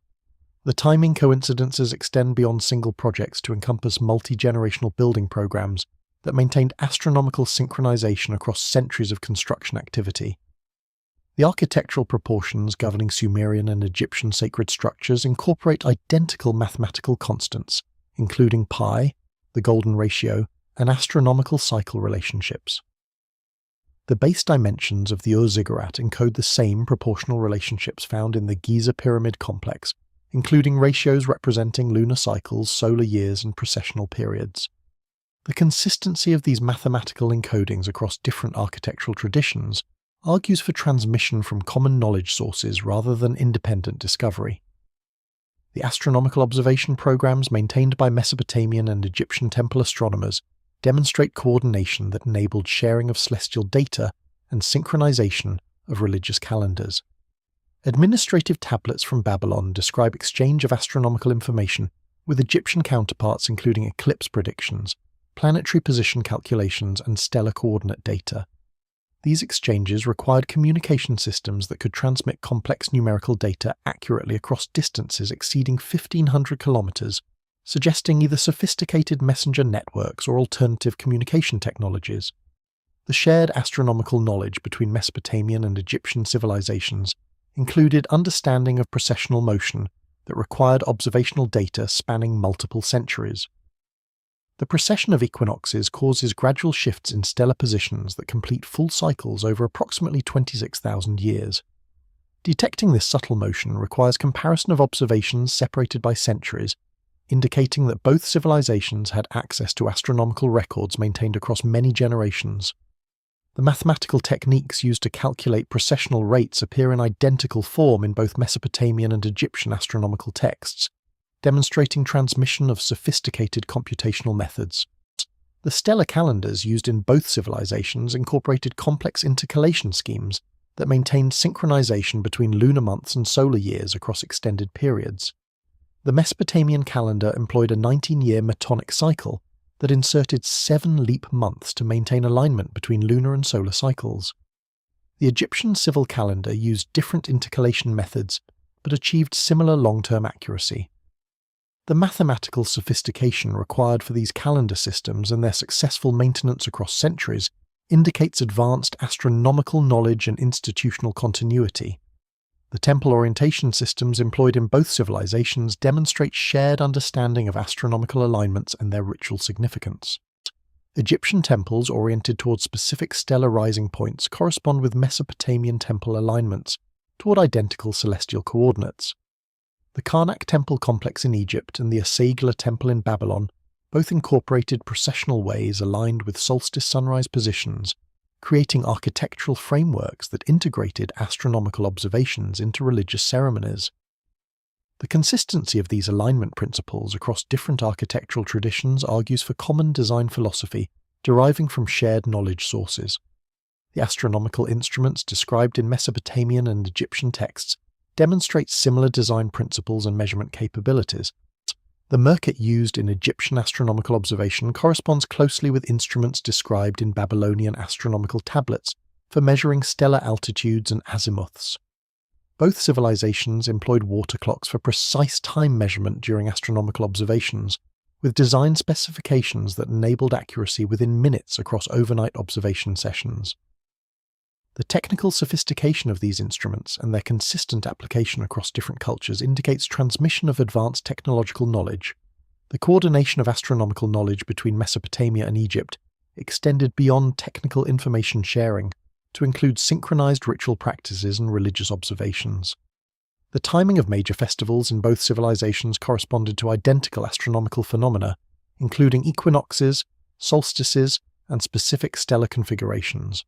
The timing coincidences extend beyond single projects to encompass multi-generational building programs that maintained astronomical synchronization across centuries of construction activity. The architectural proportions governing Sumerian and Egyptian sacred structures incorporate identical mathematical constants, including pi, the golden ratio, and astronomical cycle relationships. The base dimensions of the Ziggurat encode the same proportional relationships found in the Giza pyramid complex, including ratios representing lunar cycles, solar years, and precessional periods. The consistency of these mathematical encodings across different architectural traditions argues for transmission from common knowledge sources rather than independent discovery. The astronomical observation programs maintained by Mesopotamian and Egyptian temple astronomers demonstrate coordination that enabled sharing of celestial data and synchronization of religious calendars. Administrative tablets from Babylon describe exchange of astronomical information with Egyptian counterparts, including eclipse predictions, planetary position calculations, and stellar coordinate data. These exchanges required communication systems that could transmit complex numerical data accurately across distances exceeding 1,500 kilometers, suggesting either sophisticated messenger networks or alternative communication technologies. The shared astronomical knowledge between Mesopotamian and Egyptian civilizations included understanding of precessional motion that required observational data spanning multiple centuries. The precession of equinoxes causes gradual shifts in stellar positions that complete full cycles over approximately 26,000 years. Detecting this subtle motion requires comparison of observations separated by centuries, indicating that both civilizations had access to astronomical records maintained across many generations. The mathematical techniques used to calculate precessional rates appear in identical form in both Mesopotamian and Egyptian astronomical texts, demonstrating transmission of sophisticated computational methods. The stellar calendars used in both civilizations incorporated complex intercalation schemes that maintained synchronization between lunar months and solar years across extended periods. The Mesopotamian calendar employed a 19-year metonic cycle that inserted 7 leap months to maintain alignment between lunar and solar cycles. The Egyptian civil calendar used different intercalation methods but achieved similar long-term accuracy. The mathematical sophistication required for these calendar systems and their successful maintenance across centuries indicates advanced astronomical knowledge and institutional continuity. The temple orientation systems employed in both civilizations demonstrate shared understanding of astronomical alignments and their ritual significance. Egyptian temples oriented toward specific stellar rising points correspond with Mesopotamian temple alignments toward identical celestial coordinates. The Karnak temple complex in Egypt and the Asagla temple in Babylon both incorporated precessional ways aligned with solstice sunrise positions, creating architectural frameworks that integrated astronomical observations into religious ceremonies. The consistency of these alignment principles across different architectural traditions argues for common design philosophy deriving from shared knowledge sources. The astronomical instruments described in Mesopotamian and Egyptian texts demonstrate similar design principles and measurement capabilities. The merkit used in Egyptian astronomical observation corresponds closely with instruments described in Babylonian astronomical tablets for measuring stellar altitudes and azimuths. Both civilizations employed water clocks for precise time measurement during astronomical observations, with design specifications that enabled accuracy within minutes across overnight observation sessions. The technical sophistication of these instruments and their consistent application across different cultures indicates transmission of advanced technological knowledge. The coordination of astronomical knowledge between Mesopotamia and Egypt extended beyond technical information sharing to include synchronized ritual practices and religious observations. The timing of major festivals in both civilizations corresponded to identical astronomical phenomena, including equinoxes, solstices, and specific stellar configurations.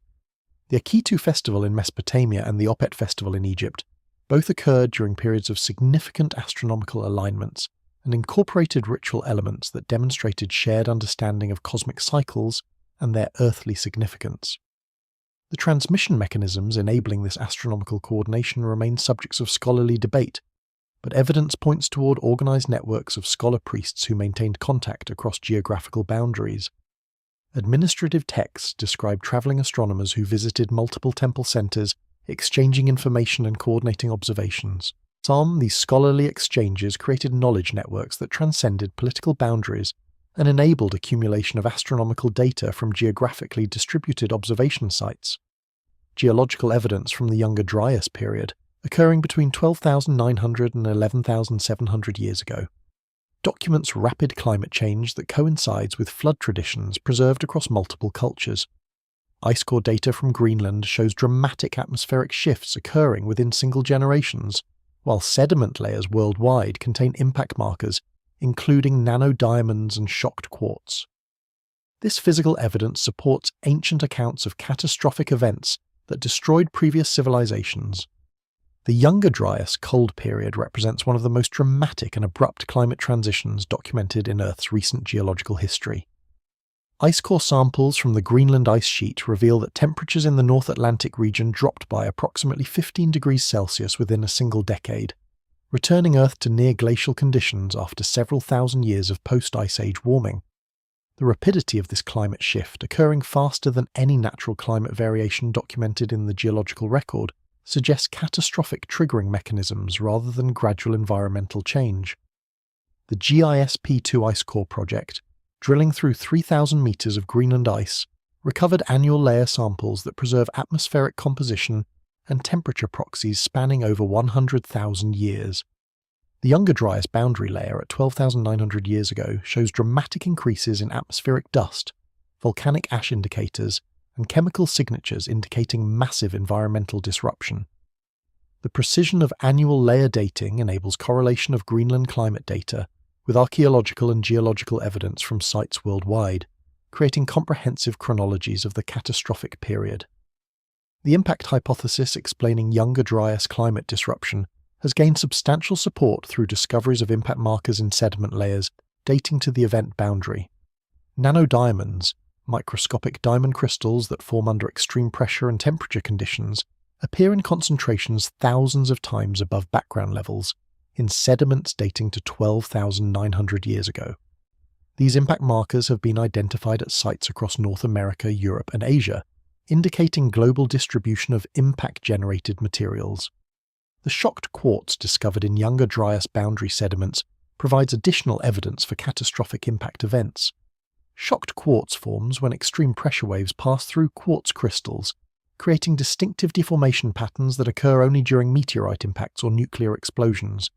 The Akitu festival in Mesopotamia and the Opet festival in Egypt both occurred during periods of significant astronomical alignments and incorporated ritual elements that demonstrated shared understanding of cosmic cycles and their earthly significance. The transmission mechanisms enabling this astronomical coordination remain subjects of scholarly debate, but evidence points toward organized networks of scholar priests who maintained contact across geographical boundaries. Administrative texts describe traveling astronomers who visited multiple temple centers, exchanging information and coordinating observations. These scholarly exchanges created knowledge networks that transcended political boundaries and enabled accumulation of astronomical data from geographically distributed observation sites. Geological evidence from the Younger Dryas period, occurring between 12,900 and 11,700 years ago, documents rapid climate change that coincides with flood traditions preserved across multiple cultures. Ice core data from Greenland shows dramatic atmospheric shifts occurring within single generations, while sediment layers worldwide contain impact markers, including nanodiamonds and shocked quartz. This physical evidence supports ancient accounts of catastrophic events that destroyed previous civilizations. The Younger Dryas cold period represents one of the most dramatic and abrupt climate transitions documented in Earth's recent geological history. Ice core samples from the Greenland ice sheet reveal that temperatures in the North Atlantic region dropped by approximately 15 degrees Celsius within a single decade, returning Earth to near glacial conditions after several thousand years of post-Ice Age warming. The rapidity of this climate shift, occurring faster than any natural climate variation documented in the geological record, suggests catastrophic triggering mechanisms rather than gradual environmental change. The GISP2 ice core project, drilling through 3,000 meters of Greenland ice, recovered annual layer samples that preserve atmospheric composition and temperature proxies spanning over 100,000 years. The Younger Dryas boundary layer at 12,900 years ago shows dramatic increases in atmospheric dust, volcanic ash indicators, and chemical signatures indicating massive environmental disruption. The precision of annual layer dating enables correlation of Greenland climate data with archaeological and geological evidence from sites worldwide, creating comprehensive chronologies of the catastrophic period. The impact hypothesis explaining Younger Dryas climate disruption has gained substantial support through discoveries of impact markers in sediment layers dating to the event boundary. Nanodiamonds, microscopic diamond crystals that form under extreme pressure and temperature conditions, appear in concentrations thousands of times above background levels, in sediments dating to 12,900 years ago. These impact markers have been identified at sites across North America, Europe, and Asia, indicating global distribution of impact-generated materials. The shocked quartz discovered in Younger Dryas boundary sediments provides additional evidence for catastrophic impact events. Shocked quartz forms when extreme pressure waves pass through quartz crystals, creating distinctive deformation patterns that occur only during meteorite impacts or nuclear explosions.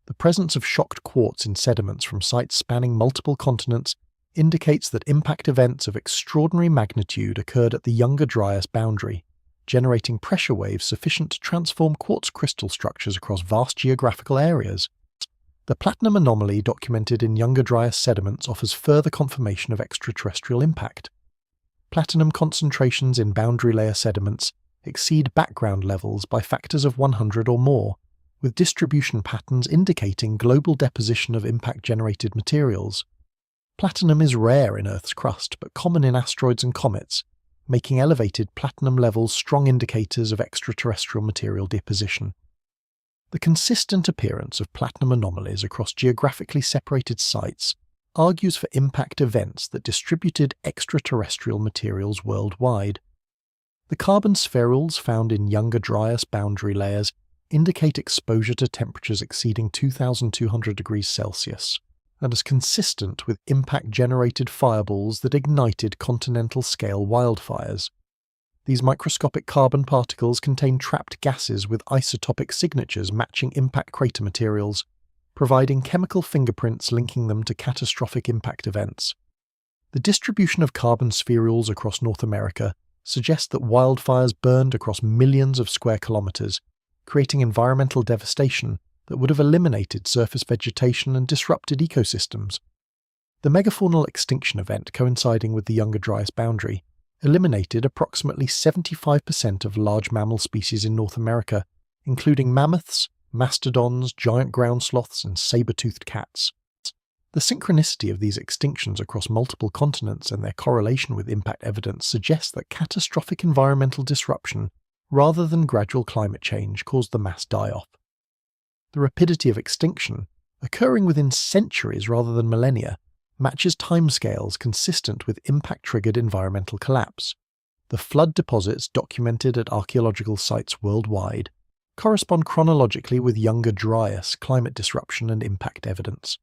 The presence of shocked quartz in sediments from sites spanning multiple continents indicates that impact events of extraordinary magnitude occurred at the Younger Dryas boundary, generating pressure waves sufficient to transform quartz crystal structures across vast geographical areas. The platinum anomaly documented in Younger Dryas sediments offers further confirmation of extraterrestrial impact. Platinum concentrations in boundary layer sediments exceed background levels by factors of 100 or more, with distribution patterns indicating global deposition of impact-generated materials. Platinum is rare in Earth's crust, but common in asteroids and comets, making elevated platinum levels strong indicators of extraterrestrial material deposition. The consistent appearance of platinum anomalies across geographically separated sites argues for impact events that distributed extraterrestrial materials worldwide. The carbon spherules found in Younger Dryas boundary layers indicate exposure to temperatures exceeding 2,200 degrees Celsius, and is consistent with impact-generated fireballs that ignited continental-scale wildfires. These microscopic carbon particles contain trapped gases with isotopic signatures matching impact crater materials, providing chemical fingerprints linking them to catastrophic impact events. The distribution of carbon spherules across North America suggests that wildfires burned across millions of square kilometers, creating environmental devastation that would have eliminated surface vegetation and disrupted ecosystems. The megafaunal extinction event coinciding with the Younger Dryas boundary eliminated approximately 75% of large mammal species in North America, including mammoths, mastodons, giant ground sloths, and saber-toothed cats. The synchronicity of these extinctions across multiple continents and their correlation with impact evidence suggests that catastrophic environmental disruption, rather than gradual climate change, caused the mass die-off. The rapidity of extinction, occurring within centuries rather than millennia, matches timescales consistent with impact-triggered environmental collapse. The flood deposits documented at archaeological sites worldwide correspond chronologically with Younger Dryas climate disruption and impact evidence.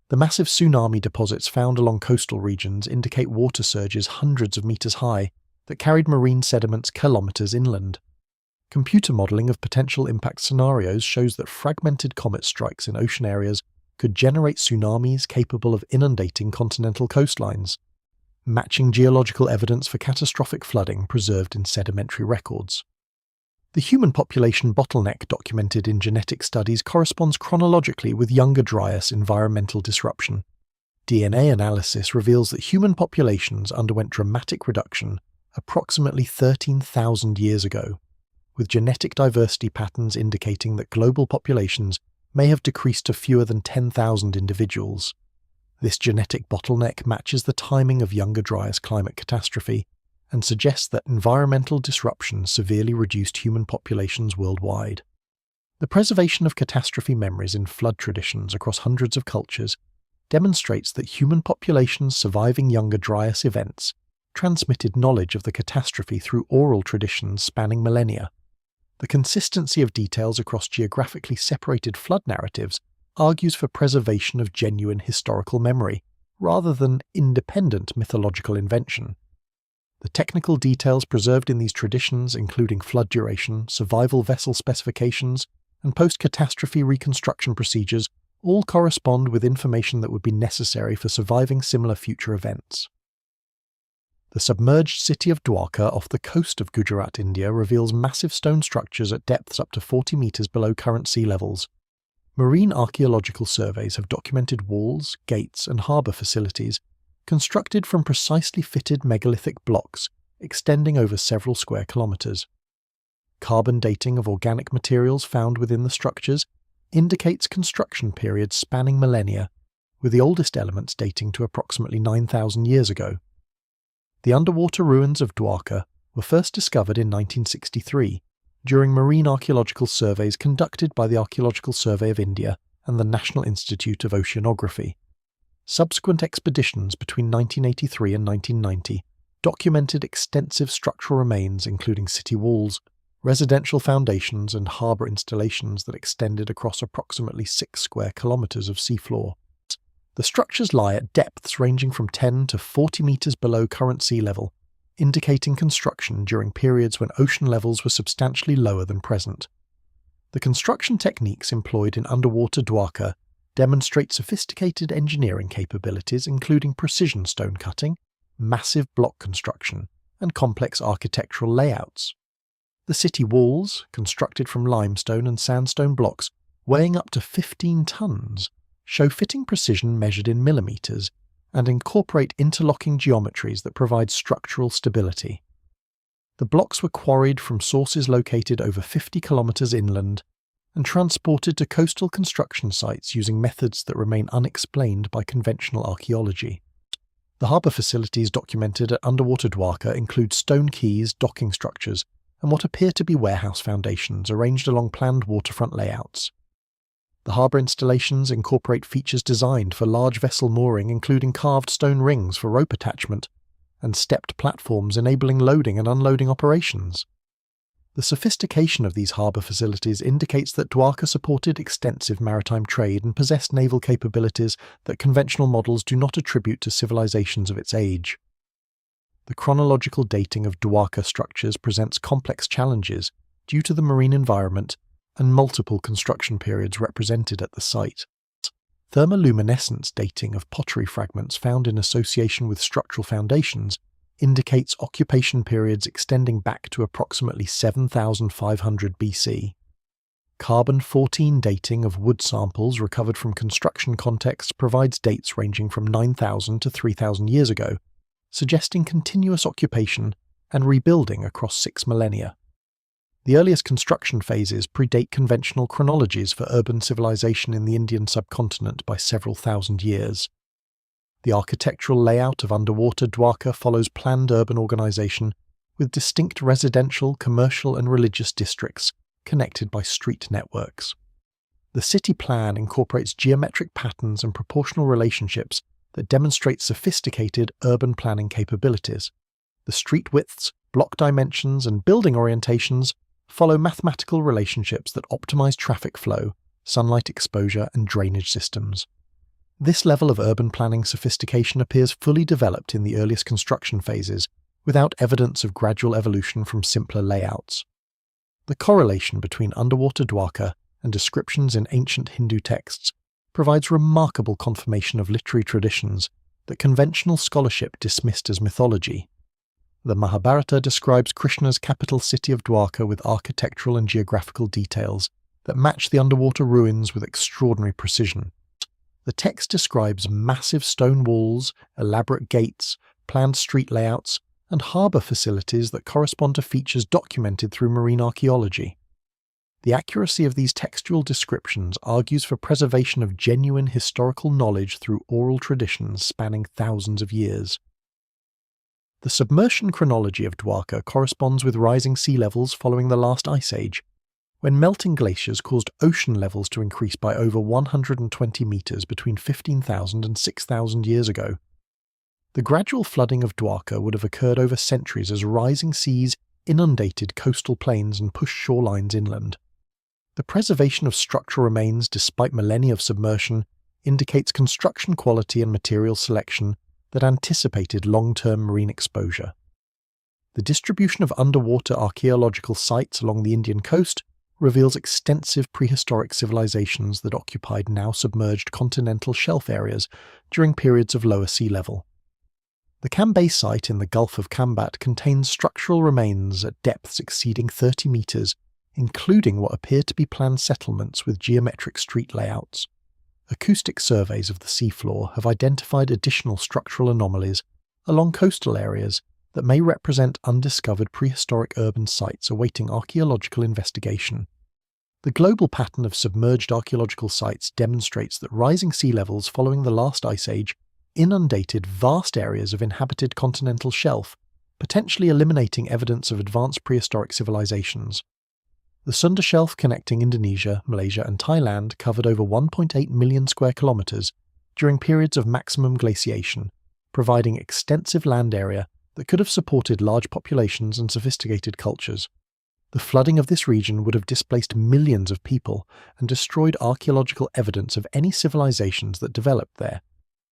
The massive tsunami deposits found along coastal regions indicate water surges hundreds of meters high that carried marine sediments kilometers inland. Computer modeling of potential impact scenarios shows that fragmented comet strikes in ocean areas could generate tsunamis capable of inundating continental coastlines, matching geological evidence for catastrophic flooding preserved in sedimentary records. The human population bottleneck documented in genetic studies corresponds chronologically with Younger Dryas environmental disruption. DNA analysis reveals that human populations underwent dramatic reduction approximately 13,000 years ago, with genetic diversity patterns indicating that global populations may have decreased to fewer than 10,000 individuals. This genetic bottleneck matches the timing of Younger Dryas climate catastrophe and suggests that environmental disruption severely reduced human populations worldwide. The preservation of catastrophe memories in flood traditions across hundreds of cultures demonstrates that human populations surviving Younger Dryas events transmitted knowledge of the catastrophe through oral traditions spanning millennia. The consistency of details across geographically separated flood narratives argues for preservation of genuine historical memory, rather than independent mythological invention. The technical details preserved in these traditions, including flood duration, survival vessel specifications, and post-catastrophe reconstruction procedures, all correspond with information that would be necessary for surviving similar future events. The submerged city of Dwarka off the coast of Gujarat, India, reveals massive stone structures at depths up to 40 meters below current sea levels. Marine archaeological surveys have documented walls, gates, and harbour facilities constructed from precisely fitted megalithic blocks extending over several square kilometers. Carbon dating of organic materials found within the structures indicates construction periods spanning millennia, with the oldest elements dating to approximately 9,000 years ago. The underwater ruins of Dwarka were first discovered in 1963 during marine archaeological surveys conducted by the Archaeological Survey of India and the National Institute of Oceanography. Subsequent expeditions between 1983 and 1990 documented extensive structural remains including city walls, residential foundations, and harbour installations that extended across approximately 6 square kilometres of seafloor. The structures lie at depths ranging from 10 to 40 metres below current sea level, indicating construction during periods when ocean levels were substantially lower than present. The construction techniques employed in underwater Dwarka demonstrate sophisticated engineering capabilities including precision stone cutting, massive block construction, and complex architectural layouts. The city walls, constructed from limestone and sandstone blocks weighing up to 15 tons, show fitting precision measured in millimeters and incorporate interlocking geometries that provide structural stability. The blocks were quarried from sources located over 50 kilometers inland and transported to coastal construction sites using methods that remain unexplained by conventional archaeology. The harbour facilities documented at underwater Dwarka include stone quays, docking structures, and what appear to be warehouse foundations arranged along planned waterfront layouts. The harbour installations incorporate features designed for large vessel mooring, including carved stone rings for rope attachment and stepped platforms enabling loading and unloading operations. The sophistication of these harbour facilities indicates that Dwarka supported extensive maritime trade and possessed naval capabilities that conventional models do not attribute to civilizations of its age. The chronological dating of Dwarka structures presents complex challenges due to the marine environment and multiple construction periods represented at the site. Thermoluminescence dating of pottery fragments found in association with structural foundations indicates occupation periods extending back to approximately 7,500 BC. Carbon-14 dating of wood samples recovered from construction contexts provides dates ranging from 9,000 to 3,000 years ago, suggesting continuous occupation and rebuilding across 6 millennia. The earliest construction phases predate conventional chronologies for urban civilization in the Indian subcontinent by several thousand years. The architectural layout of underwater Dwarka follows planned urban organization with distinct residential, commercial and religious districts connected by street networks. The city plan incorporates geometric patterns and proportional relationships that demonstrate sophisticated urban planning capabilities. The street widths, block dimensions and building orientations follow mathematical relationships that optimize traffic flow, sunlight exposure and drainage systems. This level of urban planning sophistication appears fully developed in the earliest construction phases, without evidence of gradual evolution from simpler layouts. The correlation between underwater Dwarka and descriptions in ancient Hindu texts provides remarkable confirmation of literary traditions that conventional scholarship dismissed as mythology. The Mahabharata describes Krishna's capital city of Dwarka with architectural and geographical details that match the underwater ruins with extraordinary precision. The text describes massive stone walls, elaborate gates, planned street layouts, and harbour facilities that correspond to features documented through marine archaeology. The accuracy of these textual descriptions argues for preservation of genuine historical knowledge through oral traditions spanning thousands of years. The submersion chronology of Dwarka corresponds with rising sea levels following the last ice age, when melting glaciers caused ocean levels to increase by over 120 metres between 15,000 and 6,000 years ago. The gradual flooding of Dwarka would have occurred over centuries as rising seas inundated coastal plains and pushed shorelines inland. The preservation of structural remains despite millennia of submersion indicates construction quality and material selection that anticipated long-term marine exposure. The distribution of underwater archaeological sites along the Indian coast reveals extensive prehistoric civilizations that occupied now submerged continental shelf areas during periods of lower sea level. The Cambay site in the Gulf of Kambat contains structural remains at depths exceeding 30 metres, including what appear to be planned settlements with geometric street layouts. Acoustic surveys of the seafloor have identified additional structural anomalies along coastal areas that may represent undiscovered prehistoric urban sites awaiting archaeological investigation. The global pattern of submerged archaeological sites demonstrates that rising sea levels following the last ice age inundated vast areas of inhabited continental shelf, potentially eliminating evidence of advanced prehistoric civilizations. The Sunda Shelf connecting Indonesia, Malaysia and Thailand covered over 1.8 million square kilometres during periods of maximum glaciation, providing extensive land area that could have supported large populations and sophisticated cultures. The flooding of this region would have displaced millions of people and destroyed archaeological evidence of any civilizations that developed there.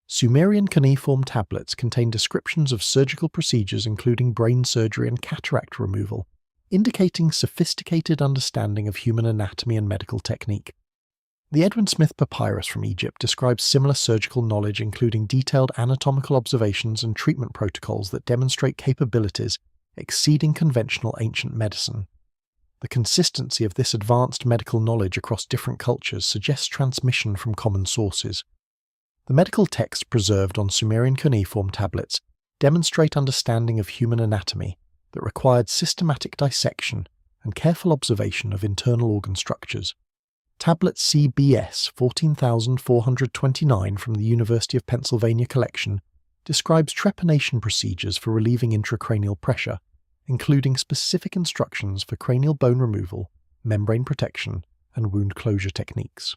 Sumerian cuneiform tablets contain descriptions of surgical procedures including brain surgery and cataract removal, indicating sophisticated understanding of human anatomy and medical technique. The Edwin Smith papyrus from Egypt describes similar surgical knowledge, including detailed anatomical observations and treatment protocols that demonstrate capabilities exceeding conventional ancient medicine. The consistency of this advanced medical knowledge across different cultures suggests transmission from common sources. The medical texts preserved on Sumerian cuneiform tablets demonstrate understanding of human anatomy that required systematic dissection and careful observation of internal organ structures. Tablet CBS 14429 from the University of Pennsylvania collection describes trepanation procedures for relieving intracranial pressure, including specific instructions for cranial bone removal, membrane protection, and wound closure techniques.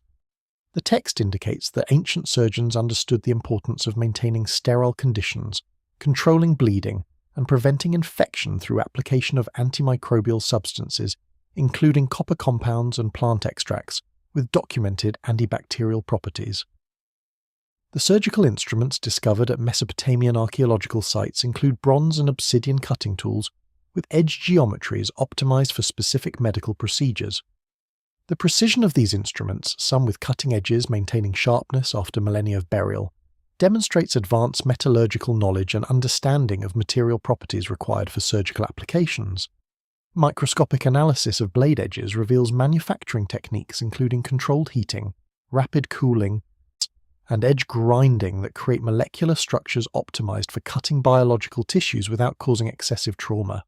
The text indicates that ancient surgeons understood the importance of maintaining sterile conditions, controlling bleeding, and preventing infection through application of antimicrobial substances, including copper compounds and plant extracts, with documented antibacterial properties. The surgical instruments discovered at Mesopotamian archaeological sites include bronze and obsidian cutting tools with edge geometries optimized for specific medical procedures. The precision of these instruments, some with cutting edges maintaining sharpness after millennia of burial, demonstrates advanced metallurgical knowledge and understanding of material properties required for surgical applications. Microscopic analysis of blade edges reveals manufacturing techniques including controlled heating, rapid cooling, and edge grinding that create molecular structures optimized for cutting biological tissues without causing excessive trauma.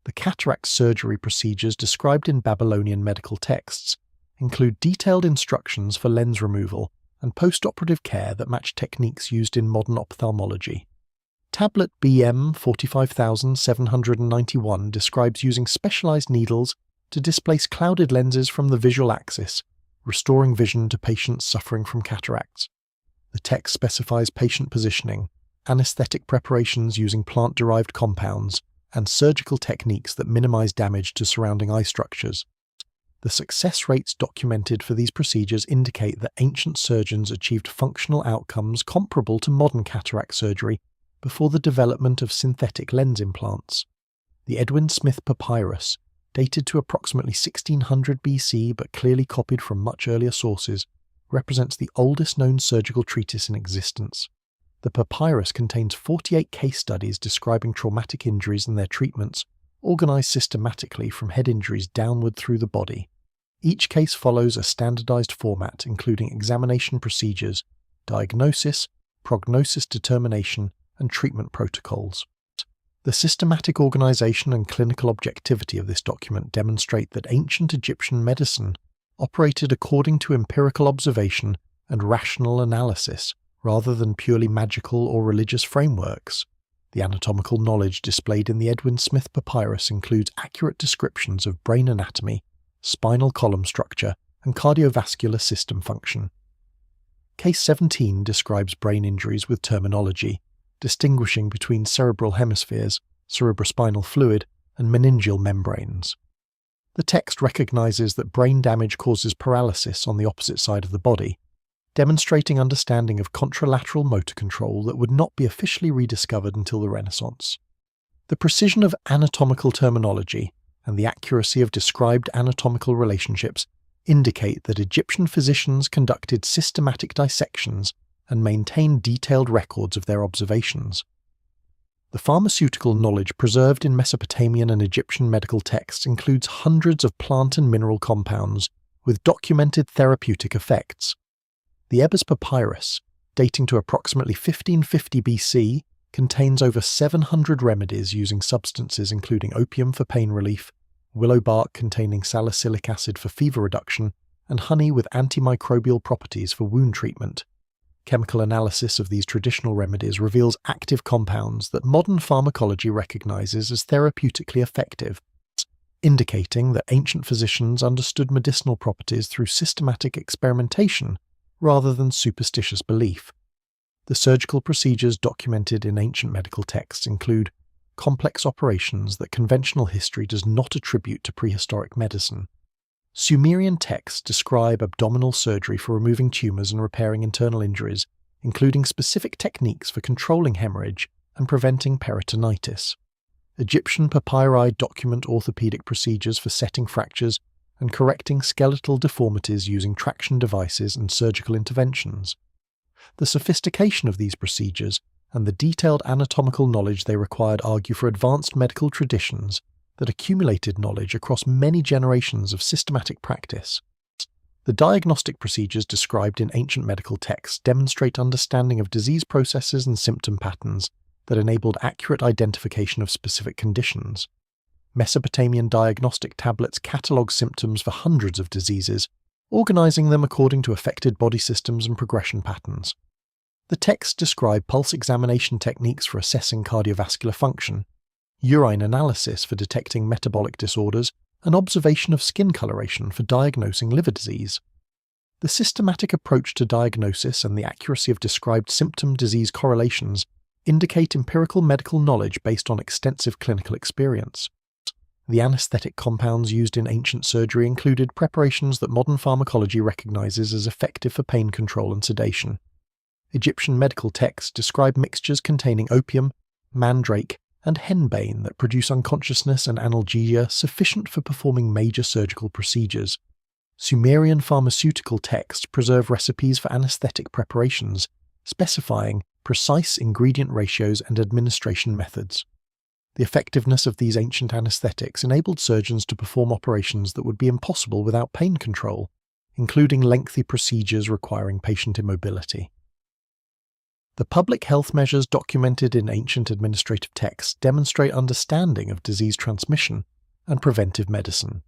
The cataract surgery procedures described in Babylonian medical texts include detailed instructions for lens removal and post-operative care that match techniques used in modern ophthalmology. Tablet BM 45791 describes using specialized needles to displace clouded lenses from the visual axis, restoring vision to patients suffering from cataracts. The text specifies patient positioning, anesthetic preparations using plant-derived compounds, and surgical techniques that minimize damage to surrounding eye structures. The success rates documented for these procedures indicate that ancient surgeons achieved functional outcomes comparable to modern cataract surgery before the development of synthetic lens implants. The Edwin Smith Papyrus, dated to approximately 1600 BC but clearly copied from much earlier sources, represents the oldest known surgical treatise in existence. The papyrus contains 48 case studies describing traumatic injuries and their treatments, organized systematically from head injuries downward through the body. Each case follows a standardized format including examination procedures, diagnosis, prognosis determination, and treatment protocols. The systematic organization and clinical objectivity of this document demonstrate that ancient Egyptian medicine operated according to empirical observation and rational analysis, rather than purely magical or religious frameworks. The anatomical knowledge displayed in the Edwin Smith Papyrus includes accurate descriptions of brain anatomy, spinal column structure, and cardiovascular system function. Case 17 describes brain injuries with terminology, distinguishing between cerebral hemispheres, cerebrospinal fluid, and meningeal membranes. The text recognizes that brain damage causes paralysis on the opposite side of the body, demonstrating understanding of contralateral motor control that would not be officially rediscovered until the Renaissance. The precision of anatomical terminology and the accuracy of described anatomical relationships indicate that Egyptian physicians conducted systematic dissections and maintained detailed records of their observations. The pharmaceutical knowledge preserved in Mesopotamian and Egyptian medical texts includes hundreds of plant and mineral compounds with documented therapeutic effects. The Ebers Papyrus, dating to approximately 1550 BC, contains over 700 remedies using substances including opium for pain relief, willow bark containing salicylic acid for fever reduction, and honey with antimicrobial properties for wound treatment. Chemical analysis of these traditional remedies reveals active compounds that modern pharmacology recognizes as therapeutically effective, indicating that ancient physicians understood medicinal properties through systematic experimentation rather than superstitious belief. The surgical procedures documented in ancient medical texts include complex operations that conventional history does not attribute to prehistoric medicine. Sumerian texts describe abdominal surgery for removing tumors and repairing internal injuries, including specific techniques for controlling hemorrhage and preventing peritonitis. Egyptian papyri document orthopedic procedures for setting fractures and correcting skeletal deformities using traction devices and surgical interventions. The sophistication of these procedures and the detailed anatomical knowledge they required argue for advanced medical traditions that accumulated knowledge across many generations of systematic practice. The diagnostic procedures described in ancient medical texts demonstrate understanding of disease processes and symptom patterns that enabled accurate identification of specific conditions. Mesopotamian diagnostic tablets catalogue symptoms for hundreds of diseases, organizing them according to affected body systems and progression patterns. The texts describe pulse examination techniques for assessing cardiovascular function, urine analysis for detecting metabolic disorders, and observation of skin coloration for diagnosing liver disease. The systematic approach to diagnosis and the accuracy of described symptom-disease correlations indicate empirical medical knowledge based on extensive clinical experience. The anesthetic compounds used in ancient surgery included preparations that modern pharmacology recognizes as effective for pain control and sedation. Egyptian medical texts describe mixtures containing opium, mandrake, and henbane that produce unconsciousness and analgesia sufficient for performing major surgical procedures. Sumerian pharmaceutical texts preserve recipes for anesthetic preparations, specifying precise ingredient ratios and administration methods. The effectiveness of these ancient anesthetics enabled surgeons to perform operations that would be impossible without pain control, including lengthy procedures requiring patient immobility. The public health measures documented in ancient administrative texts demonstrate understanding of disease transmission and preventive medicine.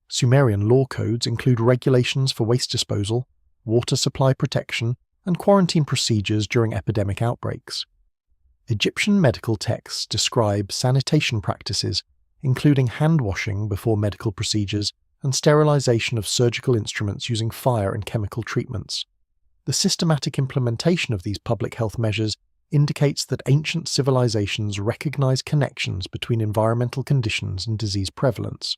Sumerian law codes include regulations for waste disposal, water supply protection, and quarantine procedures during epidemic outbreaks. Egyptian medical texts describe sanitation practices, including hand-washing before medical procedures and sterilization of surgical instruments using fire and chemical treatments. The systematic implementation of these public health measures indicates that ancient civilizations recognize connections between environmental conditions and disease prevalence.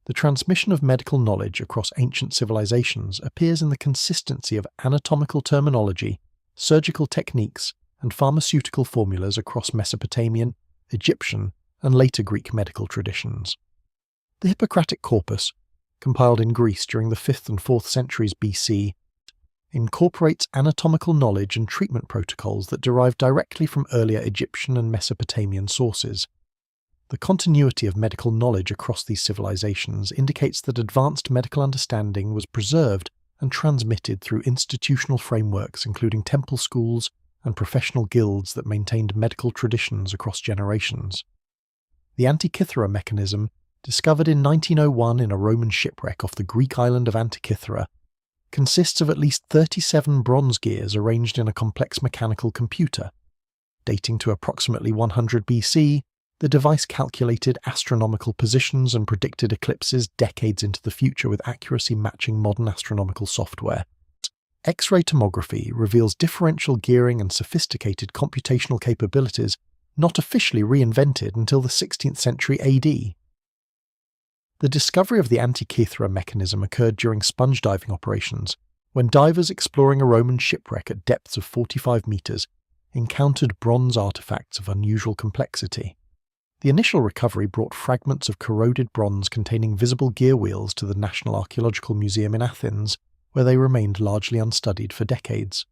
The transmission of medical knowledge across ancient civilizations appears in the consistency of anatomical terminology, surgical techniques, and pharmaceutical formulas across Mesopotamian, Egyptian, and later Greek medical traditions. The Hippocratic Corpus, compiled in Greece during the 5th and 4th centuries BC, incorporates anatomical knowledge and treatment protocols that derive directly from earlier Egyptian and Mesopotamian sources. The continuity of medical knowledge across these civilizations indicates that advanced medical understanding was preserved and transmitted through institutional frameworks including temple schools and professional guilds that maintained medical traditions across generations. The Antikythera mechanism, discovered in 1901 in a Roman shipwreck off the Greek island of Antikythera, consists of at least 37 bronze gears arranged in a complex mechanical computer. Dating to approximately 100 BC, the device calculated astronomical positions and predicted eclipses decades into the future with accuracy matching modern astronomical software. X-ray tomography reveals differential gearing and sophisticated computational capabilities not officially reinvented until the 16th century AD. The discovery of the Antikythera mechanism occurred during sponge diving operations, when divers exploring a Roman shipwreck at depths of 45 meters encountered bronze artifacts of unusual complexity. The initial recovery brought fragments of corroded bronze containing visible gear wheels to the National Archaeological Museum in Athens, where they remained largely unstudied for decades.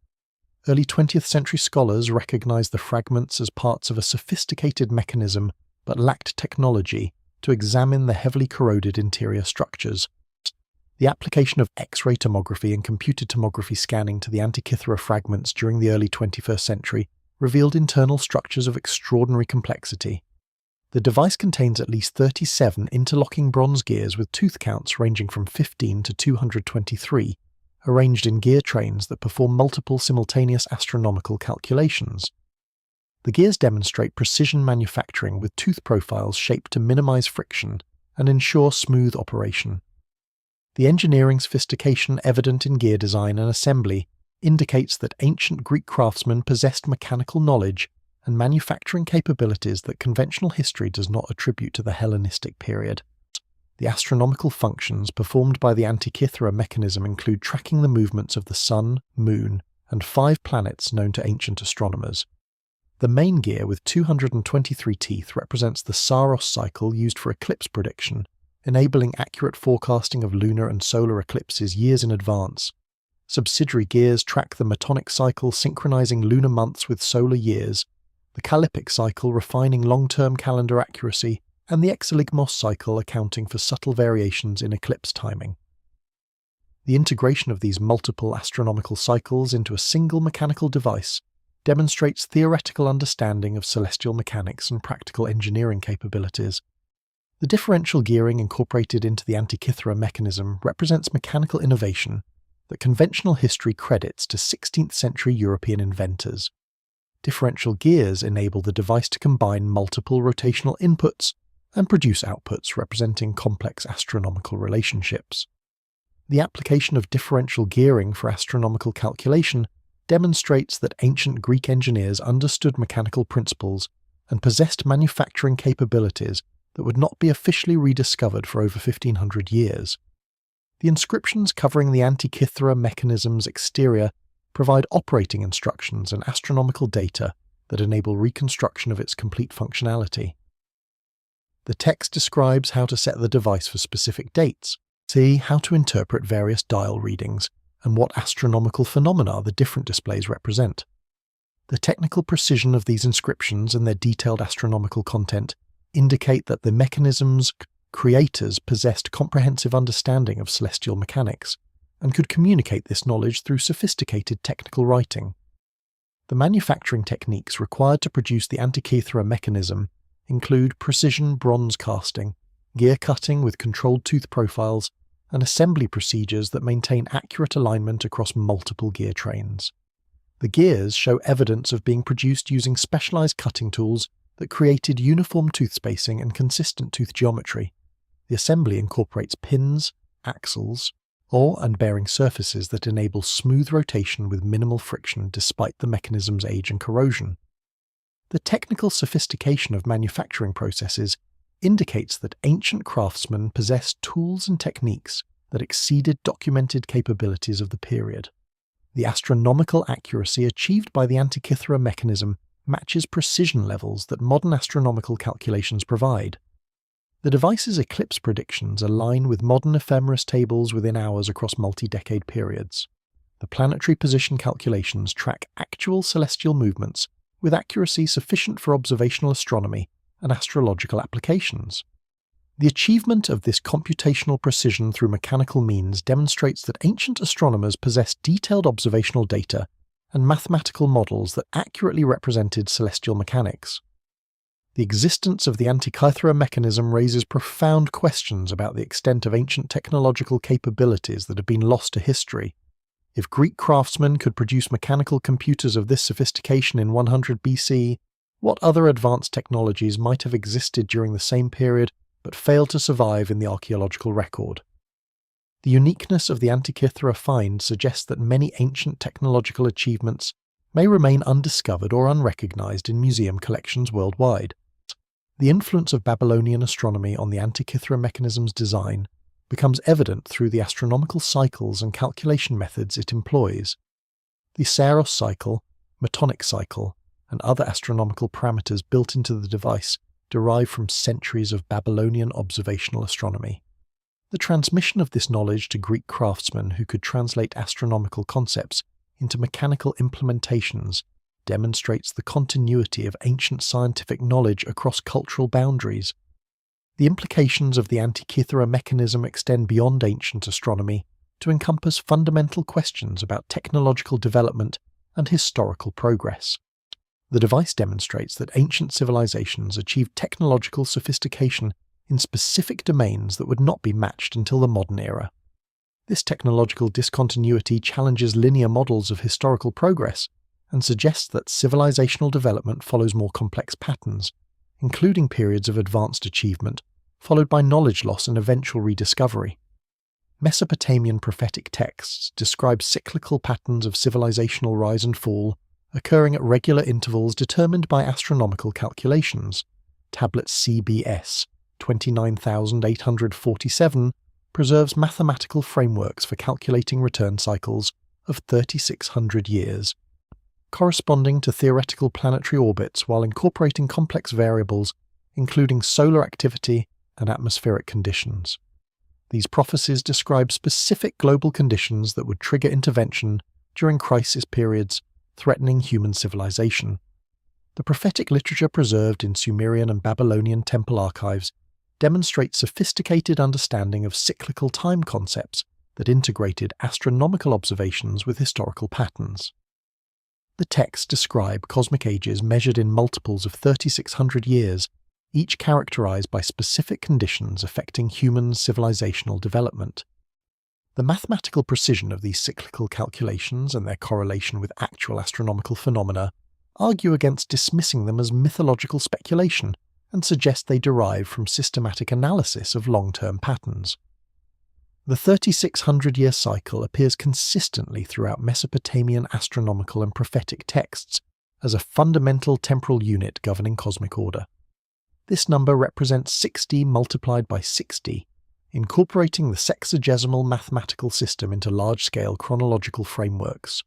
Early 20th century scholars recognized the fragments as parts of a sophisticated mechanism but lacked technology to examine the heavily corroded interior structures. The application of X-ray tomography and computed tomography scanning to the Antikythera fragments during the early 21st century revealed internal structures of extraordinary complexity. The device contains at least 37 interlocking bronze gears with tooth counts ranging from 15 to 223, arranged in gear trains that perform multiple simultaneous astronomical calculations. The gears demonstrate precision manufacturing with tooth profiles shaped to minimize friction and ensure smooth operation. The engineering sophistication evident in gear design and assembly indicates that ancient Greek craftsmen possessed mechanical knowledge and manufacturing capabilities that conventional history does not attribute to the Hellenistic period. The astronomical functions performed by the Antikythera mechanism include tracking the movements of the Sun, Moon, and 5 planets known to ancient astronomers. The main gear with 223 teeth represents the Saros cycle used for eclipse prediction, enabling accurate forecasting of lunar and solar eclipses years in advance. Subsidiary gears track the Metonic cycle, synchronizing lunar months with solar years, the Callipic cycle refining long-term calendar accuracy, and the Exeligmos cycle accounting for subtle variations in eclipse timing. The integration of these multiple astronomical cycles into a single mechanical device demonstrates theoretical understanding of celestial mechanics and practical engineering capabilities. The differential gearing incorporated into the Antikythera mechanism represents mechanical innovation that conventional history credits to 16th century European inventors. Differential gears enable the device to combine multiple rotational inputs and produce outputs representing complex astronomical relationships. The application of differential gearing for astronomical calculation demonstrates that ancient Greek engineers understood mechanical principles and possessed manufacturing capabilities that would not be officially rediscovered for over 1500 years. The inscriptions covering the Antikythera mechanism's exterior provide operating instructions and astronomical data that enable reconstruction of its complete functionality. The text describes how to set the device for specific dates, See how to interpret various dial readings and what astronomical phenomena the different displays represent. The technical precision of these inscriptions and their detailed astronomical content indicate that the mechanism's creators possessed comprehensive understanding of celestial mechanics and could communicate this knowledge through sophisticated technical writing. The manufacturing techniques required to produce the Antikythera mechanism include precision bronze casting, gear cutting with controlled tooth profiles, and assembly procedures that maintain accurate alignment across multiple gear trains. The gears show evidence of being produced using specialized cutting tools that created uniform tooth spacing and consistent tooth geometry. The assembly incorporates pins, axles, and bearing surfaces that enable smooth rotation with minimal friction despite the mechanism's age and corrosion. The technical sophistication of manufacturing processes indicates that ancient craftsmen possessed tools and techniques that exceeded documented capabilities of the period. The astronomical accuracy achieved by the Antikythera mechanism matches precision levels that modern astronomical calculations provide. The device's eclipse predictions align with modern ephemeris tables within hours across multi-decade periods. The planetary position calculations track actual celestial movements with accuracy sufficient for observational astronomy and astrological applications. The achievement of this computational precision through mechanical means demonstrates that ancient astronomers possessed detailed observational data and mathematical models that accurately represented celestial mechanics. The existence of the Antikythera mechanism raises profound questions about the extent of ancient technological capabilities that have been lost to history. If Greek craftsmen could produce mechanical computers of this sophistication in 100 BC, what other advanced technologies might have existed during the same period but failed to survive in the archaeological record? The uniqueness of the Antikythera find suggests that many ancient technological achievements may remain undiscovered or unrecognized in museum collections worldwide. The influence of Babylonian astronomy on the Antikythera mechanism's design becomes evident through the astronomical cycles and calculation methods it employs. The Saros cycle, Metonic cycle, and other astronomical parameters built into the device derive from centuries of Babylonian observational astronomy. The transmission of this knowledge to Greek craftsmen who could translate astronomical concepts into mechanical implementations demonstrates the continuity of ancient scientific knowledge across cultural boundaries. The implications of the Antikythera mechanism extend beyond ancient astronomy to encompass fundamental questions about technological development and historical progress. The device demonstrates that ancient civilizations achieved technological sophistication in specific domains that would not be matched until the modern era. This technological discontinuity challenges linear models of historical progress and suggests that civilizational development follows more complex patterns, including periods of advanced achievement, followed by knowledge loss and eventual rediscovery. Mesopotamian prophetic texts describe cyclical patterns of civilizational rise and fall, occurring at regular intervals determined by astronomical calculations. Tablet CBS 29847 preserves mathematical frameworks for calculating return cycles of 3600 years, corresponding to theoretical planetary orbits while incorporating complex variables, including solar activity and atmospheric conditions. These prophecies describe specific global conditions that would trigger intervention during crisis periods threatening human civilization. The prophetic literature preserved in Sumerian and Babylonian temple archives demonstrates sophisticated understanding of cyclical time concepts that integrated astronomical observations with historical patterns. The texts describe cosmic ages measured in multiples of 3600 years, each characterized by specific conditions affecting human civilizational development. The mathematical precision of these cyclical calculations and their correlation with actual astronomical phenomena argue against dismissing them as mythological speculation and suggest they derive from systematic analysis of long-term patterns. The 3600-year cycle appears consistently throughout Mesopotamian astronomical and prophetic texts as a fundamental temporal unit governing cosmic order. This number represents 60 multiplied by 60, incorporating the sexagesimal mathematical system into large-scale chronological frameworks.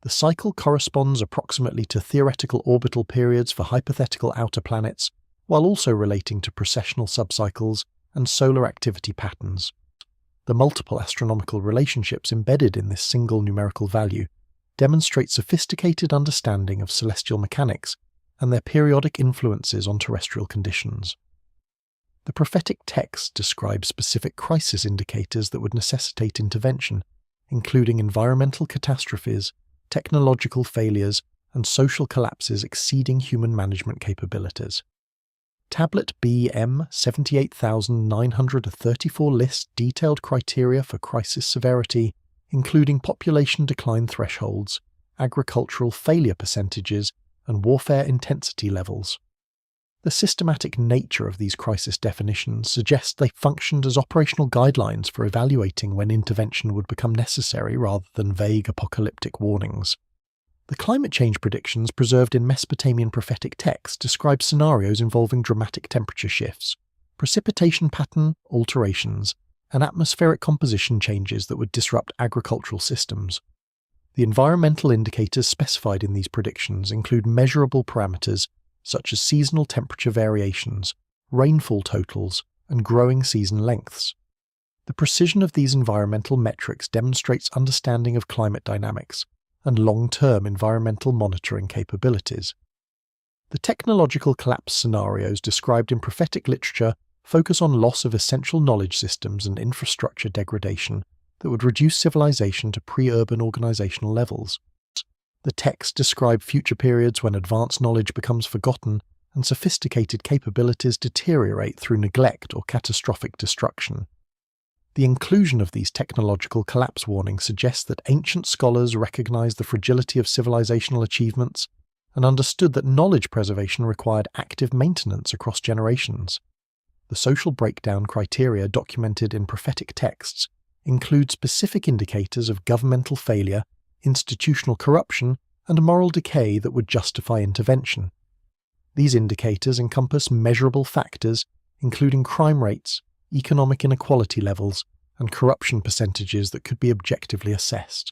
The cycle corresponds approximately to theoretical orbital periods for hypothetical outer planets, while also relating to precessional subcycles and solar activity patterns. The multiple astronomical relationships embedded in this single numerical value demonstrate sophisticated understanding of celestial mechanics and their periodic influences on terrestrial conditions. The prophetic text describes specific crisis indicators that would necessitate intervention, including environmental catastrophes, technological failures, and social collapses exceeding human management capabilities. Tablet BM 78934 lists detailed criteria for crisis severity, including population decline thresholds, agricultural failure percentages, and warfare intensity levels. The systematic nature of these crisis definitions suggests they functioned as operational guidelines for evaluating when intervention would become necessary rather than vague apocalyptic warnings. The climate change predictions preserved in Mesopotamian prophetic texts describe scenarios involving dramatic temperature shifts, precipitation pattern alterations, and atmospheric composition changes that would disrupt agricultural systems. The environmental indicators specified in these predictions include measurable parameters such as seasonal temperature variations, rainfall totals, and growing season lengths. The precision of these environmental metrics demonstrates understanding of climate dynamics and long-term environmental monitoring capabilities. The technological collapse scenarios described in prophetic literature focus on loss of essential knowledge systems and infrastructure degradation that would reduce civilization to pre-urban organizational levels. The texts describe future periods when advanced knowledge becomes forgotten and sophisticated capabilities deteriorate through neglect or catastrophic destruction. The inclusion of these technological collapse warnings suggests that ancient scholars recognized the fragility of civilizational achievements and understood that knowledge preservation required active maintenance across generations. The social breakdown criteria documented in prophetic texts include specific indicators of governmental failure, institutional corruption, and moral decay that would justify intervention. These indicators encompass measurable factors, including crime rates, economic inequality levels, and corruption percentages that could be objectively assessed.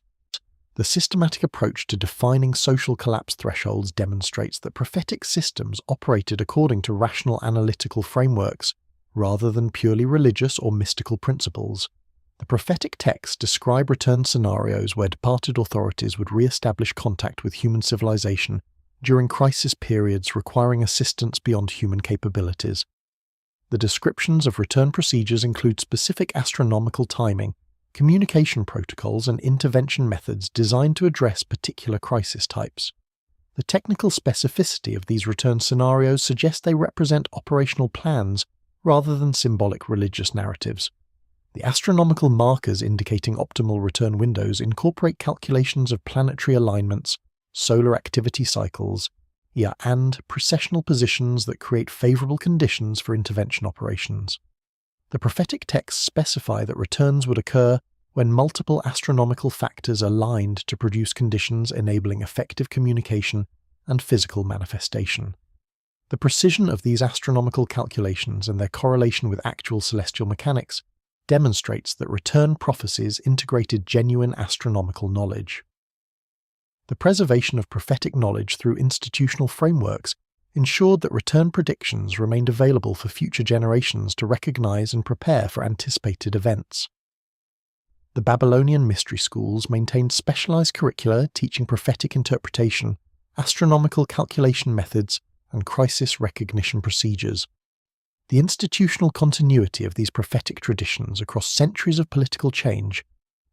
The systematic approach to defining social collapse thresholds demonstrates that prophetic systems operated according to rational analytical frameworks rather than purely religious or mystical principles. The prophetic texts describe return scenarios where departed authorities would re-establish contact with human civilization during crisis periods requiring assistance beyond human capabilities. The descriptions of return procedures include specific astronomical timing, communication protocols, and intervention methods designed to address particular crisis types. The technical specificity of these return scenarios suggests they represent operational plans rather than symbolic religious narratives. The astronomical markers indicating optimal return windows incorporate calculations of planetary alignments, solar activity cycles, and precessional positions that create favorable conditions for intervention operations. The prophetic texts specify that returns would occur when multiple astronomical factors aligned to produce conditions enabling effective communication and physical manifestation. The precision of these astronomical calculations and their correlation with actual celestial mechanics demonstrates that return prophecies integrated genuine astronomical knowledge. The preservation of prophetic knowledge through institutional frameworks ensured that return predictions remained available for future generations to recognize and prepare for anticipated events. The Babylonian mystery schools maintained specialized curricula teaching prophetic interpretation, astronomical calculation methods, and crisis recognition procedures. The institutional continuity of these prophetic traditions across centuries of political change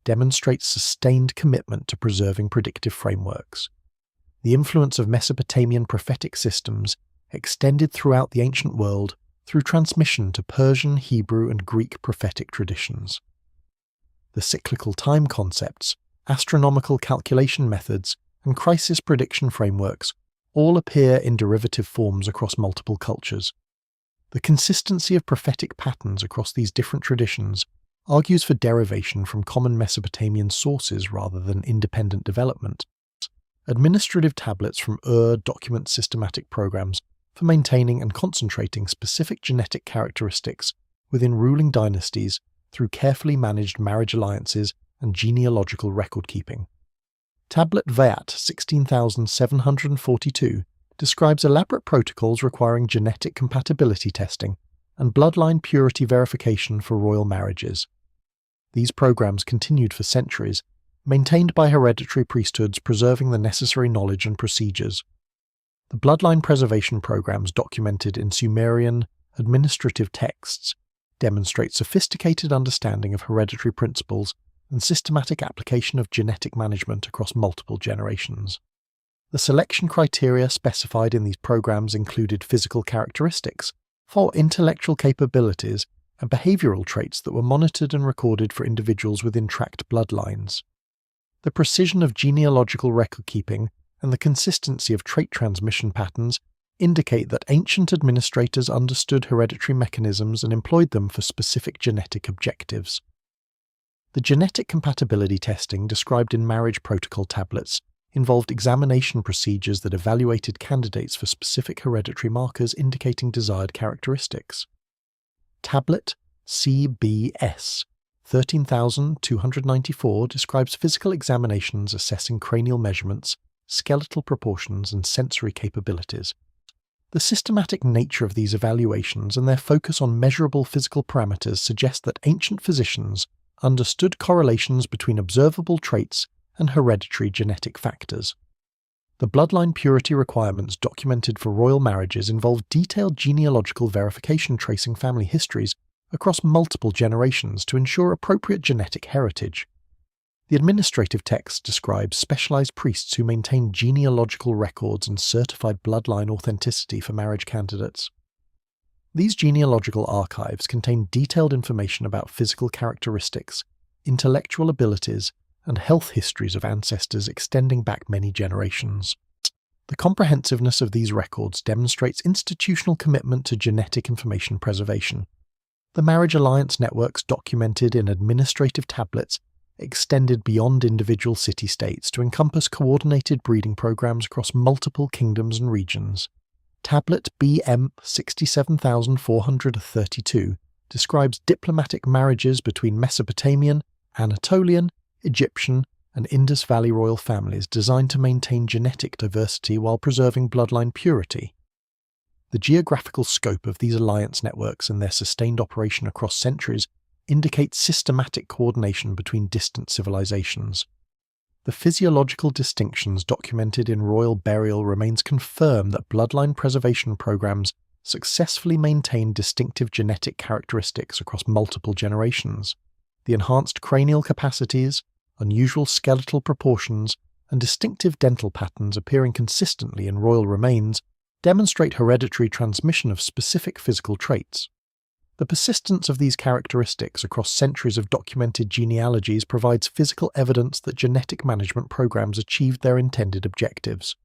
demonstrates sustained commitment to preserving predictive frameworks. The influence of Mesopotamian prophetic systems extended throughout the ancient world through transmission to Persian, Hebrew, and Greek prophetic traditions. The cyclical time concepts, astronomical calculation methods, and crisis prediction frameworks all appear in derivative forms across multiple cultures. The consistency of prophetic patterns across these different traditions argues for derivation from common Mesopotamian sources rather than independent development. Administrative tablets from document systematic programs for maintaining and concentrating specific genetic characteristics within ruling dynasties through carefully managed marriage alliances and genealogical record-keeping. Tablet Vayat 16742 describes elaborate protocols requiring genetic compatibility testing and bloodline purity verification for royal marriages. These programs continued for centuries, maintained by hereditary priesthoods preserving the necessary knowledge and procedures. The bloodline preservation programs documented in Sumerian administrative texts demonstrate sophisticated understanding of hereditary principles and systematic application of genetic management across multiple generations. The selection criteria specified in these programs included physical characteristics, for intellectual capabilities, and behavioral traits that were monitored and recorded for individuals with intact bloodlines. The precision of genealogical record-keeping and the consistency of trait transmission patterns indicate that ancient administrators understood hereditary mechanisms and employed them for specific genetic objectives. The genetic compatibility testing described in marriage protocol tablets involved examination procedures that evaluated candidates for specific hereditary markers indicating desired characteristics. Tablet CBS 13294 describes physical examinations assessing cranial measurements, skeletal proportions, and sensory capabilities. The systematic nature of these evaluations and their focus on measurable physical parameters suggest that ancient physicians understood correlations between observable traits and hereditary genetic factors. The bloodline purity requirements documented for royal marriages involved detailed genealogical verification tracing family histories across multiple generations to ensure appropriate genetic heritage. The administrative text describes specialized priests who maintained genealogical records and certified bloodline authenticity for marriage candidates. These genealogical archives contain detailed information about physical characteristics, intellectual abilities, and health histories of ancestors extending back many generations. The comprehensiveness of these records demonstrates institutional commitment to genetic information preservation. The marriage alliance networks documented in administrative tablets extended beyond individual city-states to encompass coordinated breeding programs across multiple kingdoms and regions. Tablet BM 67432 describes diplomatic marriages between Mesopotamian, Anatolian, Egyptian, and Indus Valley royal families designed to maintain genetic diversity while preserving bloodline purity. The geographical scope of these alliance networks and their sustained operation across centuries indicates systematic coordination between distant civilizations. The physiological distinctions documented in royal burial remains confirm that bloodline preservation programs successfully maintain distinctive genetic characteristics across multiple generations. The enhanced cranial capacities, unusual skeletal proportions, and distinctive dental patterns appearing consistently in royal remains demonstrate hereditary transmission of specific physical traits. The persistence of these characteristics across centuries of documented genealogies provides physical evidence that genetic management programs achieved their intended objectives.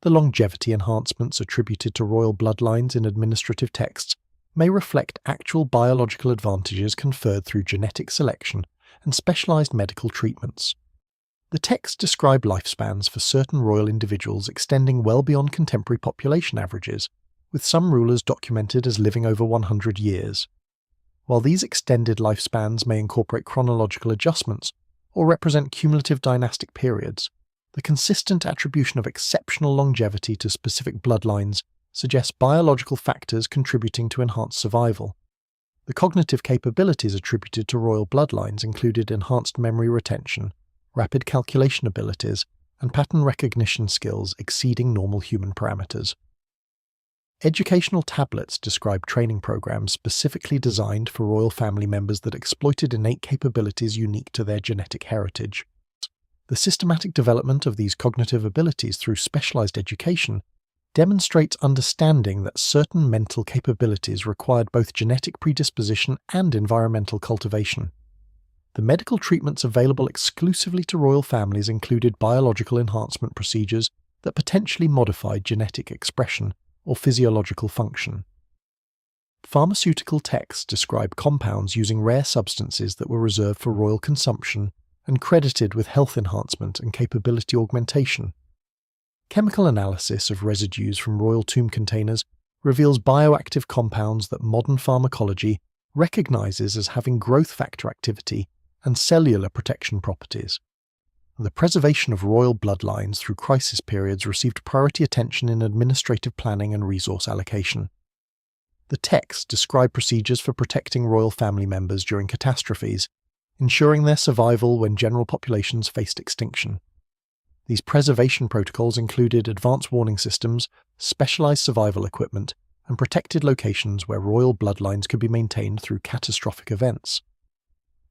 The longevity enhancements attributed to royal bloodlines in administrative texts may reflect actual biological advantages conferred through genetic selection and specialized medical treatments. The texts describe lifespans for certain royal individuals extending well beyond contemporary population averages, with some rulers documented as living over 100 years. While these extended lifespans may incorporate chronological adjustments or represent cumulative dynastic periods, the consistent attribution of exceptional longevity to specific bloodlines suggests biological factors contributing to enhanced survival. The cognitive capabilities attributed to royal bloodlines included enhanced memory retention, rapid calculation abilities, and pattern recognition skills exceeding normal human parameters. Educational tablets describe training programs specifically designed for royal family members that exploited innate capabilities unique to their genetic heritage. The systematic development of these cognitive abilities through specialized education demonstrates understanding that certain mental capabilities required both genetic predisposition and environmental cultivation. The medical treatments available exclusively to royal families included biological enhancement procedures that potentially modified genetic expression or physiological function. Pharmaceutical texts describe compounds using rare substances that were reserved for royal consumption and credited with health enhancement and capability augmentation. Chemical analysis of residues from royal tomb containers reveals bioactive compounds that modern pharmacology recognizes as having growth factor activity and cellular protection properties. The preservation of royal bloodlines through crisis periods received priority attention in administrative planning and resource allocation. The texts describe procedures for protecting royal family members during catastrophes, ensuring their survival when general populations faced extinction. These preservation protocols included advanced warning systems, specialized survival equipment, and protected locations where royal bloodlines could be maintained through catastrophic events.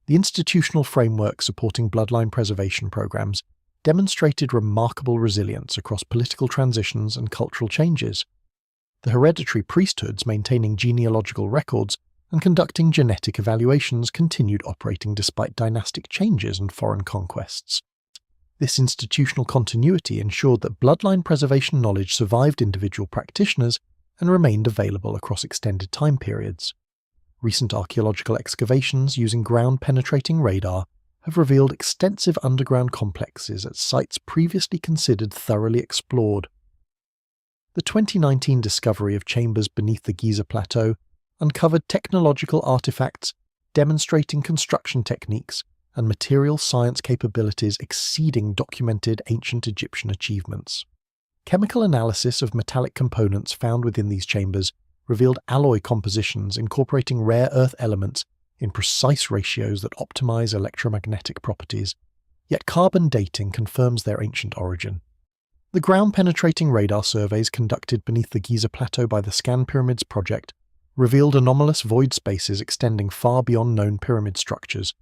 The institutional framework supporting bloodline preservation programs demonstrated remarkable resilience across political transitions and cultural changes. The hereditary priesthoods maintaining genealogical records and conducting genetic evaluations continued operating despite dynastic changes and foreign conquests. This institutional continuity ensured that bloodline preservation knowledge survived individual practitioners and remained available across extended time periods. Recent archaeological excavations using ground-penetrating radar have revealed extensive underground complexes at sites previously considered thoroughly explored. The 2019 discovery of chambers beneath the Giza Plateau uncovered technological artifacts demonstrating construction techniques and material science capabilities exceeding documented ancient Egyptian achievements. Chemical analysis of metallic components found within these chambers revealed alloy compositions incorporating rare earth elements in precise ratios that optimize electromagnetic properties, yet carbon dating confirms their ancient origin. The ground-penetrating radar surveys conducted beneath the Giza Plateau by the Scan Pyramids project revealed anomalous void spaces extending far beyond known pyramid structures.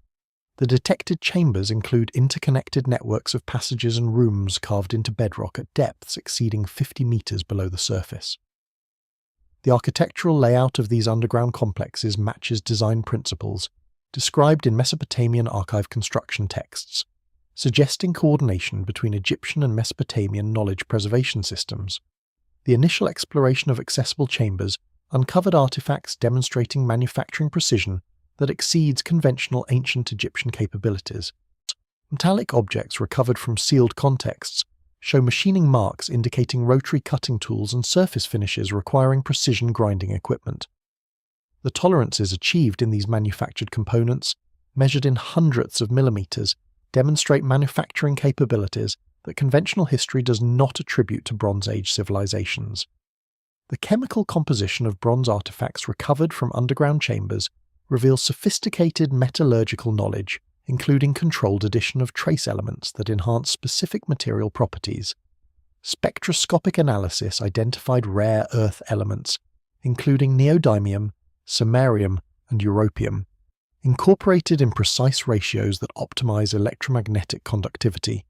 The detected chambers include interconnected networks of passages and rooms carved into bedrock at depths exceeding 50 meters below the surface. The architectural layout of these underground complexes matches design principles described in Mesopotamian archive construction texts, suggesting coordination between Egyptian and Mesopotamian knowledge preservation systems. The initial exploration of accessible chambers uncovered artifacts demonstrating manufacturing precision that exceeds conventional ancient Egyptian capabilities. Metallic objects recovered from sealed contexts show machining marks indicating rotary cutting tools and surface finishes requiring precision grinding equipment. The tolerances achieved in these manufactured components, measured in hundredths of millimeters, demonstrate manufacturing capabilities that conventional history does not attribute to Bronze Age civilizations. The chemical composition of bronze artifacts recovered from underground chambers reveals sophisticated metallurgical knowledge, including controlled addition of trace elements that enhance specific material properties. Spectroscopic analysis identified rare earth elements, including neodymium, samarium, and europium, incorporated in precise ratios that optimize electromagnetic conductivity.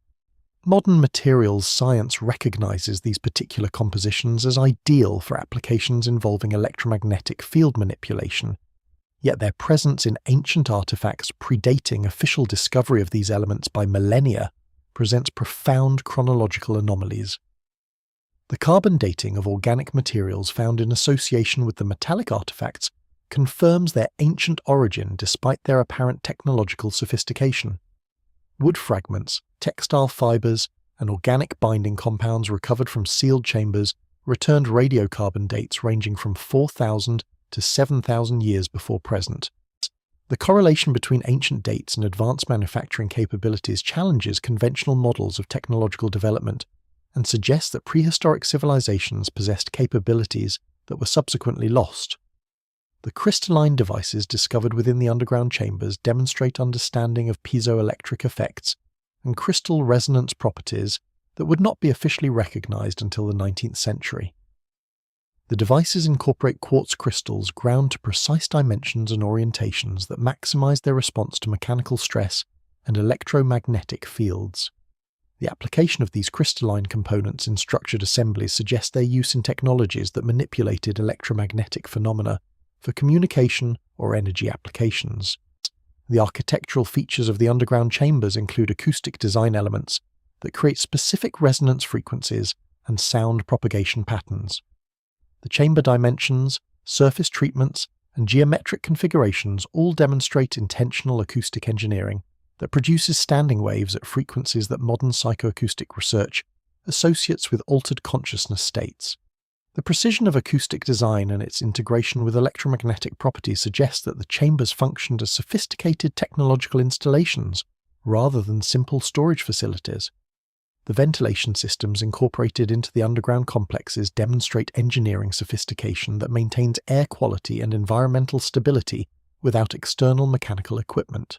Modern materials science recognizes these particular compositions as ideal for applications involving electromagnetic field manipulation, yet their presence in ancient artifacts predating official discovery of these elements by millennia presents profound chronological anomalies. The carbon dating of organic materials found in association with the metallic artifacts confirms their ancient origin despite their apparent technological sophistication. Wood fragments, textile fibers, and organic binding compounds recovered from sealed chambers returned radiocarbon dates ranging from 4,000 to 7,000 years before present. The correlation between ancient dates and advanced manufacturing capabilities challenges conventional models of technological development and suggests that prehistoric civilizations possessed capabilities that were subsequently lost. The crystalline devices discovered within the underground chambers demonstrate understanding of piezoelectric effects and crystal resonance properties that would not be officially recognized until the 19th century. The devices incorporate quartz crystals ground to precise dimensions and orientations that maximize their response to mechanical stress and electromagnetic fields. The application of these crystalline components in structured assemblies suggests their use in technologies that manipulated electromagnetic phenomena for communication or energy applications. The architectural features of the underground chambers include acoustic design elements that create specific resonance frequencies and sound propagation patterns. The chamber dimensions, surface treatments, and geometric configurations all demonstrate intentional acoustic engineering that produces standing waves at frequencies that modern psychoacoustic research associates with altered consciousness states. The precision of acoustic design and its integration with electromagnetic properties suggests that the chambers functioned as sophisticated technological installations rather than simple storage facilities. The ventilation systems incorporated into the underground complexes demonstrate engineering sophistication that maintains air quality and environmental stability without external mechanical equipment.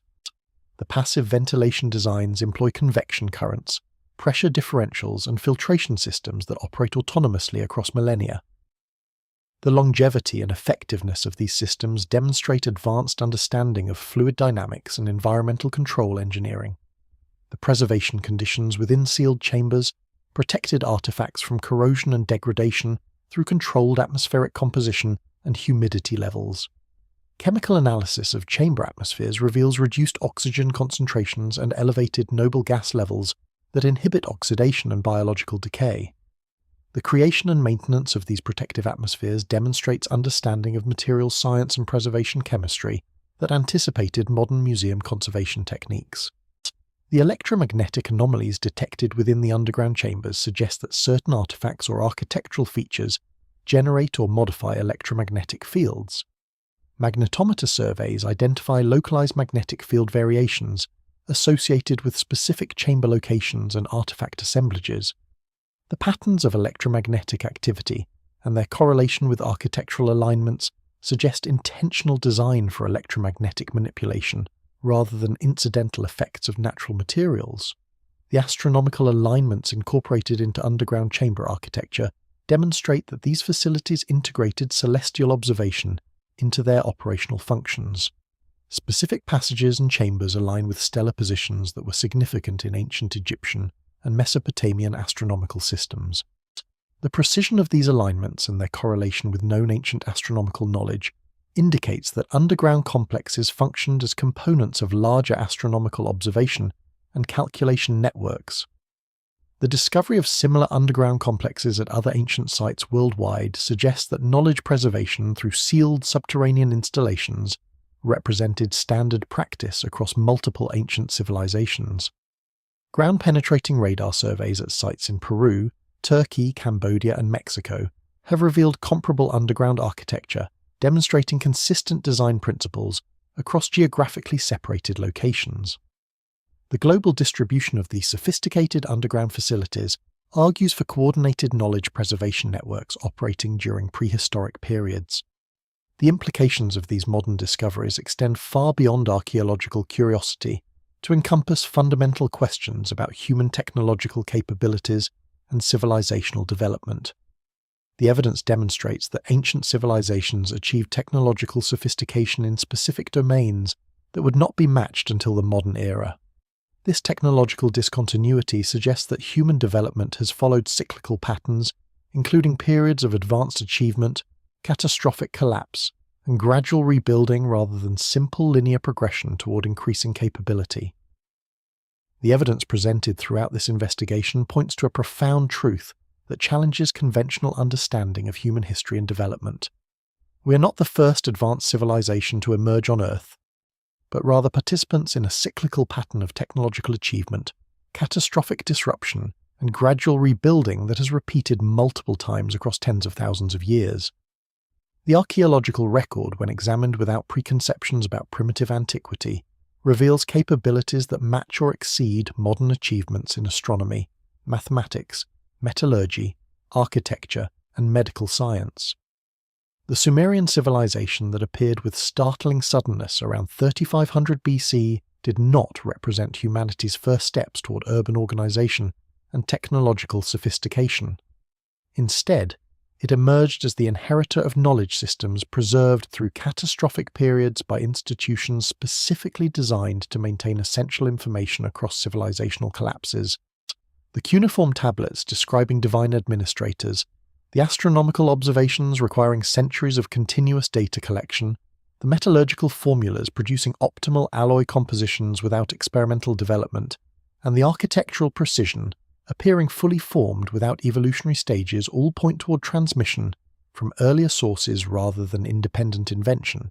The passive ventilation designs employ convection currents, pressure differentials, and filtration systems that operate autonomously across millennia. The longevity and effectiveness of these systems demonstrate advanced understanding of fluid dynamics and environmental control engineering. The preservation conditions within sealed chambers protected artifacts from corrosion and degradation through controlled atmospheric composition and humidity levels. Chemical analysis of chamber atmospheres reveals reduced oxygen concentrations and elevated noble gas levels that inhibit oxidation and biological decay. The creation and maintenance of these protective atmospheres demonstrates understanding of materials science and preservation chemistry that anticipated modern museum conservation techniques. The electromagnetic anomalies detected within the underground chambers suggest that certain artifacts or architectural features generate or modify electromagnetic fields. Magnetometer surveys identify localized magnetic field variations associated with specific chamber locations and artifact assemblages. The patterns of electromagnetic activity and their correlation with architectural alignments suggest intentional design for electromagnetic manipulation rather than incidental effects of natural materials. The astronomical alignments incorporated into underground chamber architecture demonstrate that these facilities integrated celestial observation into their operational functions. Specific passages and chambers align with stellar positions that were significant in ancient Egyptian and Mesopotamian astronomical systems. The precision of these alignments and their correlation with known ancient astronomical knowledge indicates that underground complexes functioned as components of larger astronomical observation and calculation networks. The discovery of similar underground complexes at other ancient sites worldwide suggests that knowledge preservation through sealed subterranean installations represented standard practice across multiple ancient civilizations. Ground-penetrating radar surveys at sites in Peru, Turkey, Cambodia, and Mexico have revealed comparable underground architecture, demonstrating consistent design principles across geographically separated locations. The global distribution of these sophisticated underground facilities argues for coordinated knowledge preservation networks operating during prehistoric periods. The implications of these modern discoveries extend far beyond archaeological curiosity to encompass fundamental questions about human technological capabilities and civilizational development. The evidence demonstrates that ancient civilizations achieved technological sophistication in specific domains that would not be matched until the modern era. This technological discontinuity suggests that human development has followed cyclical patterns, including periods of advanced achievement, catastrophic collapse, and gradual rebuilding rather than simple linear progression toward increasing capability. The evidence presented throughout this investigation points to a profound truth that challenges conventional understanding of human history and development. We are not the first advanced civilization to emerge on Earth, but rather participants in a cyclical pattern of technological achievement, catastrophic disruption, and gradual rebuilding that has repeated multiple times across tens of thousands of years. The archaeological record, when examined without preconceptions about primitive antiquity, reveals capabilities that match or exceed modern achievements in astronomy, mathematics, metallurgy, architecture, and medical science. The Sumerian civilization that appeared with startling suddenness around 3500 BC did not represent humanity's first steps toward urban organization and technological sophistication. Instead, it emerged as the inheritor of knowledge systems preserved through catastrophic periods by institutions specifically designed to maintain essential information across civilizational collapses. The cuneiform tablets describing divine administrators, the astronomical observations requiring centuries of continuous data collection, the metallurgical formulas producing optimal alloy compositions without experimental development, and the architectural precision appearing fully formed without evolutionary stages all point toward transmission from earlier sources rather than independent invention.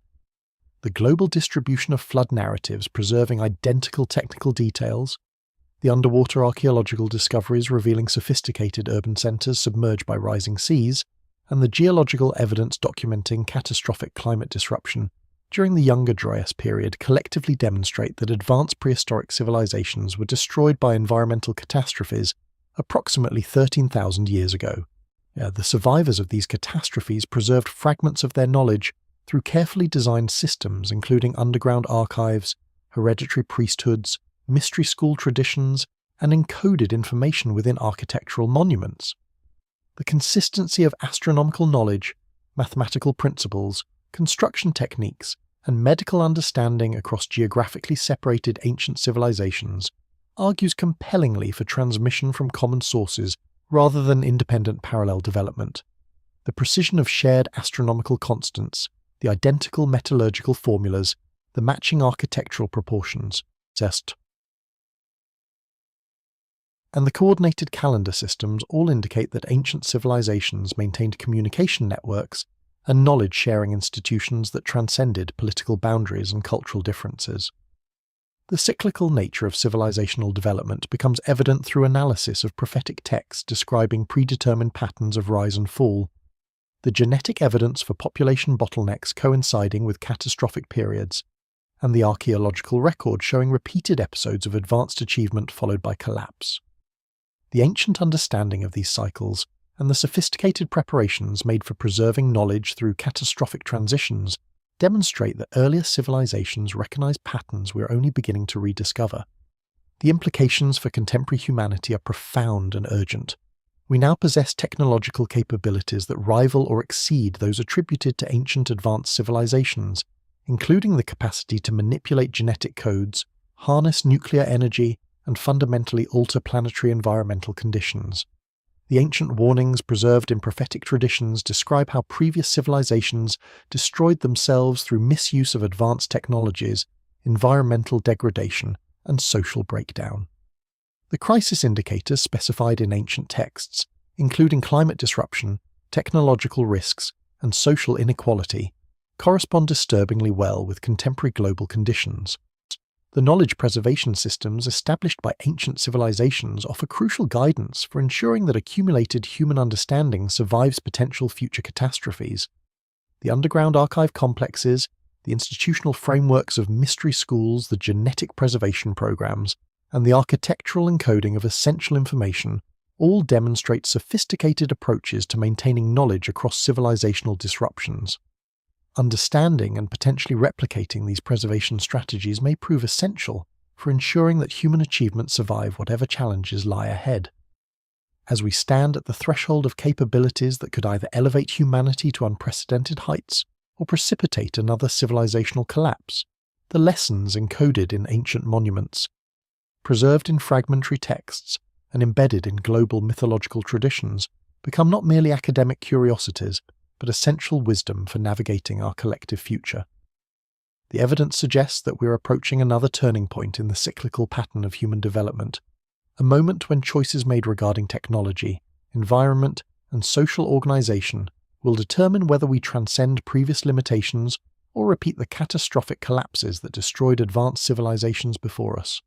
The global distribution of flood narratives preserving identical technical details, the underwater archaeological discoveries revealing sophisticated urban centers submerged by rising seas, and the geological evidence documenting catastrophic climate disruption during the Younger Dryas period collectively demonstrate that advanced prehistoric civilizations were destroyed by environmental catastrophes approximately 13,000 years ago. The survivors of these catastrophes preserved fragments of their knowledge through carefully designed systems including underground archives, hereditary priesthoods, mystery school traditions, and encoded information within architectural monuments. The consistency of astronomical knowledge, mathematical principles, construction techniques, and medical understanding across geographically separated ancient civilizations argues compellingly for transmission from common sources rather than independent parallel development. The precision of shared astronomical constants, the identical metallurgical formulas, the matching architectural proportions, and the coordinated calendar systems all indicate that ancient civilizations maintained communication networks and knowledge-sharing institutions that transcended political boundaries and cultural differences. The cyclical nature of civilizational development becomes evident through analysis of prophetic texts describing predetermined patterns of rise and fall, the genetic evidence for population bottlenecks coinciding with catastrophic periods, and the archaeological record showing repeated episodes of advanced achievement followed by collapse. The ancient understanding of these cycles and the sophisticated preparations made for preserving knowledge through catastrophic transitions demonstrate that earlier civilizations recognized patterns we are only beginning to rediscover. The implications for contemporary humanity are profound and urgent. We now possess technological capabilities that rival or exceed those attributed to ancient advanced civilizations, including the capacity to manipulate genetic codes, harness nuclear energy, and fundamentally alter planetary environmental conditions. The ancient warnings preserved in prophetic traditions describe how previous civilizations destroyed themselves through misuse of advanced technologies, environmental degradation, and social breakdown. The crisis indicators specified in ancient texts, including climate disruption, technological risks, and social inequality, correspond disturbingly well with contemporary global conditions. The knowledge preservation systems established by ancient civilizations offer crucial guidance for ensuring that accumulated human understanding survives potential future catastrophes. The underground archive complexes, the institutional frameworks of mystery schools, the genetic preservation programs, and the architectural encoding of essential information all demonstrate sophisticated approaches to maintaining knowledge across civilizational disruptions. Understanding and potentially replicating these preservation strategies may prove essential for ensuring that human achievements survive whatever challenges lie ahead. As we stand at the threshold of capabilities that could either elevate humanity to unprecedented heights or precipitate another civilizational collapse, the lessons encoded in ancient monuments, preserved in fragmentary texts, and embedded in global mythological traditions become not merely academic curiosities, but essential wisdom for navigating our collective future. The evidence suggests that we are approaching another turning point in the cyclical pattern of human development, a moment when choices made regarding technology, environment, and social organization will determine whether we transcend previous limitations or repeat the catastrophic collapses that destroyed advanced civilizations before us.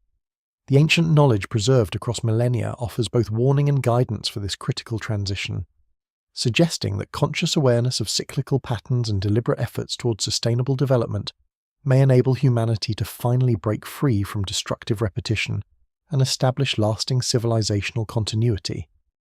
The ancient knowledge preserved across millennia offers both warning and guidance for this critical transition, suggesting that conscious awareness of cyclical patterns and deliberate efforts towards sustainable development may enable humanity to finally break free from destructive repetition and establish lasting civilizational continuity.